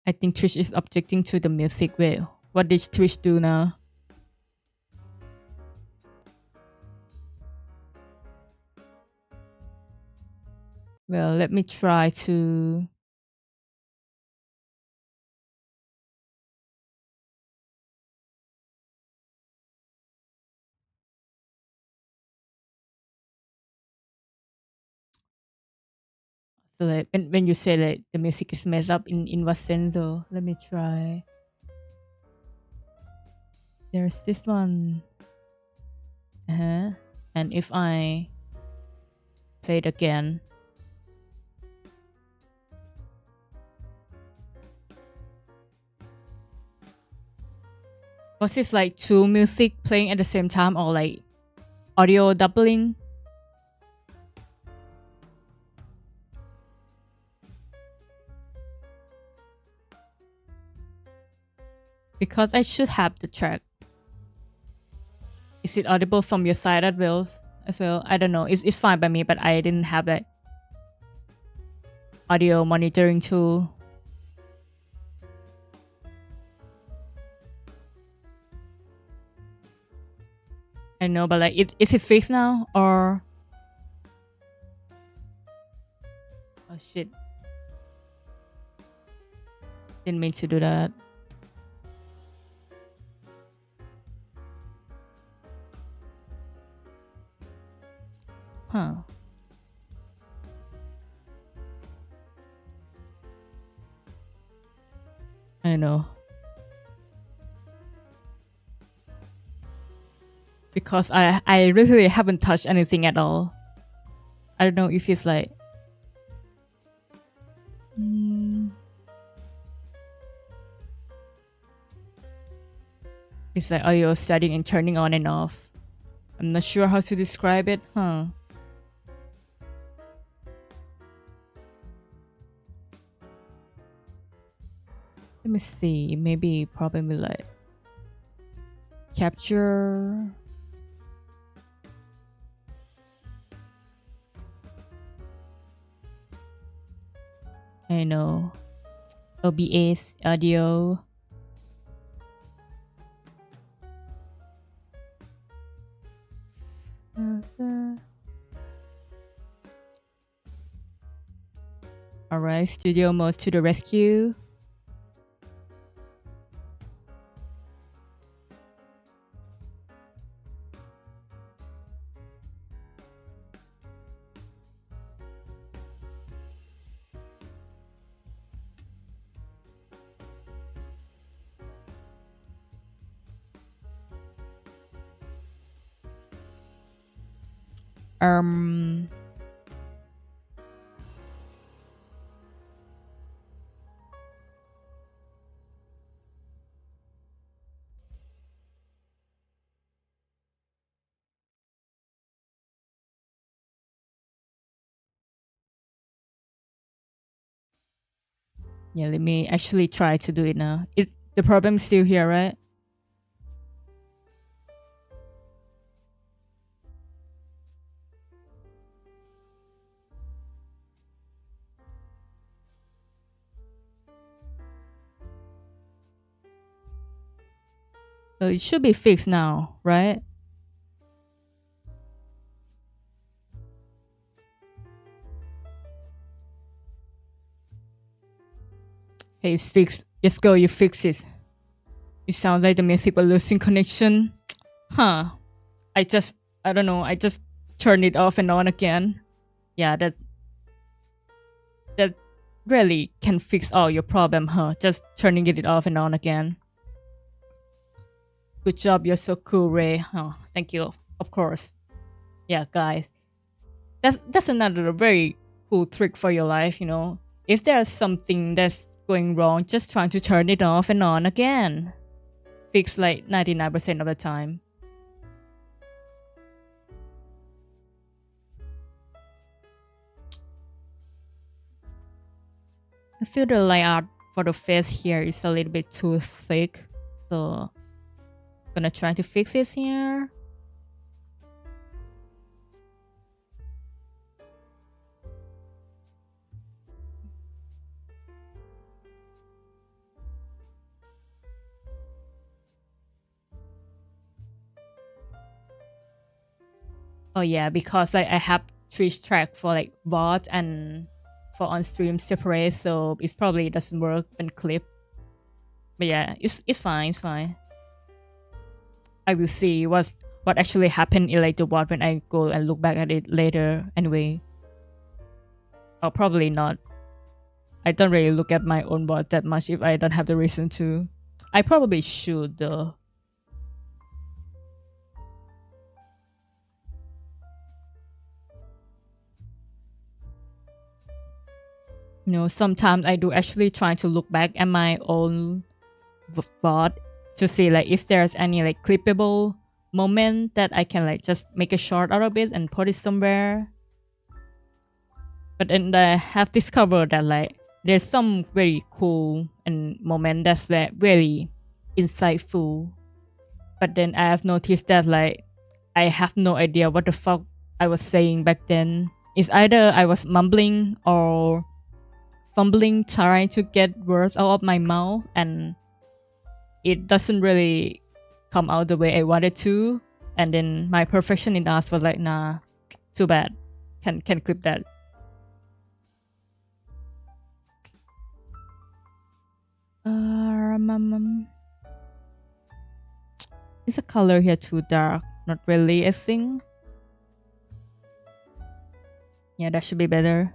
I think Trish is objecting to the music. Wait, what did Trish do now? Well, let me try to. So like when you say that the music is messed up, in what sense though? Let me try. There's this one. And if I play it again. Was this like two music playing at the same time or like audio doubling? Because I should have the track. Is it audible from your side as well? I don't know. It's fine by me, but I didn't have that audio monitoring tool. I know, but like, is it fixed now or? Oh shit! Didn't mean to do that. Huh. I know. Because I really haven't touched anything at all. I don't know if it's like it's like audio starting and turning on and off. I'm not sure how to describe it, huh? Let me see. Maybe probably like capture. I know. OBS audio. Alright, studio mode to the rescue. Yeah, let me actually try to do it now. The problem is still here, right? So it should be fixed now, right? Hey, it's fixed. Let's go, you fix it. It sounds like the music was losing connection. Huh. I don't know, I just turned it off and on again. Yeah, that really can fix all your problem, huh? Just turning it off and on again. Good job, you're so cool, Ray. Oh, thank you, of course. Yeah, guys, that's another very cool trick for your life. If there's something that's going wrong, just trying to turn it off and on again. Fix like 99% of the time. I feel the layout for the face here is a little bit too thick, so gonna try to fix it here. Oh yeah, because I have 3 track for like bot and for on stream separate, so it probably doesn't work when clip. But yeah, it's fine, it's fine. I will see what actually happened in like the bot when I go and look back at it later anyway. Or probably not. I don't really look at my own bot that much if I don't have the reason to. I probably should though. Sometimes I do actually try to look back at my own bot to see like if there's any like clippable moment that I can like just make a short out of it and put it somewhere. But then I have discovered that like there's some very cool and moment that's like very insightful. But then I have noticed that like I have no idea what the fuck I was saying back then. It's either I was mumbling or fumbling trying to get words out of my mouth and it doesn't really come out the way I wanted to. And then my perfectionist asked was like, nah, too bad. Can clip that. Is the color here too dark? Not really, I think. Yeah, that should be better.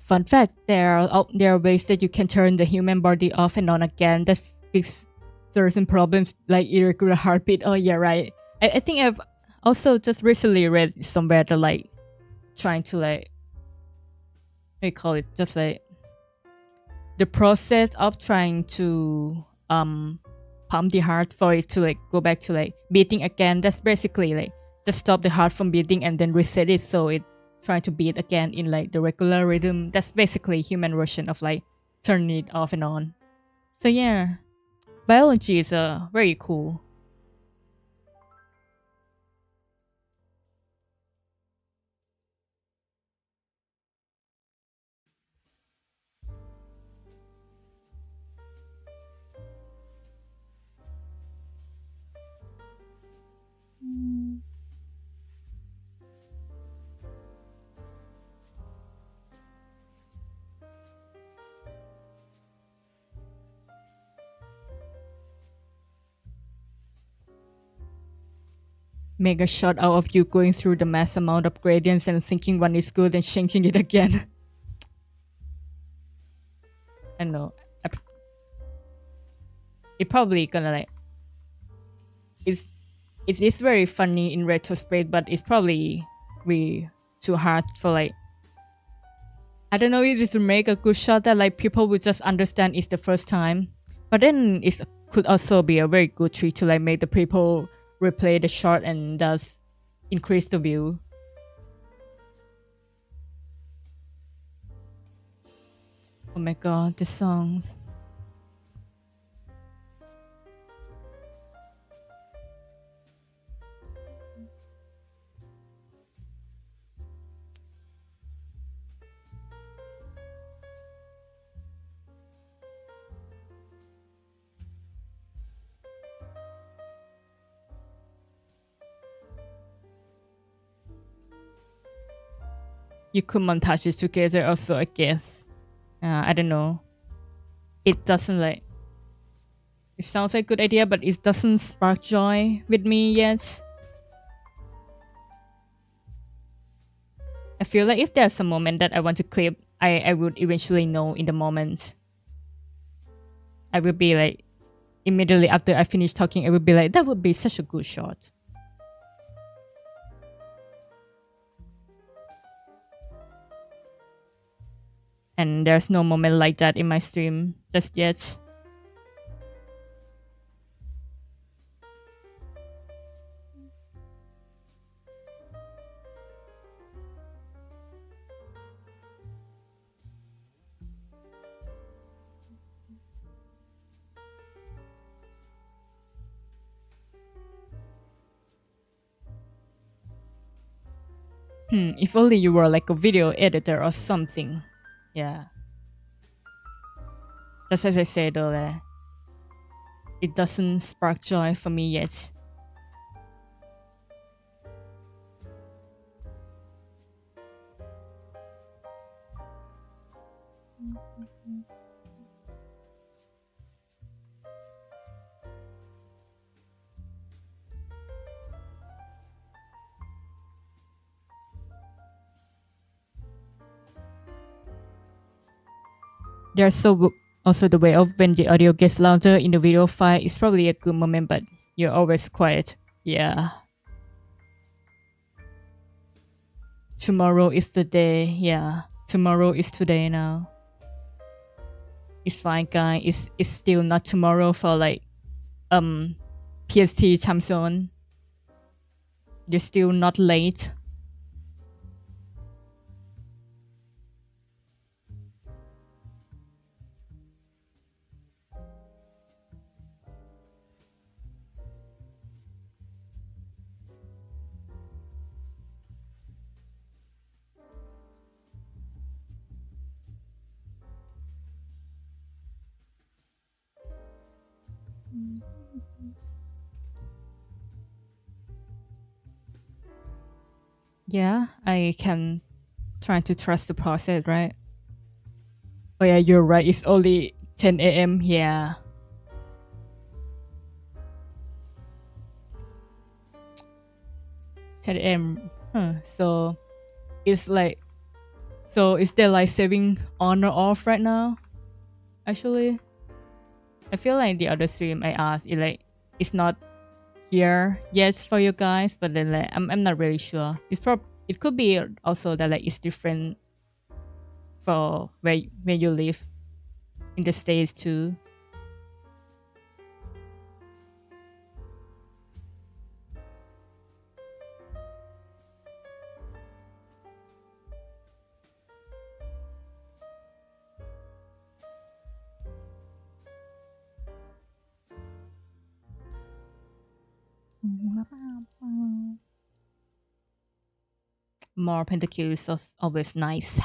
Fun fact, there are ways that you can turn the human body off and on again that fix certain problems like irregular heartbeat. Oh yeah, right. I think I've also just recently read somewhere that like trying to like what do you call it? Just like the process of trying to pump the heart for it to like go back to like beating again. That's basically like just stop the heart from beating and then reset it so it try to beat again in like the regular rhythm. That's basically human version of like turning it off and on. So yeah, biology is very cool. Make a shot out of you going through the mass amount of gradients and thinking one is good and changing it again. I know. It probably gonna like it's very funny in retrospect, but it's probably way too hard for like I don't know if it's to make a good shot that like people would just understand it's the first time. But then it could also be a very good trick to like make the people replay the shot and thus increase the view. Oh my god, the songs. You could montage it together also, I guess. I don't know. It doesn't like. It sounds like a good idea, but it doesn't spark joy with me yet. I feel like if there's a moment that I want to clip, I would eventually know in the moment. I would be like, immediately after I finish talking, I would be like, that would be such a good shot. And there's no moment like that in my stream just yet. If only you were like a video editor or something. Yeah. Just as I said earlier, it doesn't spark joy for me yet. There's also the way of when the audio gets louder in the video file. It's probably a good moment, but you're always quiet. Yeah. Tomorrow is the day. Yeah. Tomorrow is today now. It's fine, guys. It's still not tomorrow for like PST time zone. You're still not late. Yeah, I can try to trust the process, right? Oh yeah, you're right. It's only 10 a.m. Yeah. 10 a.m. So it's like, so is there like saving on or off right now? Actually, I feel like the other stream I asked, it's not here yet for you guys, but then like I'm not really sure. It could be also that like it's different for where you live in the States too. More pentacles is always nice.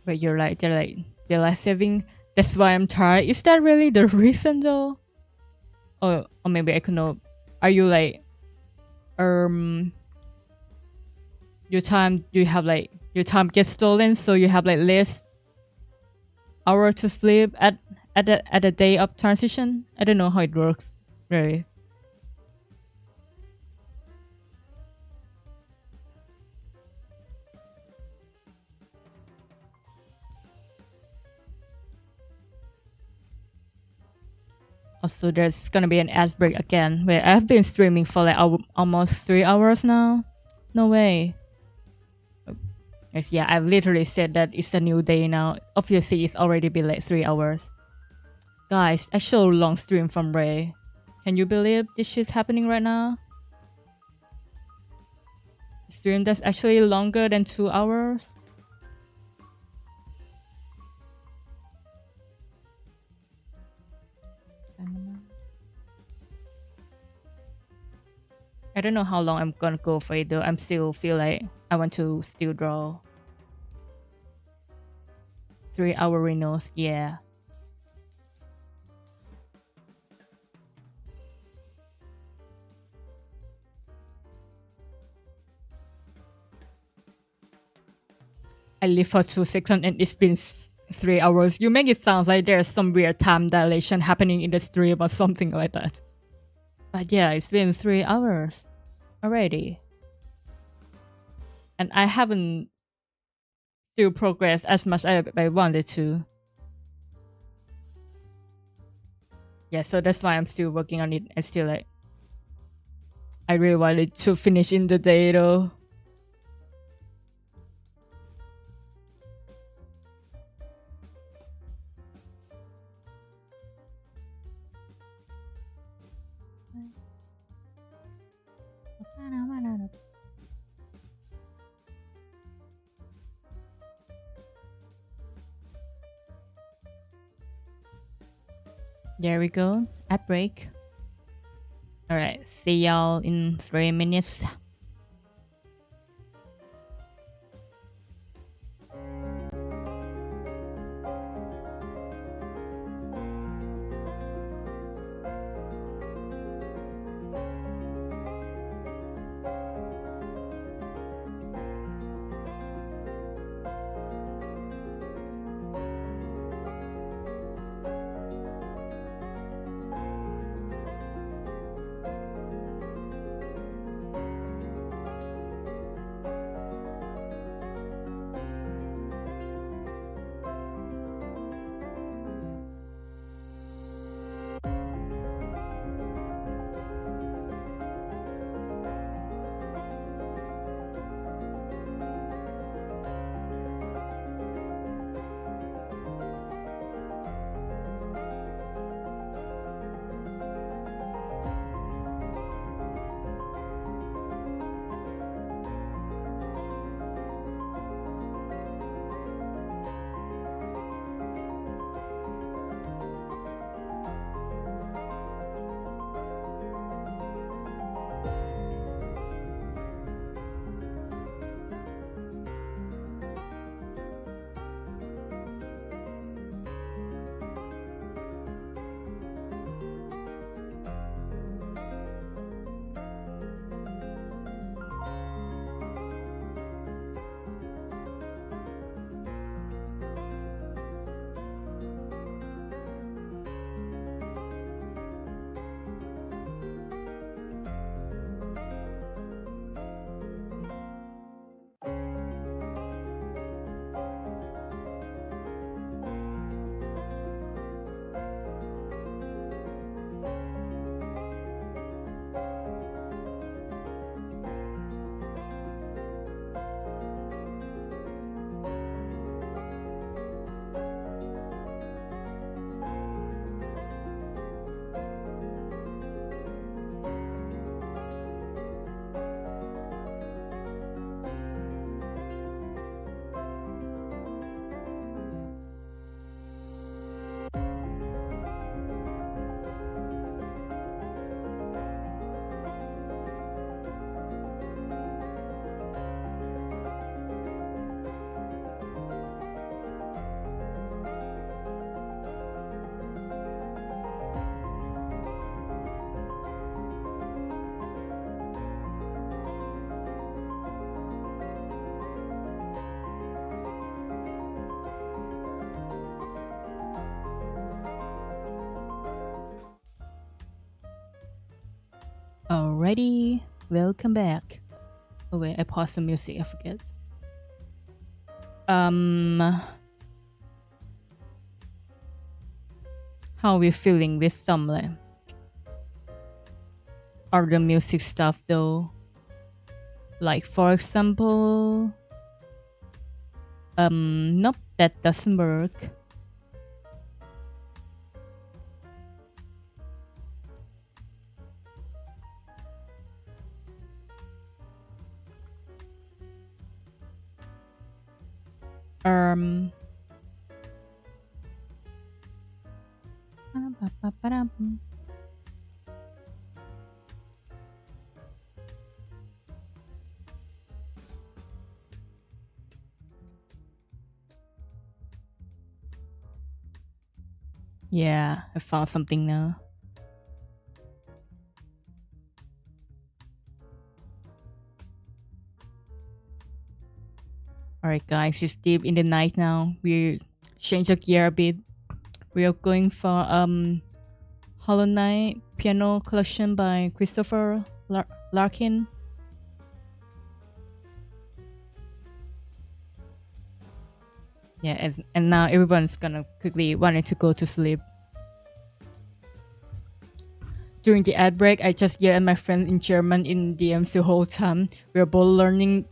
But you're like they're like saving. That's why I'm tired. Is that really the reason though? Or maybe I could know. Are you like your time you have like your time gets stolen, so you have like less hour to sleep at the day of transition? I don't know how it works really. Also, there's gonna be an ad break again where I've been streaming for like almost 3 hours now. No way. Yes, yeah, I've literally said that it's a new day now. Obviously, it's already been like 3 hours. Guys, actual long stream from Ray. Can you believe this shit's happening right now? Stream that's actually longer than 2 hours. I don't know how long I'm gonna go for it though. I'm still feel like I want to still draw 3 hour Renos. Yeah. I live for 2 seconds and it's been 3 hours. You make it sound like there's some weird time dilation happening in the stream or something like that. But yeah, it's been 3 hours already. And I haven't still progressed as much as I wanted to. Yeah, so that's why I'm still working on it. I still like, I really wanted to finish in the day though. There we go. Ad break. Alright, see y'all in 3 minutes. Alrighty, welcome back. Oh wait, I paused the music, I forget. How are we feeling with some like other music stuff though? Like for example, Nope, that doesn't work. Um. Yeah, I found something now. Alright, guys, it's deep in the night now. We change the gear a bit. We are going for Hollow Knight Piano Collection by Christopher Larkin. Yeah, and now everyone's gonna quickly wanting to go to sleep. During the ad break, I just yelled at my friend in German in DMs the whole time. We are both learning.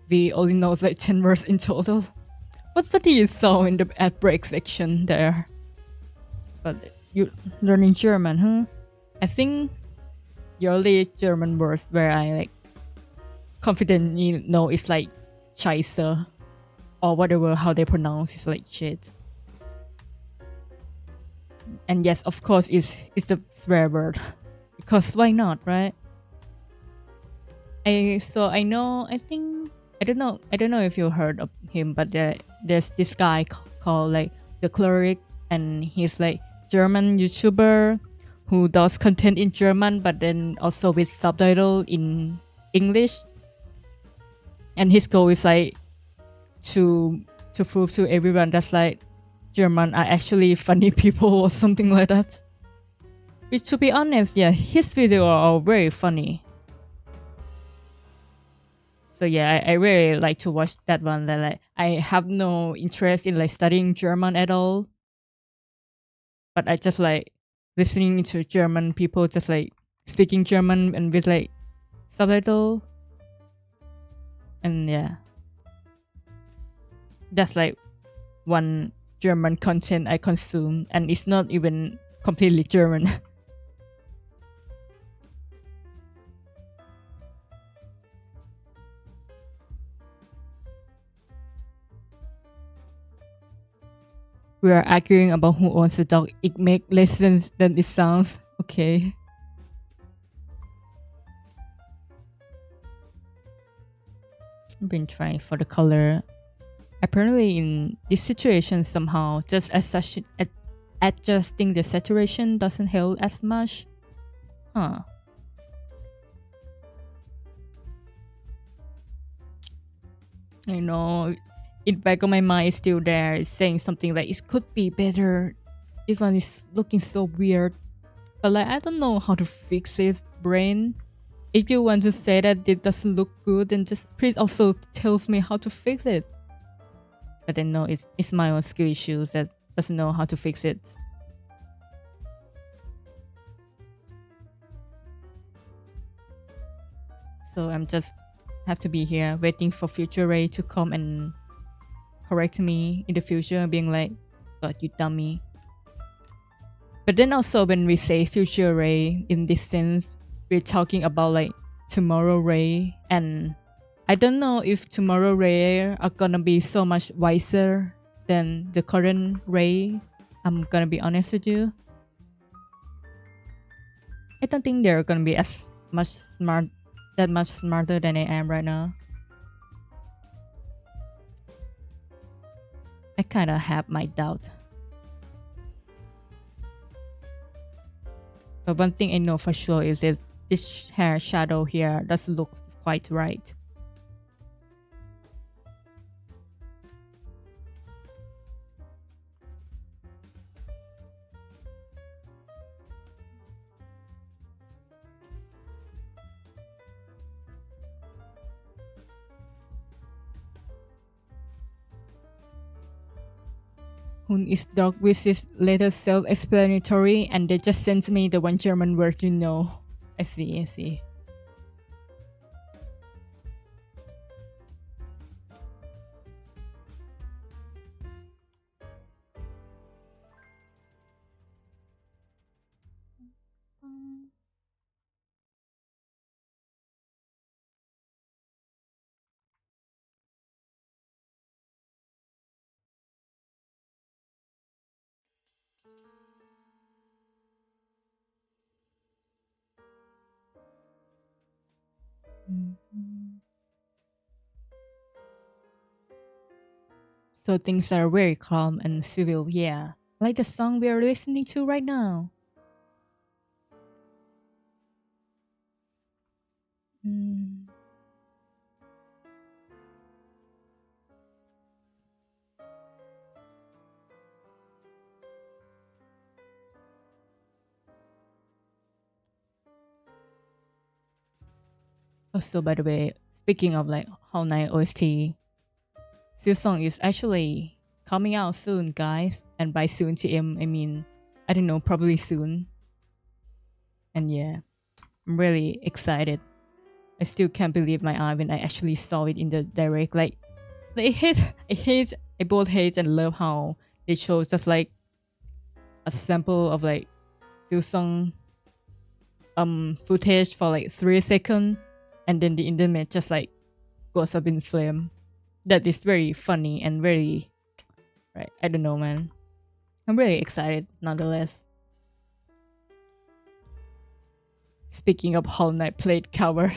We only know like 10 words in total. What do you saw in the ad break section there? But you learning German, huh? I think the only German words where I like confidently know is like Scheiße or whatever how they pronounce is like shit. And yes, of course, it's the swear word because why not, right? I know. I don't know if you heard of him, but there's this guy called like the cleric, and he's like German YouTuber who does content in German, but then also with subtitle in English. And his goal is like to prove to everyone that's like German are actually funny people or something like that. Which, to be honest, yeah, his videos are very funny. So yeah, I really like to watch that one. That like I have no interest in like studying German at all, but I just like listening to German people just like speaking German and with like subtitle. And yeah, that's like one German content I consume, and it's not even completely German. We are arguing about who owns the dog. It makes less sense than it sounds. Okay. I've been trying for the color. Apparently, in this situation, somehow just adjusting the saturation doesn't help as much. Huh. I know. In back of my mind, it's still there. It's saying something like it could be better. This one is looking so weird. But like I don't know how to fix it, brain. If you want to say that it doesn't look good, then just please also tells me how to fix it. But then no, it's my own skill issues that doesn't know how to fix it. So I'm just have to be here waiting for future Ray to come and correct me in the future, being like, God, you dummy. But then also when we say future Ray in this sense, we're talking about like tomorrow Ray, and I don't know if tomorrow Ray are gonna be so much wiser than the current Ray. I'm gonna be honest with you. I don't think they're gonna be as much that much smarter than I am right now. I kinda have my doubt. But one thing I know for sure is that this hair shadow here doesn't look quite right. Hun is dark with his later self-explanatory, and they just sent me the one German word you know. I see. Mhm. So things are very calm and civil, yeah. Like the song we are listening to right now. Mm. Also, by the way, speaking of like Whole Night OST, this song is actually coming out soon, guys. And by soon, TM, I mean, I don't know, probably soon. And yeah, I'm really excited. I still can't believe my eye when I actually saw it in the direct. Like, I both hate and love how they show just like a sample of like song footage for like 3 seconds, and then the internet just like goes up in flame. That is very funny and very right. I don't know, man. I'm really excited, nonetheless. Speaking of Whole Night played cover,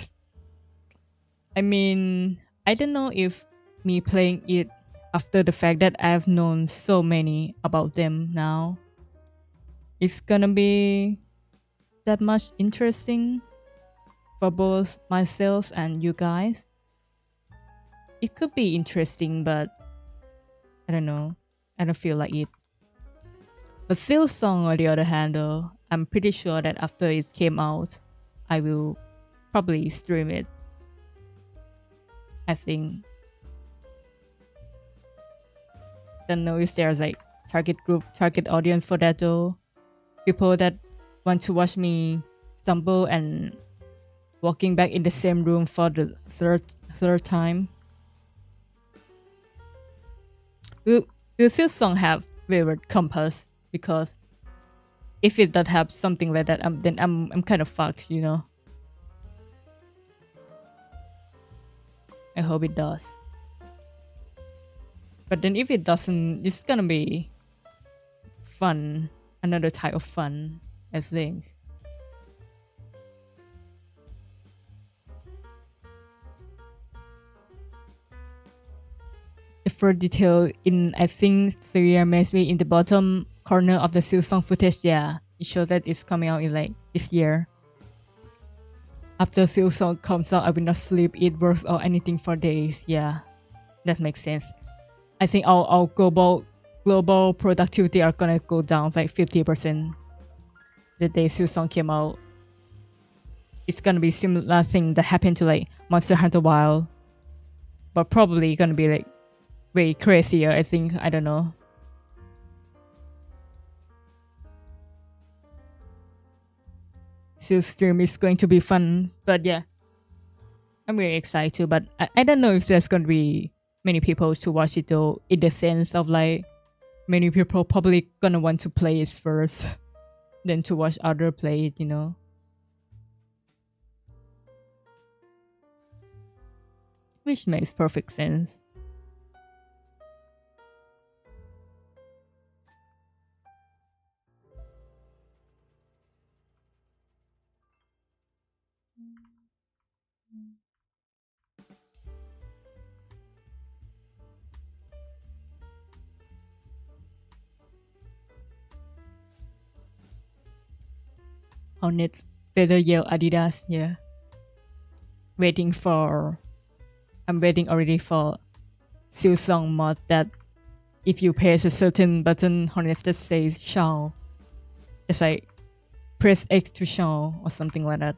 I mean, I don't know if me playing it after the fact that I've known so many about them now, it's gonna be that much interesting for both myself and you guys. It could be interesting, but I don't know. I don't feel like it. But Seal Song, on the other hand, though, I'm pretty sure that after it came out, I will probably stream it. I think. Don't know if there's like target group, target audience for that though. People that want to watch me stumble and walking back in the same room for the third time. Will Seal Song have favorite compass? Because if it does have something like that, then I'm kind of fucked, you know. I hope it does. But then if it doesn't, it's gonna be fun. Another type of fun, I think. The first detail in, I think, 3 year maybe in the bottom corner of the Silsong footage, yeah. It shows that it's coming out in like this year. After Silsong comes out, I will not sleep, eat, work, or anything for days. Yeah, that makes sense. I think our global productivity are gonna go down like 50% the day Silsong came out. It's gonna be similar thing that happened to like Monster Hunter Wild, but probably gonna be like way crazier. I think, I don't know. Seal stream is going to be fun, but yeah, I'm really excited too. But I don't know if there's gonna be many people to watch it though. In the sense of like many people probably gonna want to play it first, than to watch other play it. You know, which makes perfect sense. Hornets better yell Adidas. Yeah, waiting for. I'm waiting already for Silsong mod that if you press a certain button, Hornets just says show. It's like press X to show or something like that.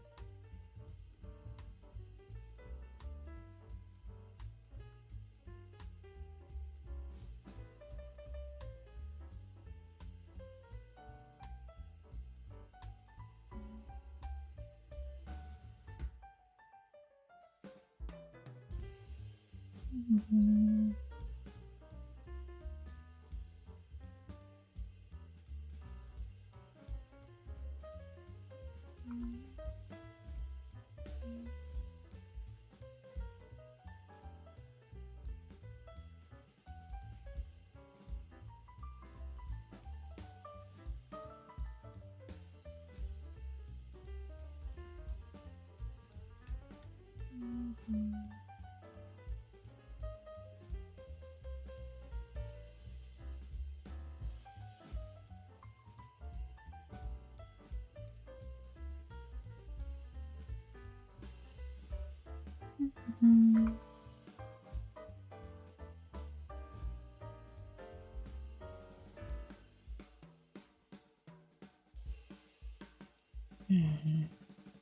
Mm-hmm.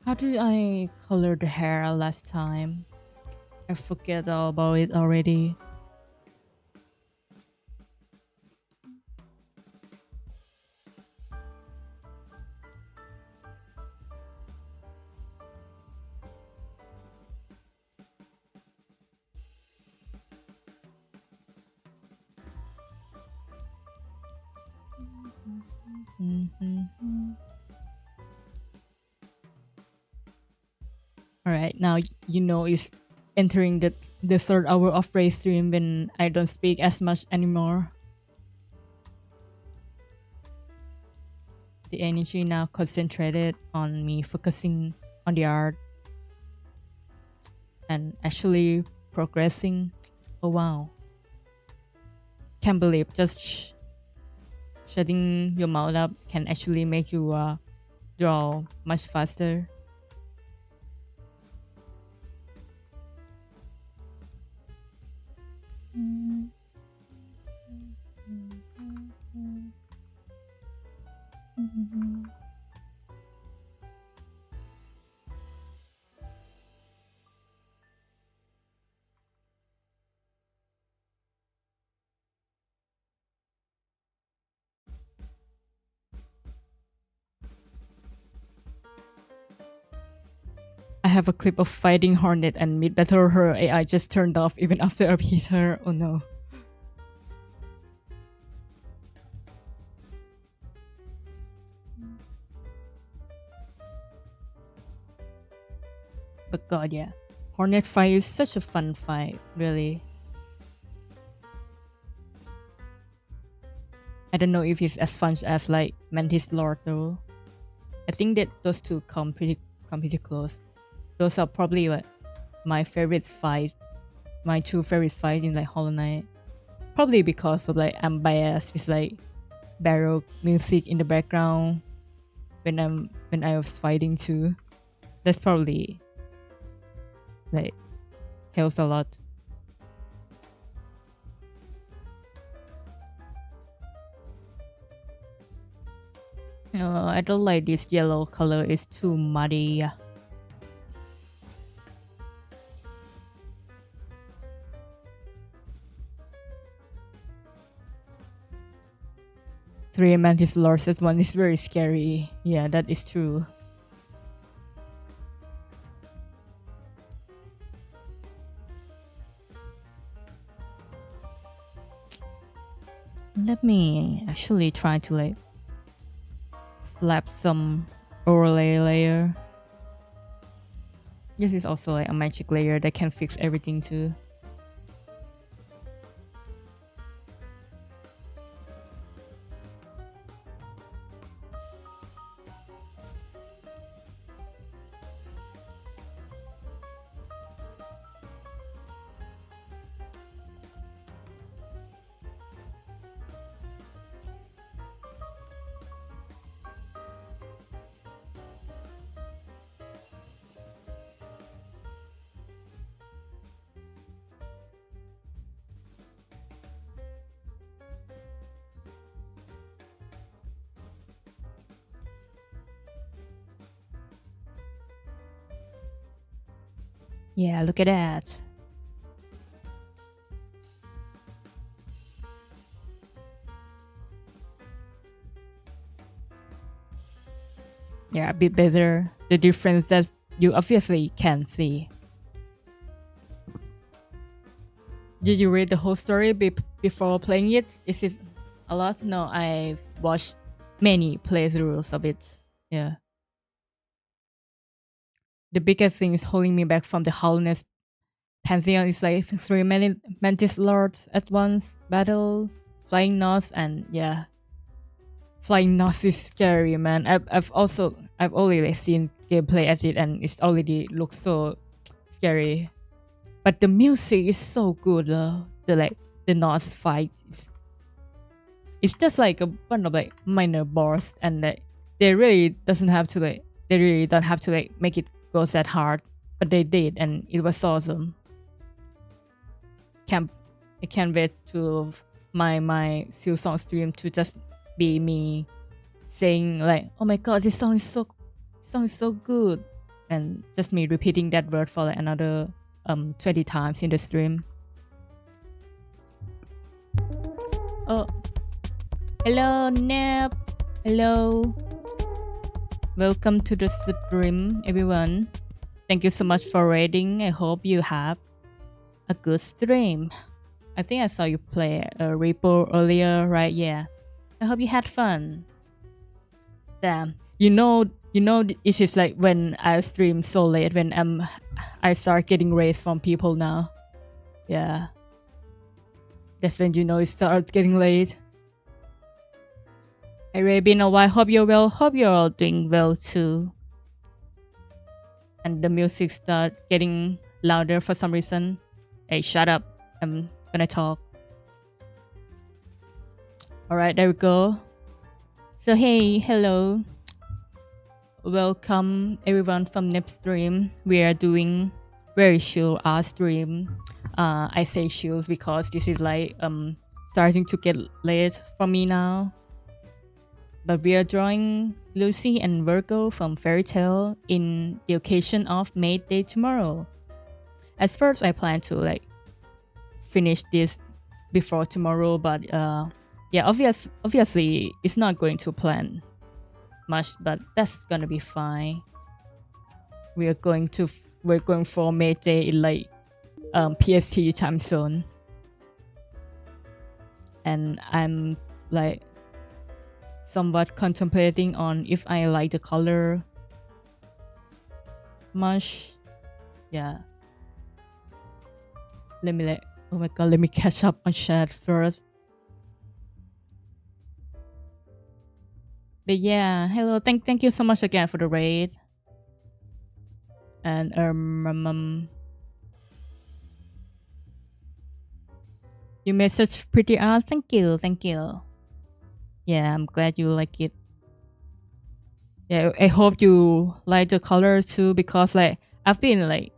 How did I color the hair last time? I forget all about it already. All right, now you know it's entering the third hour of race stream when I don't speak as much anymore. The energy now concentrated on me focusing on the art and actually progressing. Oh wow. Can't believe just shutting your mouth up can actually make you draw much faster. I have a clip of fighting Hornet and mid battle her AI just turned off even after I hit her. Oh no. But god, yeah. Hornet fight is such a fun fight, really. I don't know if it's as fun as like Mantis Lord though. I think that those two come pretty close. Those are probably like my favorite fight, my two favorite fights in like Hollow Knight. Probably because of like I'm biased with like baroque music in the background when I was fighting too. That's probably like helps a lot. I don't like this yellow color, it's too muddy. 3 Mantis Lords at one is very scary. Yeah, that is true. Let me actually try to like slap some overlay layer. This is also like a magic layer that can fix everything too. Yeah, look at that. Yeah, a bit better. The difference that you obviously can see. Did you read the whole story before playing it? Is it a lot? No, I watched many playthroughs of it. Yeah. The biggest thing is holding me back from the Hollowness Pantheon is like 3 Mantis Lords at once, battle, Flying Knots, and yeah. Flying Knots is scary, man. I've already like, seen gameplay at it and it's already looks so scary. but the music is so good. The North fight it's just like a bunch of like minor bars, and like they really doesn't have to like they really don't have to like make it go that hard, but they did, and it was awesome. Can't I can't wait to my Seal Song stream to just be me saying like, "Oh my god, this song is so good," and just me repeating that word for like another 20 times in the stream. Oh, hello Neb, hello, welcome to the stream, everyone. Thank you so much for raiding. I hope you have a good stream. I think I saw you play a repo earlier, right? Yeah. I hope you had fun. Damn. You know, it is like when I stream so late when I start getting raids from people now. Yeah. That's when you know it starts getting late. Hey Ray, been a while. Hope you're well. Hope you're all doing well too. And the music start getting louder for some reason. Hey, shut up. I'm gonna talk. Alright, there we go. So hey, hello. Welcome everyone from Nip Stream. We are doing very chill art stream. I say chill because this is like starting to get late for me now. But we are drawing Lucy and Virgo from Fairy Tale in the occasion of Maid Day tomorrow. At first I plan to like finish this before tomorrow, but yeah, obviously it's not going to plan much, but that's gonna be fine. We're going for Maid Day in like PST time zone, and I'm like somewhat contemplating on if I like the color much. Yeah, let me catch up on chat first. But yeah, hello, thank you so much again for the raid. And you made such pretty art. Thank you. Yeah, I'm glad you like it. Yeah, I hope you like the color too, because like I've been like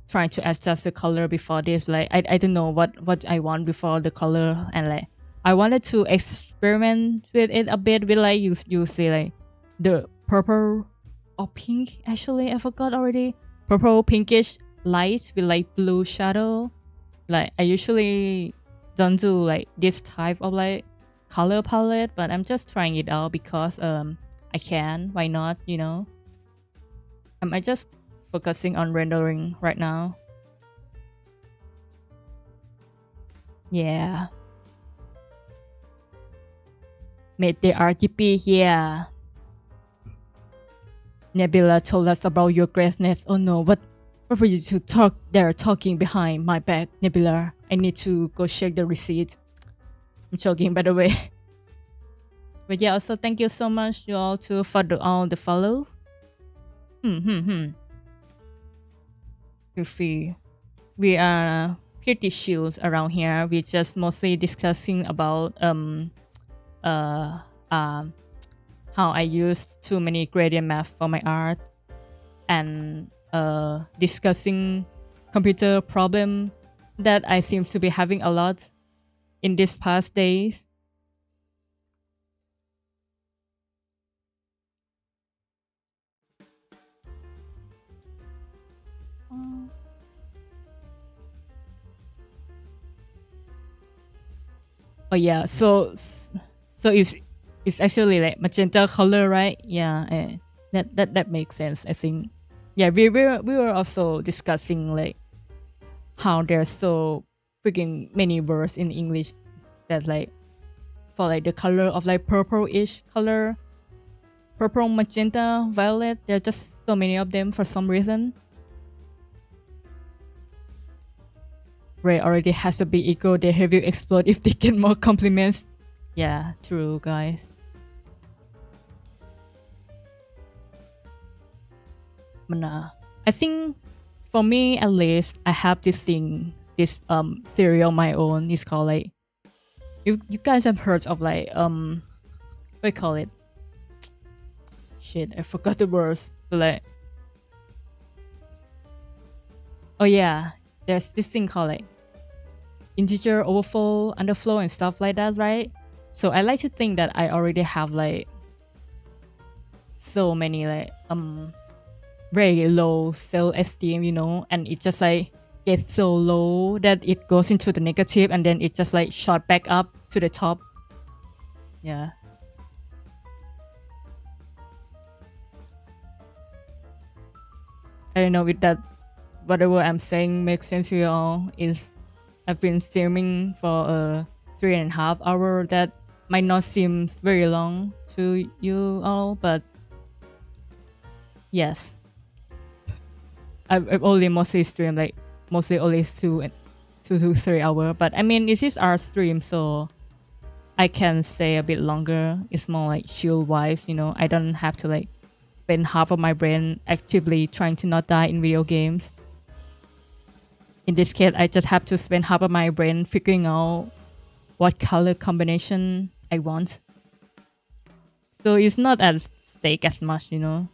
trying to adjust the color before this. Like I don't know what I want before the color, and like I wanted to experiment with it a bit with like you see like the purple or pink. Actually, I forgot already. Purple pinkish light with like blue shadow. Like I usually don't do like this type of like color palette, but I'm just trying it out because I can. Why not? You know. I just focusing on rendering right now. Yeah. Made the RGB, yeah. Nebula told us about your greatness. Oh no, what were you to talk there talking behind my back, Nebula? I need to go check the receipt. I'm joking, by the way. But yeah, also thank you so much you all too for all the follow. Goofy. We are pretty chill around here. We're just mostly discussing about how I use too many gradient math for my art, and discussing computer problem that I seem to be having a lot in these past days. Oh yeah, so it's actually like magenta color, right? Yeah, that makes sense. I think. Yeah, we were also discussing like how there's so freaking many words in English that like for like the color of like purple-ish color, purple, magenta, violet. There are just so many of them for some reason. Ray already has a big ego. Their heavy explode if they get more compliments. Yeah, true, guys. I think for me at least, I have this thing, this theory on my own. It's called like you guys have heard of like what do you call it? Shit, I forgot the words. But like, oh yeah, there's this thing called like integer overflow, underflow, and stuff like that, right? So I like to think that I already have like so many like very low self-esteem, you know, and it just like gets so low that it goes into the negative and then it just like shot back up to the top. Yeah. I don't know if that whatever I'm saying makes sense to you all. Is I've been streaming for a 3.5 hour. That might not seem very long to you all, but yes, I've only mostly streamed like mostly only 2 to 3 hours. But I mean, this is our stream, so I can stay a bit longer. It's more like chill vibes, you know. I don't have to like spend half of my brain actively trying to not die in video games. In this case, I just have to spend half of my brain figuring out what color combination I want. So it's not at stake as much, you know.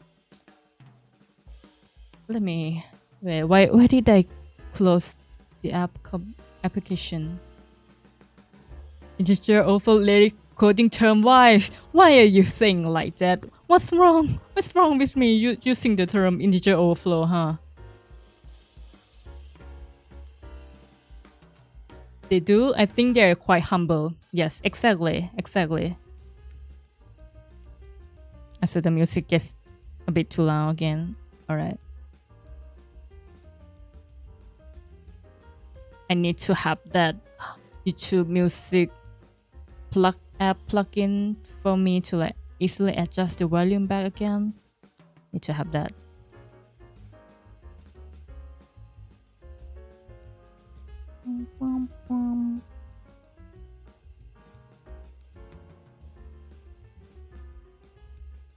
Let me wait. Why did I close the application? Integer overlay coding term. Why are you saying like that? What's wrong? What's wrong with me using the term integer overflow, huh? They do. I think they're quite humble. Yes, exactly. So the music gets a bit too loud again. All right. I need to have that YouTube music plugin for me to like easily adjust the volume back again. Need to have that.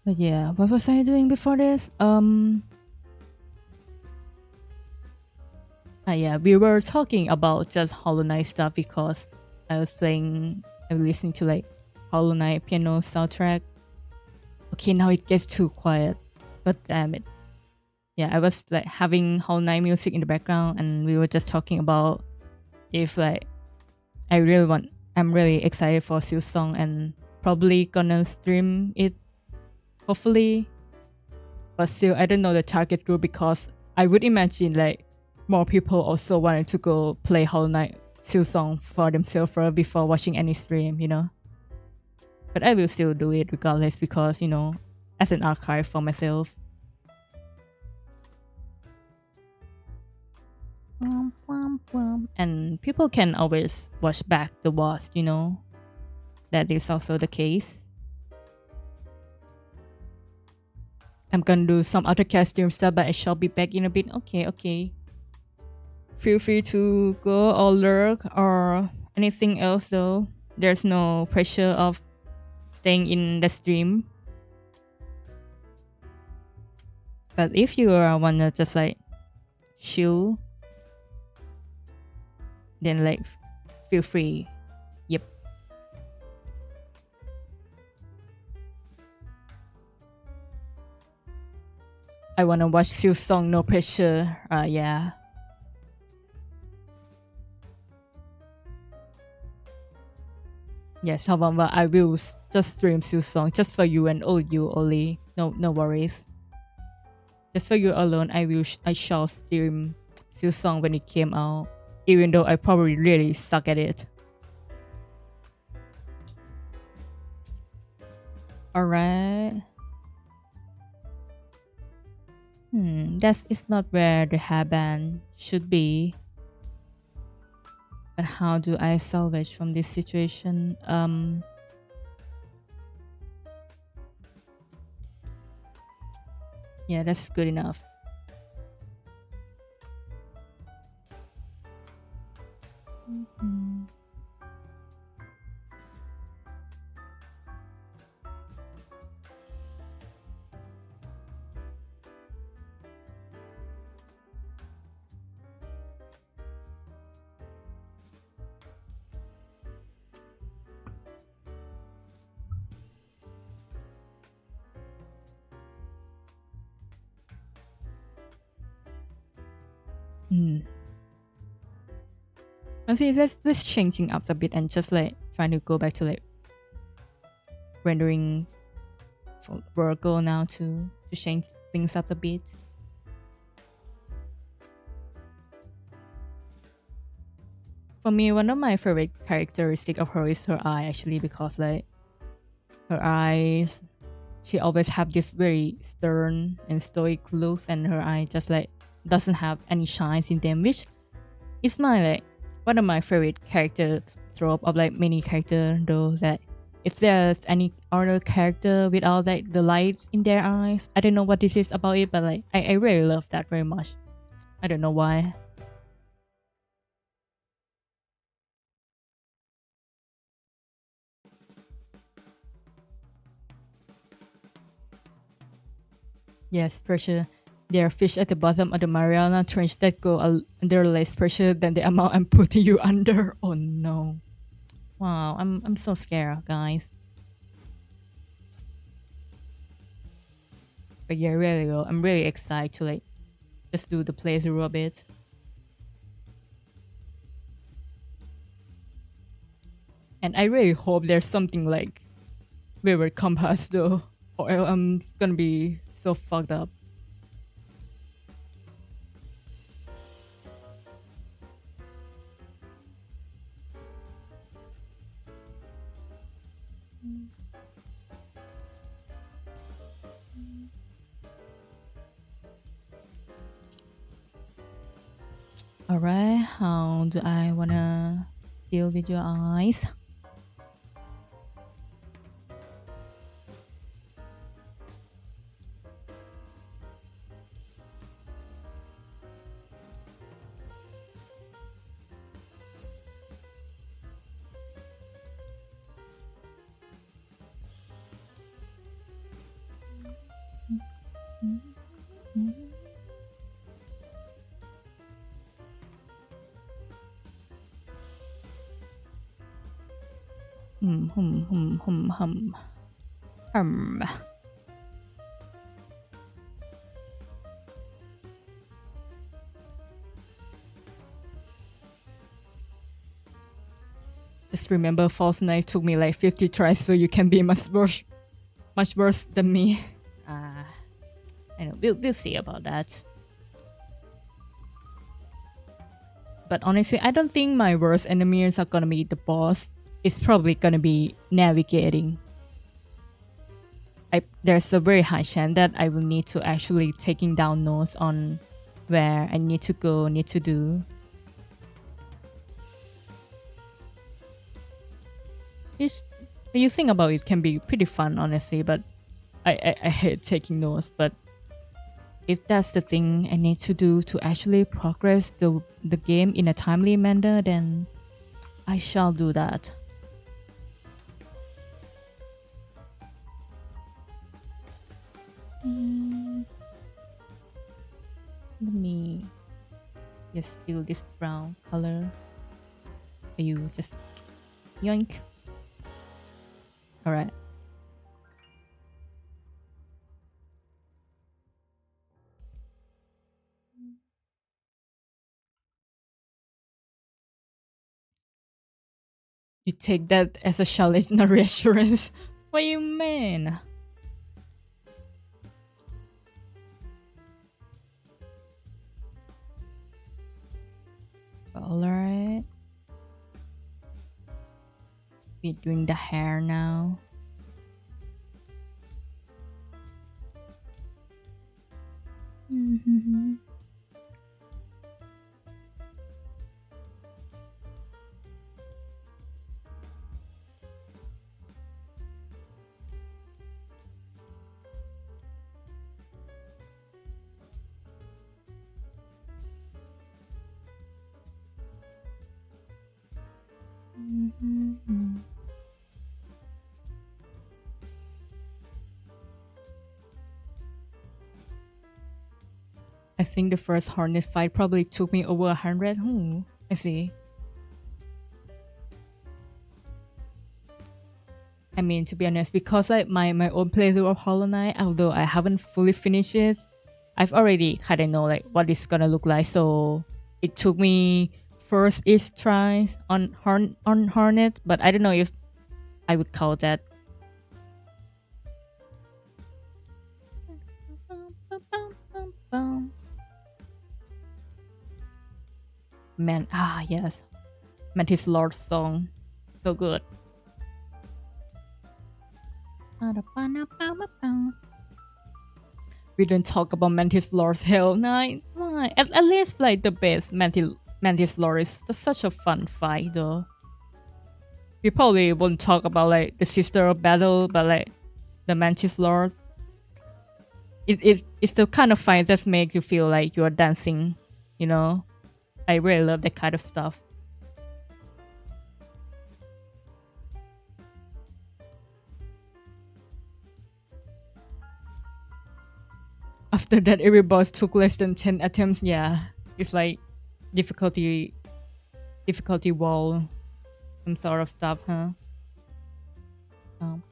But yeah, what was I doing before this? Yeah, we were talking about just Hollow Knight stuff because I was listening to like Hollow Knight piano soundtrack. Okay, now it gets too quiet. But damn it. Yeah, I was like having Hollow Knight music in the background and we were just talking about if like I'm really excited for Silsong and probably gonna stream it, hopefully. But still, I don't know the target group because I would imagine like more people also wanted to go play Hollow Knight Silsong for themselves first before watching any stream, you know. But I will still do it regardless because, you know, as an archive for myself. And people can always watch back the VOD, you know. That is also the case. I'm gonna do some other cast stream stuff, but I shall be back in a bit. Okay. Feel free to go or lurk or anything else though. There's no pressure of staying in the stream. But if you wanna just like chill, then like feel free. Yep. I wanna watch Silsong, no pressure. Yeah. Yes, however, I will just stream Silsong just for you and all you only. No worries. Just for you alone, I shall stream Silsong when it came out, even though I probably really suck at it. Alright. That is not where the hairband should be. But how do I salvage from this situation? Yeah, that's good enough. I think let's changing up a bit and just like trying to go back to like rendering for Virgo now to change things up a bit. For me, one of my favorite characteristic of her is her eye actually, because like her eyes, she always have this very stern and stoic look, and her eye just like doesn't have any shines in them, which is my like one of my favorite character trope of like many character, though, that if there's any other character without like the light in their eyes, I don't know what this is about it, but like I really love that very much. I don't know why. Yes, pressure. There are fish at the bottom of the Mariana Trench that go under less pressure than the amount I'm putting you under. Oh no. Wow, I'm so scared, guys. But yeah, really well. I'm really excited to like just do the playthrough a bit. And I really hope there's something like wayward compass though, or I'm gonna be so fucked up. Alright, how do I wanna deal with your eyes? Hum. Just remember, False Night took me like 50 tries, so you can be much worse than me. I know, we'll see about that. But honestly, I don't think my worst enemies are gonna be the boss. It's probably gonna be navigating. There's a very high chance that I will need to actually taking down notes on where I need to go, need to do. When you think about it, can be pretty fun, honestly, but I hate taking notes. But if that's the thing I need to do to actually progress the game in a timely manner, then I shall do that. Let me just do this brown color. You just yoink. Alright. You take that as a challenge, not reassurance. What do you mean? Alright. We're doing the hair now. I think the first Hornet fight probably took me over 100. I see. I mean, to be honest, because like my own playthrough of Hollow Knight, although I haven't fully finished it, I've already kind of know like what it's gonna look like. So it took me first ish tries on Hornet, but I don't know if I would call that. Man, yes, Mantis Lord song, so good. We don't talk about Mantis Lord's Hell Knight. Why? At least like the best Mantis Lord is just such a fun fight though. We probably won't talk about like the Sister of Battle, but like the Mantis Lord. It's the kind of fight that makes you feel like you're dancing, you know? I really love that kind of stuff. After that, every boss took less than 10 attempts. Yeah, it's like difficulty wall, some sort of stuff, huh? Um,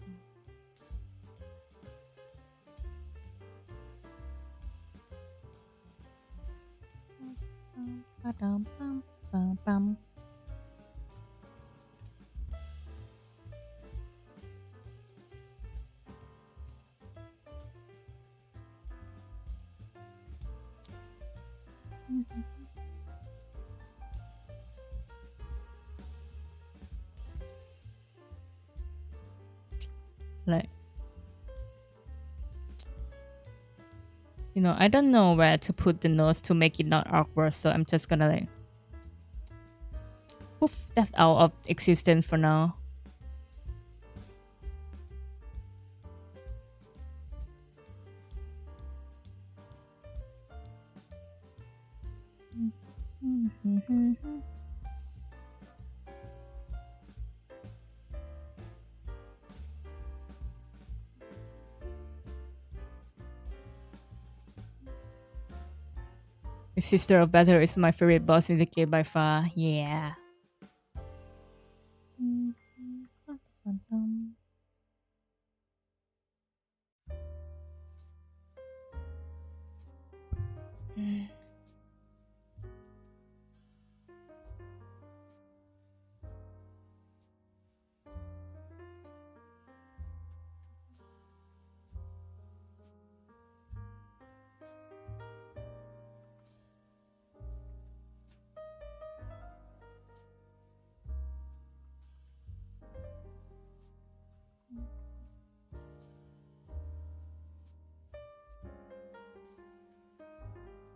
like, I don't know where to put the notes to make it not awkward, so I'm just gonna like, poof, that's out of existence for now. The Sister of Battle is my favorite boss in the game by far. Yeah.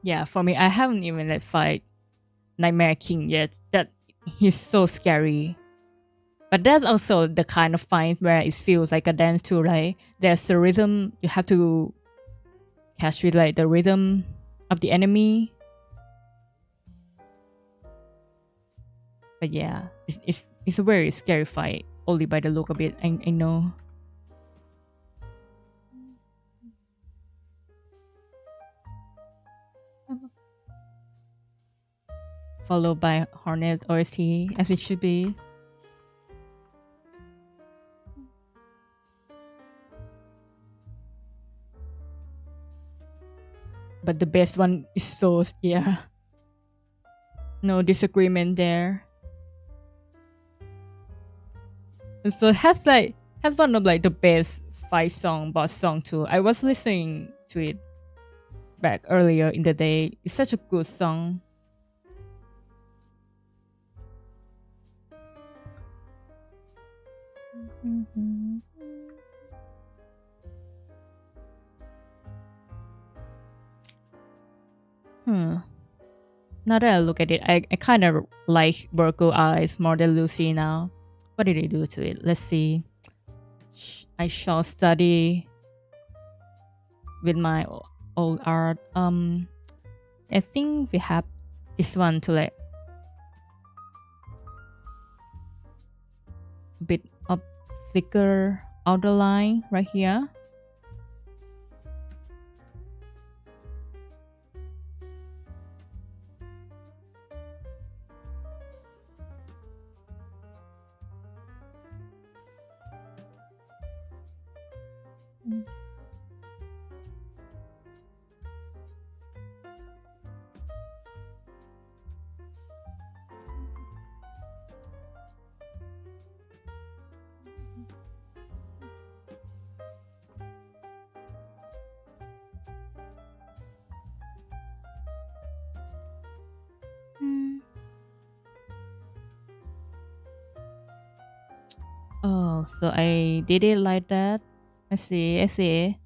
Yeah, for me, I haven't even like fight Nightmare King yet. That he's so scary. But that's also the kind of fight where it feels like a dance too, right? There's the rhythm you have to catch with like the rhythm of the enemy. But yeah, it's a very scary fight, only by the look of it. I know. Followed by Hornet OST as it should be. But the best one is so, yeah. No disagreement there. And so it has one of like the best fight song, boss song too. I was listening to it back earlier in the day. It's such a good song. Now that I look at it, I kind of like Virgo Eyes more than Lucy now. What did they do to it? Let's see. I shall study with my old art. I think we have this one to like a bit of thicker outer line right here. Oh, so I did it like that. I see, I see.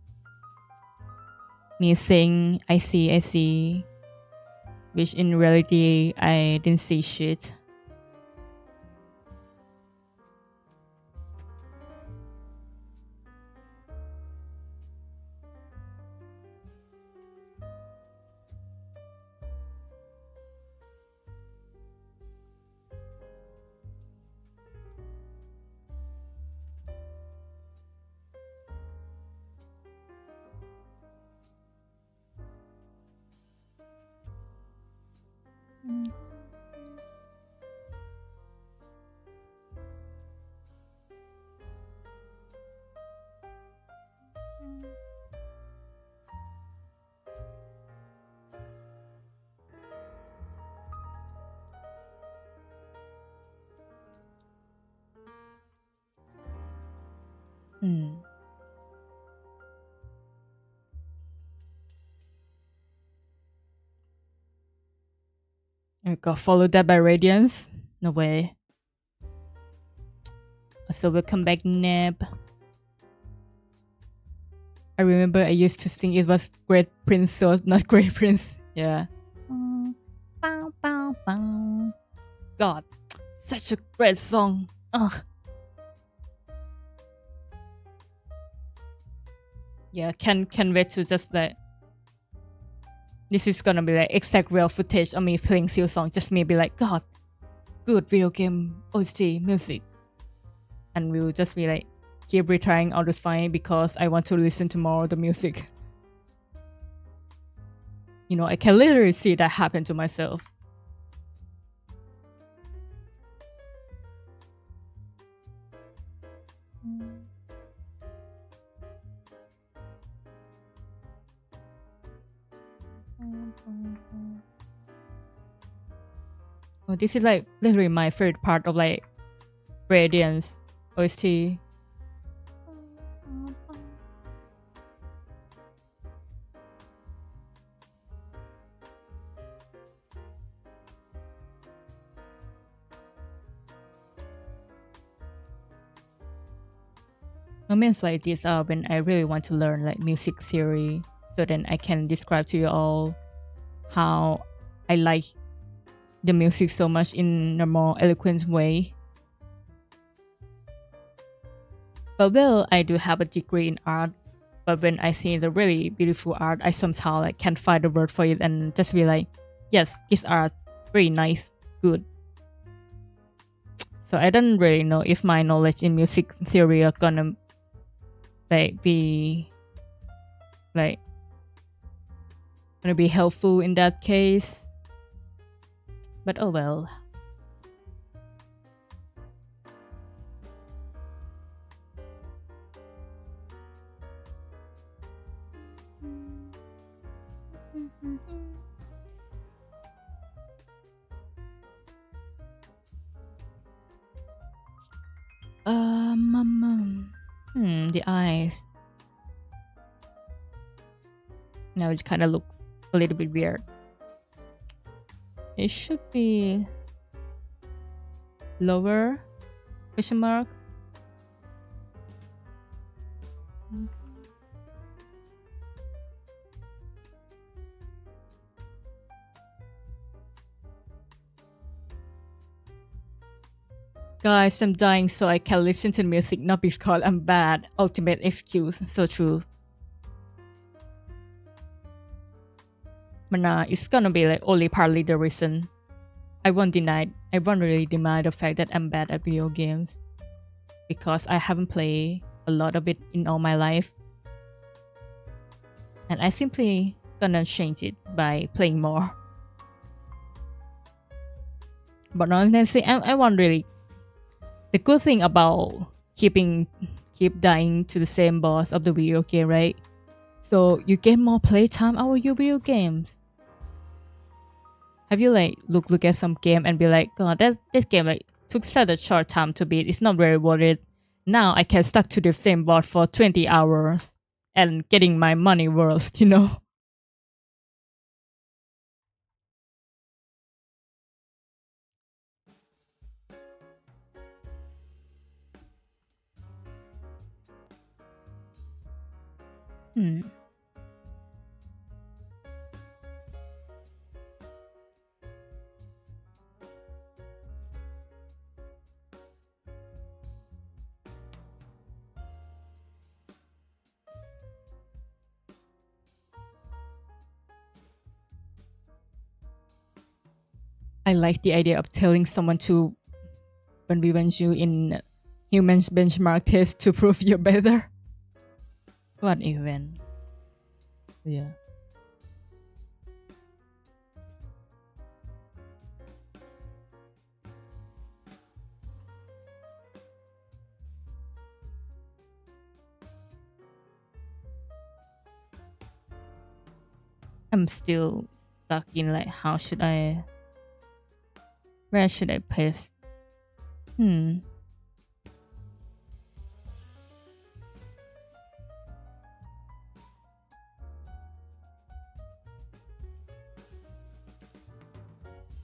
Me saying, I see. Which in reality, I didn't see shit. Hmm. I got followed that by Radiance. No way. So we'll come back Neb. I remember I used to think it was Great Prince, so not Great Prince. Yeah. Bow, bow, bow. God, such a great song. Ugh. Yeah, can wait to just like this is gonna be like exact real footage of me playing Seal song. Just me be like, God, good video game OST music, and we'll just be like keep retrying all the fine because I want to listen to more of the music. You know, I can literally see that happen to myself. Oh, this is like literally my favorite part of like Radiance OST. Moments like this are when I really want to learn like music theory, so then I can describe to you all how I like the music so much in a more eloquent way. But well, I do have a degree in art, but when I see the really beautiful art, I somehow like can't find the word for it and just be like, yes, this art very nice, good. So I don't really know if my knowledge in music theory are gonna like be like gonna be helpful in that case. But oh well. The eyes. Now it kind of looks a little bit weird. It should be lower? Question mark. Guys, I'm dying so I can listen to the music, not because I'm bad. Ultimate excuse. So true. But nah, it's gonna be like only partly the reason. I won't really deny the fact that I'm bad at video games. Because I haven't played a lot of it in all my life. And I simply gonna change it by playing more. But honestly, I want really the good thing about keep dying to the same boss of the video game, right? So you get more playtime out of your video games. Have you like look at some game and be like, God, that game like took such a short time to beat. It's not very worth it. Now I can stuck to the same boss for 20 hours and getting my money worth, you know? Hmm. I like the idea of telling someone to when we went you in humans benchmark test to prove you're better. What even? Yeah. I'm still stuck in like where should I paste? Hmm.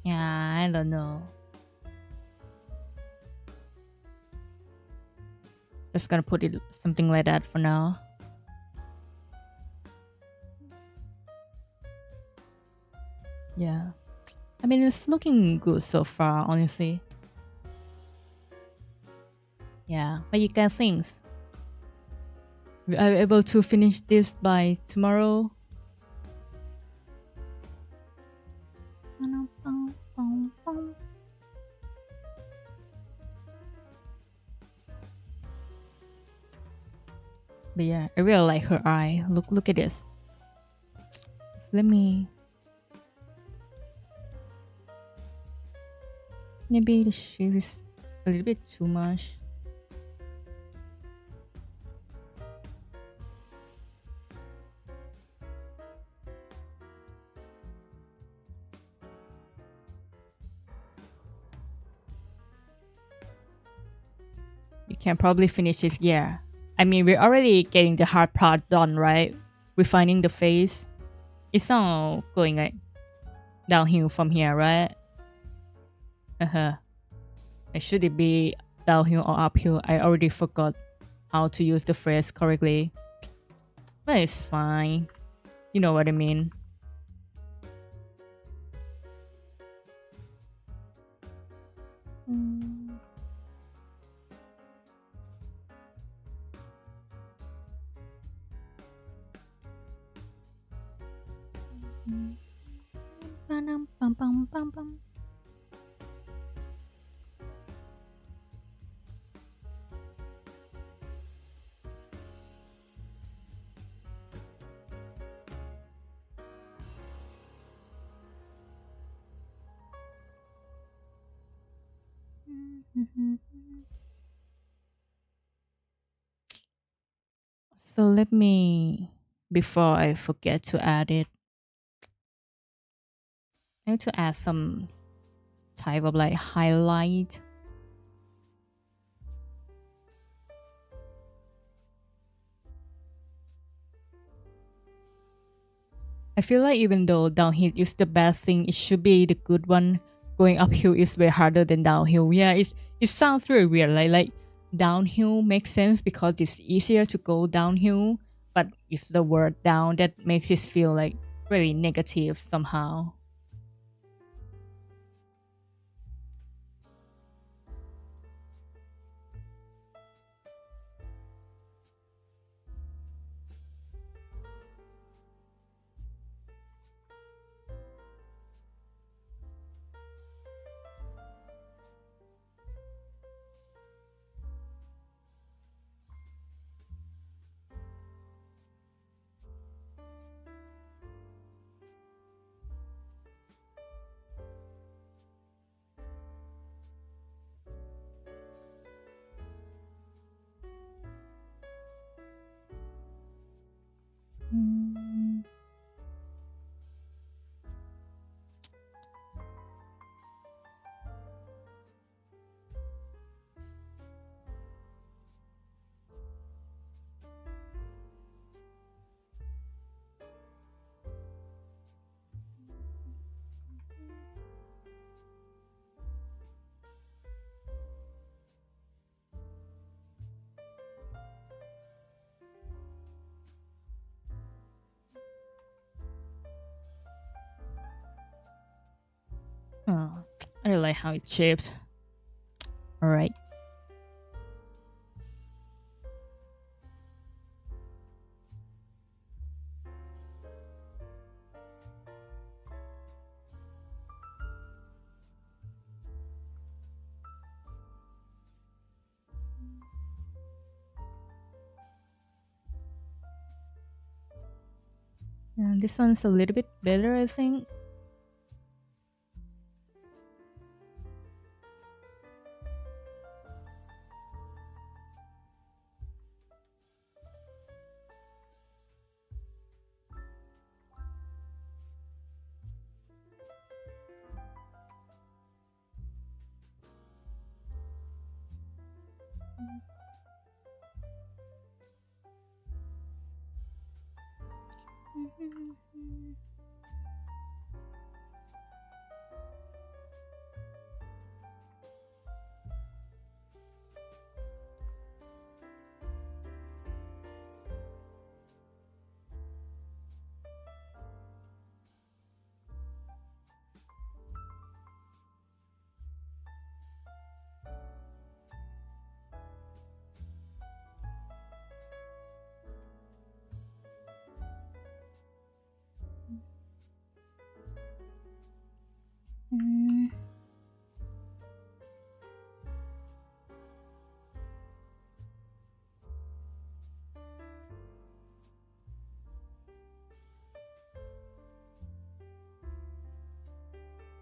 Yeah, I don't know. Just gonna put it something like that for now. Yeah. I mean, it's looking good so far, honestly. Yeah. What you guys think? Are we able to finish this by tomorrow? But yeah, I really like her eye. Look at this. Let me. Maybe the shape is a little bit too much. You can probably finish this year. I mean, we're already getting the hard part done, right? Refining the face. It's not going like downhill from here, right? Uh-huh. Should it be downhill or uphill? I already forgot how to use the phrase correctly. But it's fine. You know what I mean. Mm. Bum, bum, bum, bum, bum. So let me, before I forget to add it, I need to add some type of like highlight. I feel like even though downhill is the best thing, it should be the good one. Going uphill is way harder than downhill. Yeah, it sounds very weird. Like downhill makes sense because it's easier to go downhill, but it's the word down that makes it feel like really negative somehow. like how it shapes. All right. And this one's a little bit better, I think. Mm,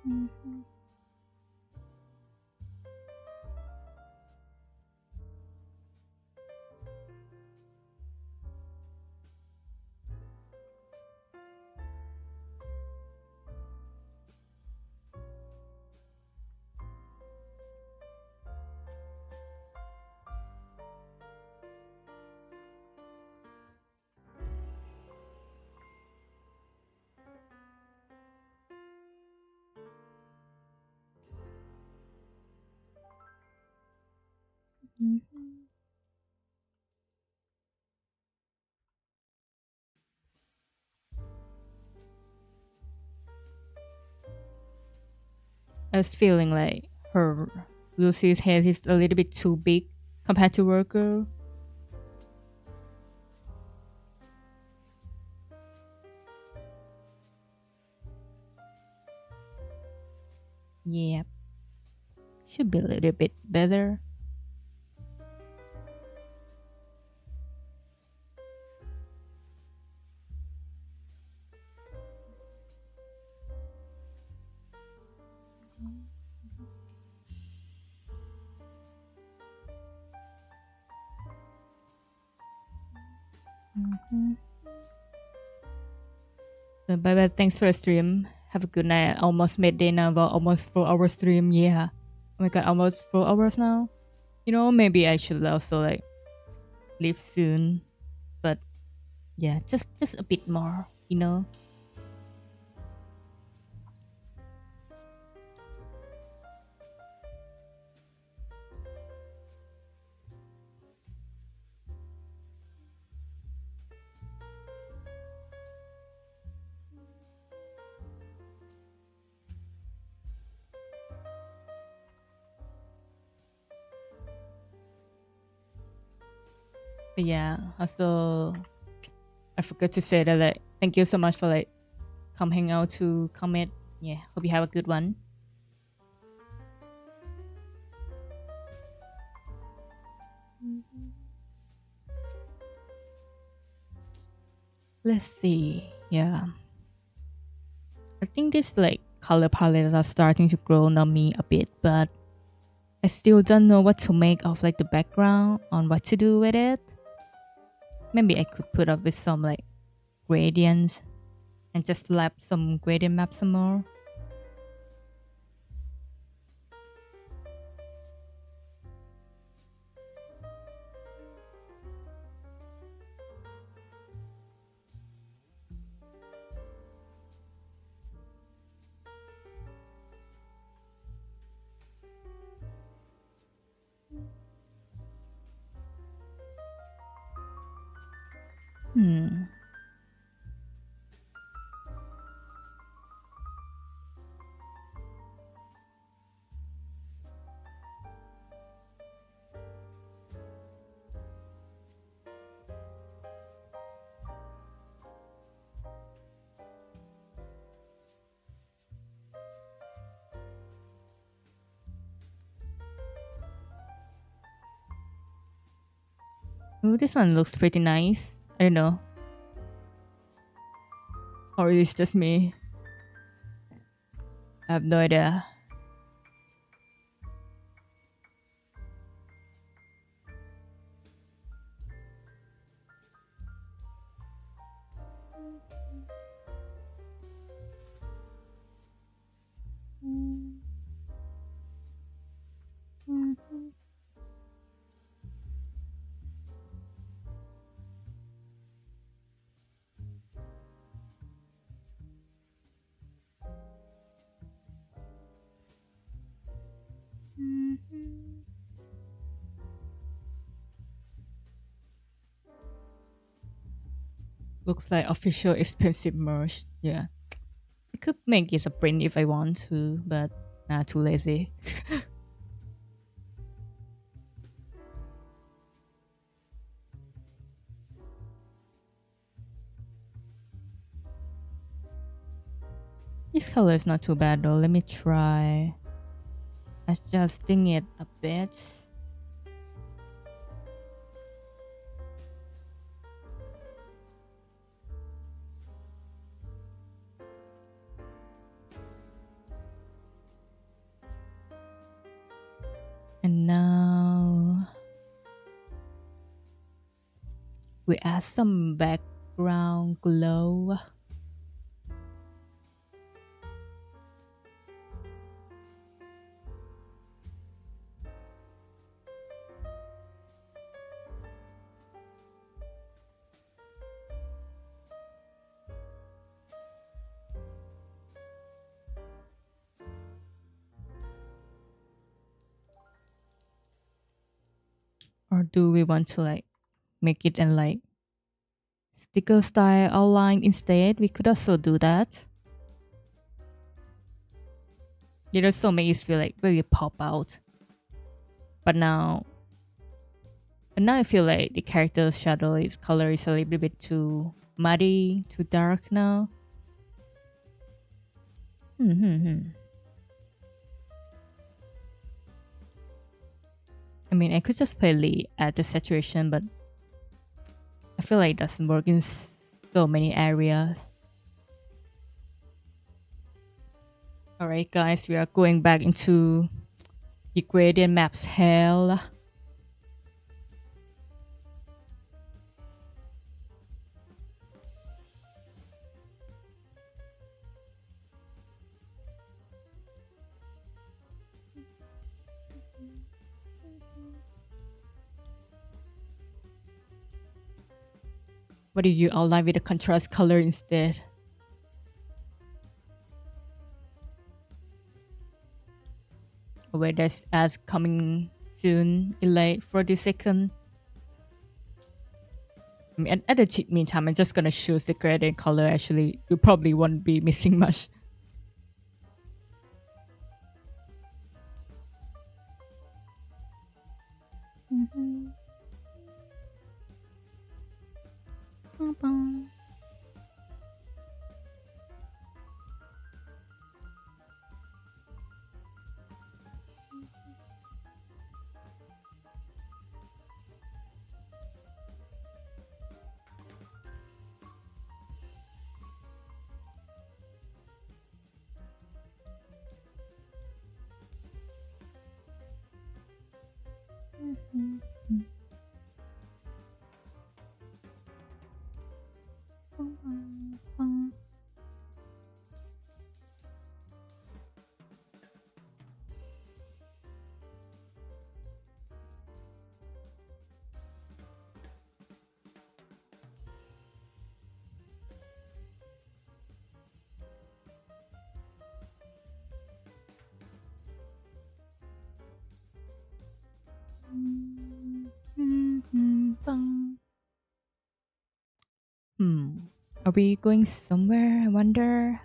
mhm, mhm. I was feeling like her Lucy's head is a little bit too big compared to Virgo. Yeah, should be a little bit better. Mhm. So bye bye. Thanks for the stream. Have a good night. Almost midday now, about almost 4 hour stream. Yeah. Oh my god, almost 4 hours now. Maybe I should also like leave soon. But yeah, just a bit more. But yeah. Also, I forgot to say that like thank you so much for like come hang out to comment. Yeah. Hope you have a good one. Let's see. Yeah. I think this like color palettes are starting to grow on me a bit, but I still don't know what to make of like the background on what to do with it. Maybe I could put up with some like gradients and just slap some gradient map some more. Hmm. Oh, this one looks pretty nice. I don't know. Or it's just me. I have no idea. Looks like official expensive merch. Yeah. I could make it a print if I want to, but nah, too lazy. This color is not too bad though. Let me try adjusting it a bit. And now we add some background glow. Or do we want to like make it in like sticker style outline instead? We could also do that. It also makes it feel like very pop out. But now I feel like the character's shadow is color is a little bit too muddy, too dark now. I mean, I could just plainly add the saturation, but I feel like it doesn't work in so many areas. Alright guys, we are going back into the gradient maps hell. What if you outline with a contrast color instead? Where there's ads coming soon in like 40 seconds. I mean, at the meantime, I'm just gonna choose the gradient color. Actually, you probably won't be missing much. Are we going somewhere? I wonder.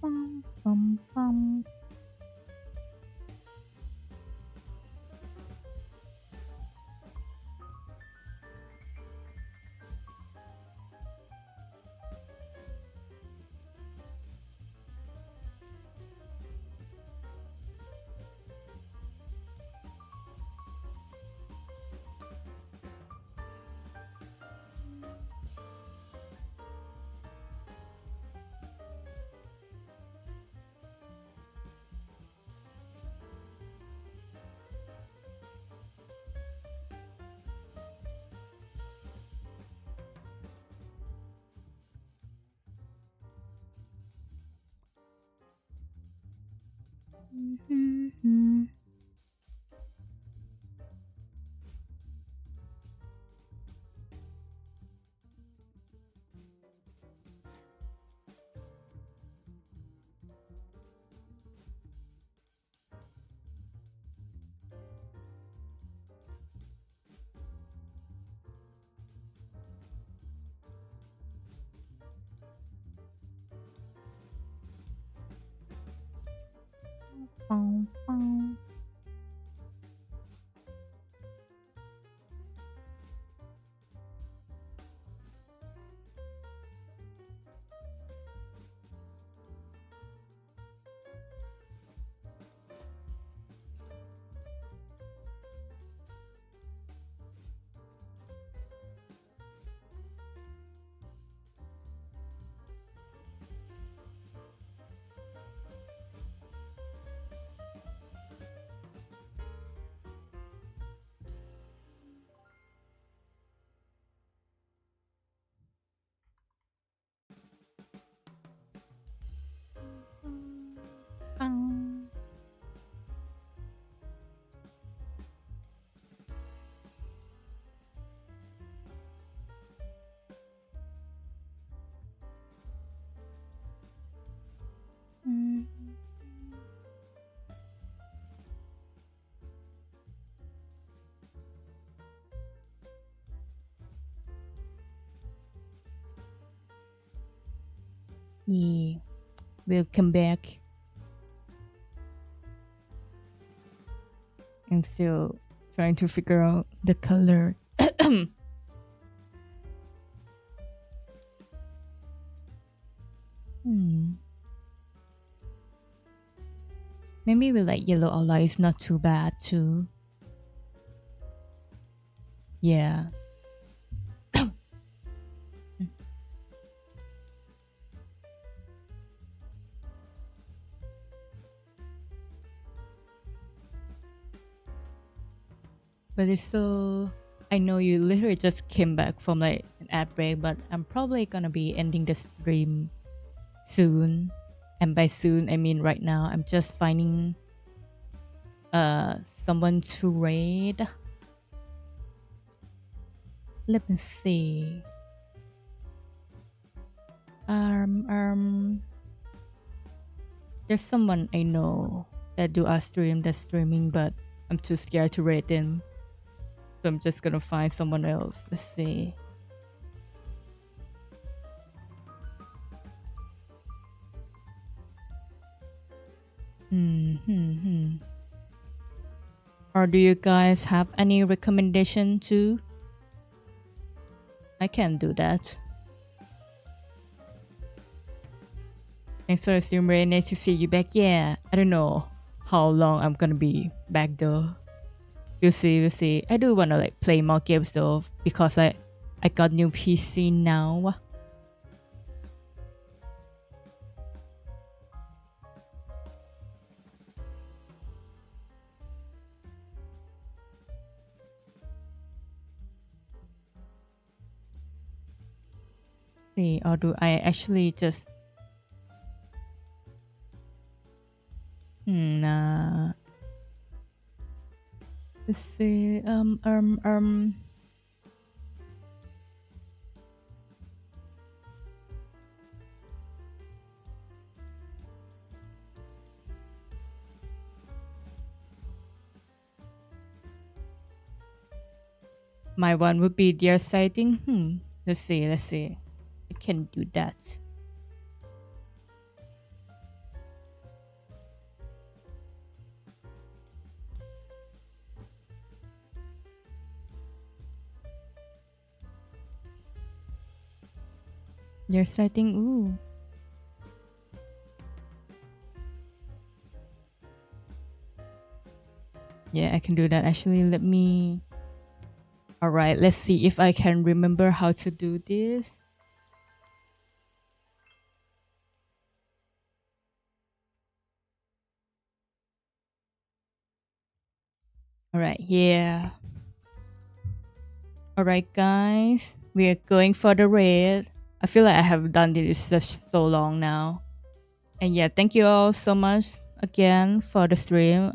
Bum, bum, bum. Mhm. Bum, bum. Bum. Mm. Yeah, we'll come back. I'm still trying to figure out the color. Hmm. Maybe we like yellow outline is not too bad too. Yeah. But it's so. I know you literally just came back from like an ad break, but I'm probably gonna be ending the stream soon. And by soon, I mean right now. I'm just finding someone to raid. Let me see. There's someone I know that do a stream that's streaming, but I'm too scared to raid them. So I'm just gonna find someone else. Let's see. Hmm. Or do you guys have any recommendation too? I can do that. Thanks for the stream, Ray. Nice to see you back. Yeah, I don't know how long I'm gonna be back though. We'll see, we'll see. I do wanna like play more games though because I got new PC now. See, or do I actually just nah. Let's see. My one would be deer sighting. Let's see. I can do that. Deer sighting. Ooh. Yeah, I can do that. Actually, let me. All right, let's see if I can remember how to do this. All right, yeah. All right, guys, we are going for the raid. I feel like I have done this such so long now. And yeah, thank you all so much again for the stream.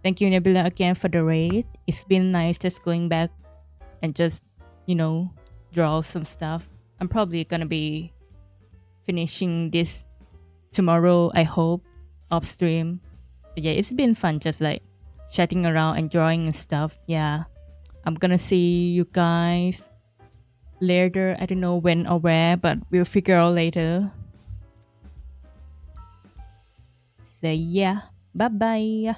Thank you Nebula again for the raid. It's been nice just going back and just, you know, draw some stuff. I'm probably gonna be finishing this tomorrow, I hope, off stream. But yeah, it's been fun just like chatting around and drawing and stuff. Yeah. I'm gonna see you guys later. I don't know when or where, but we'll figure out later. So yeah, bye bye.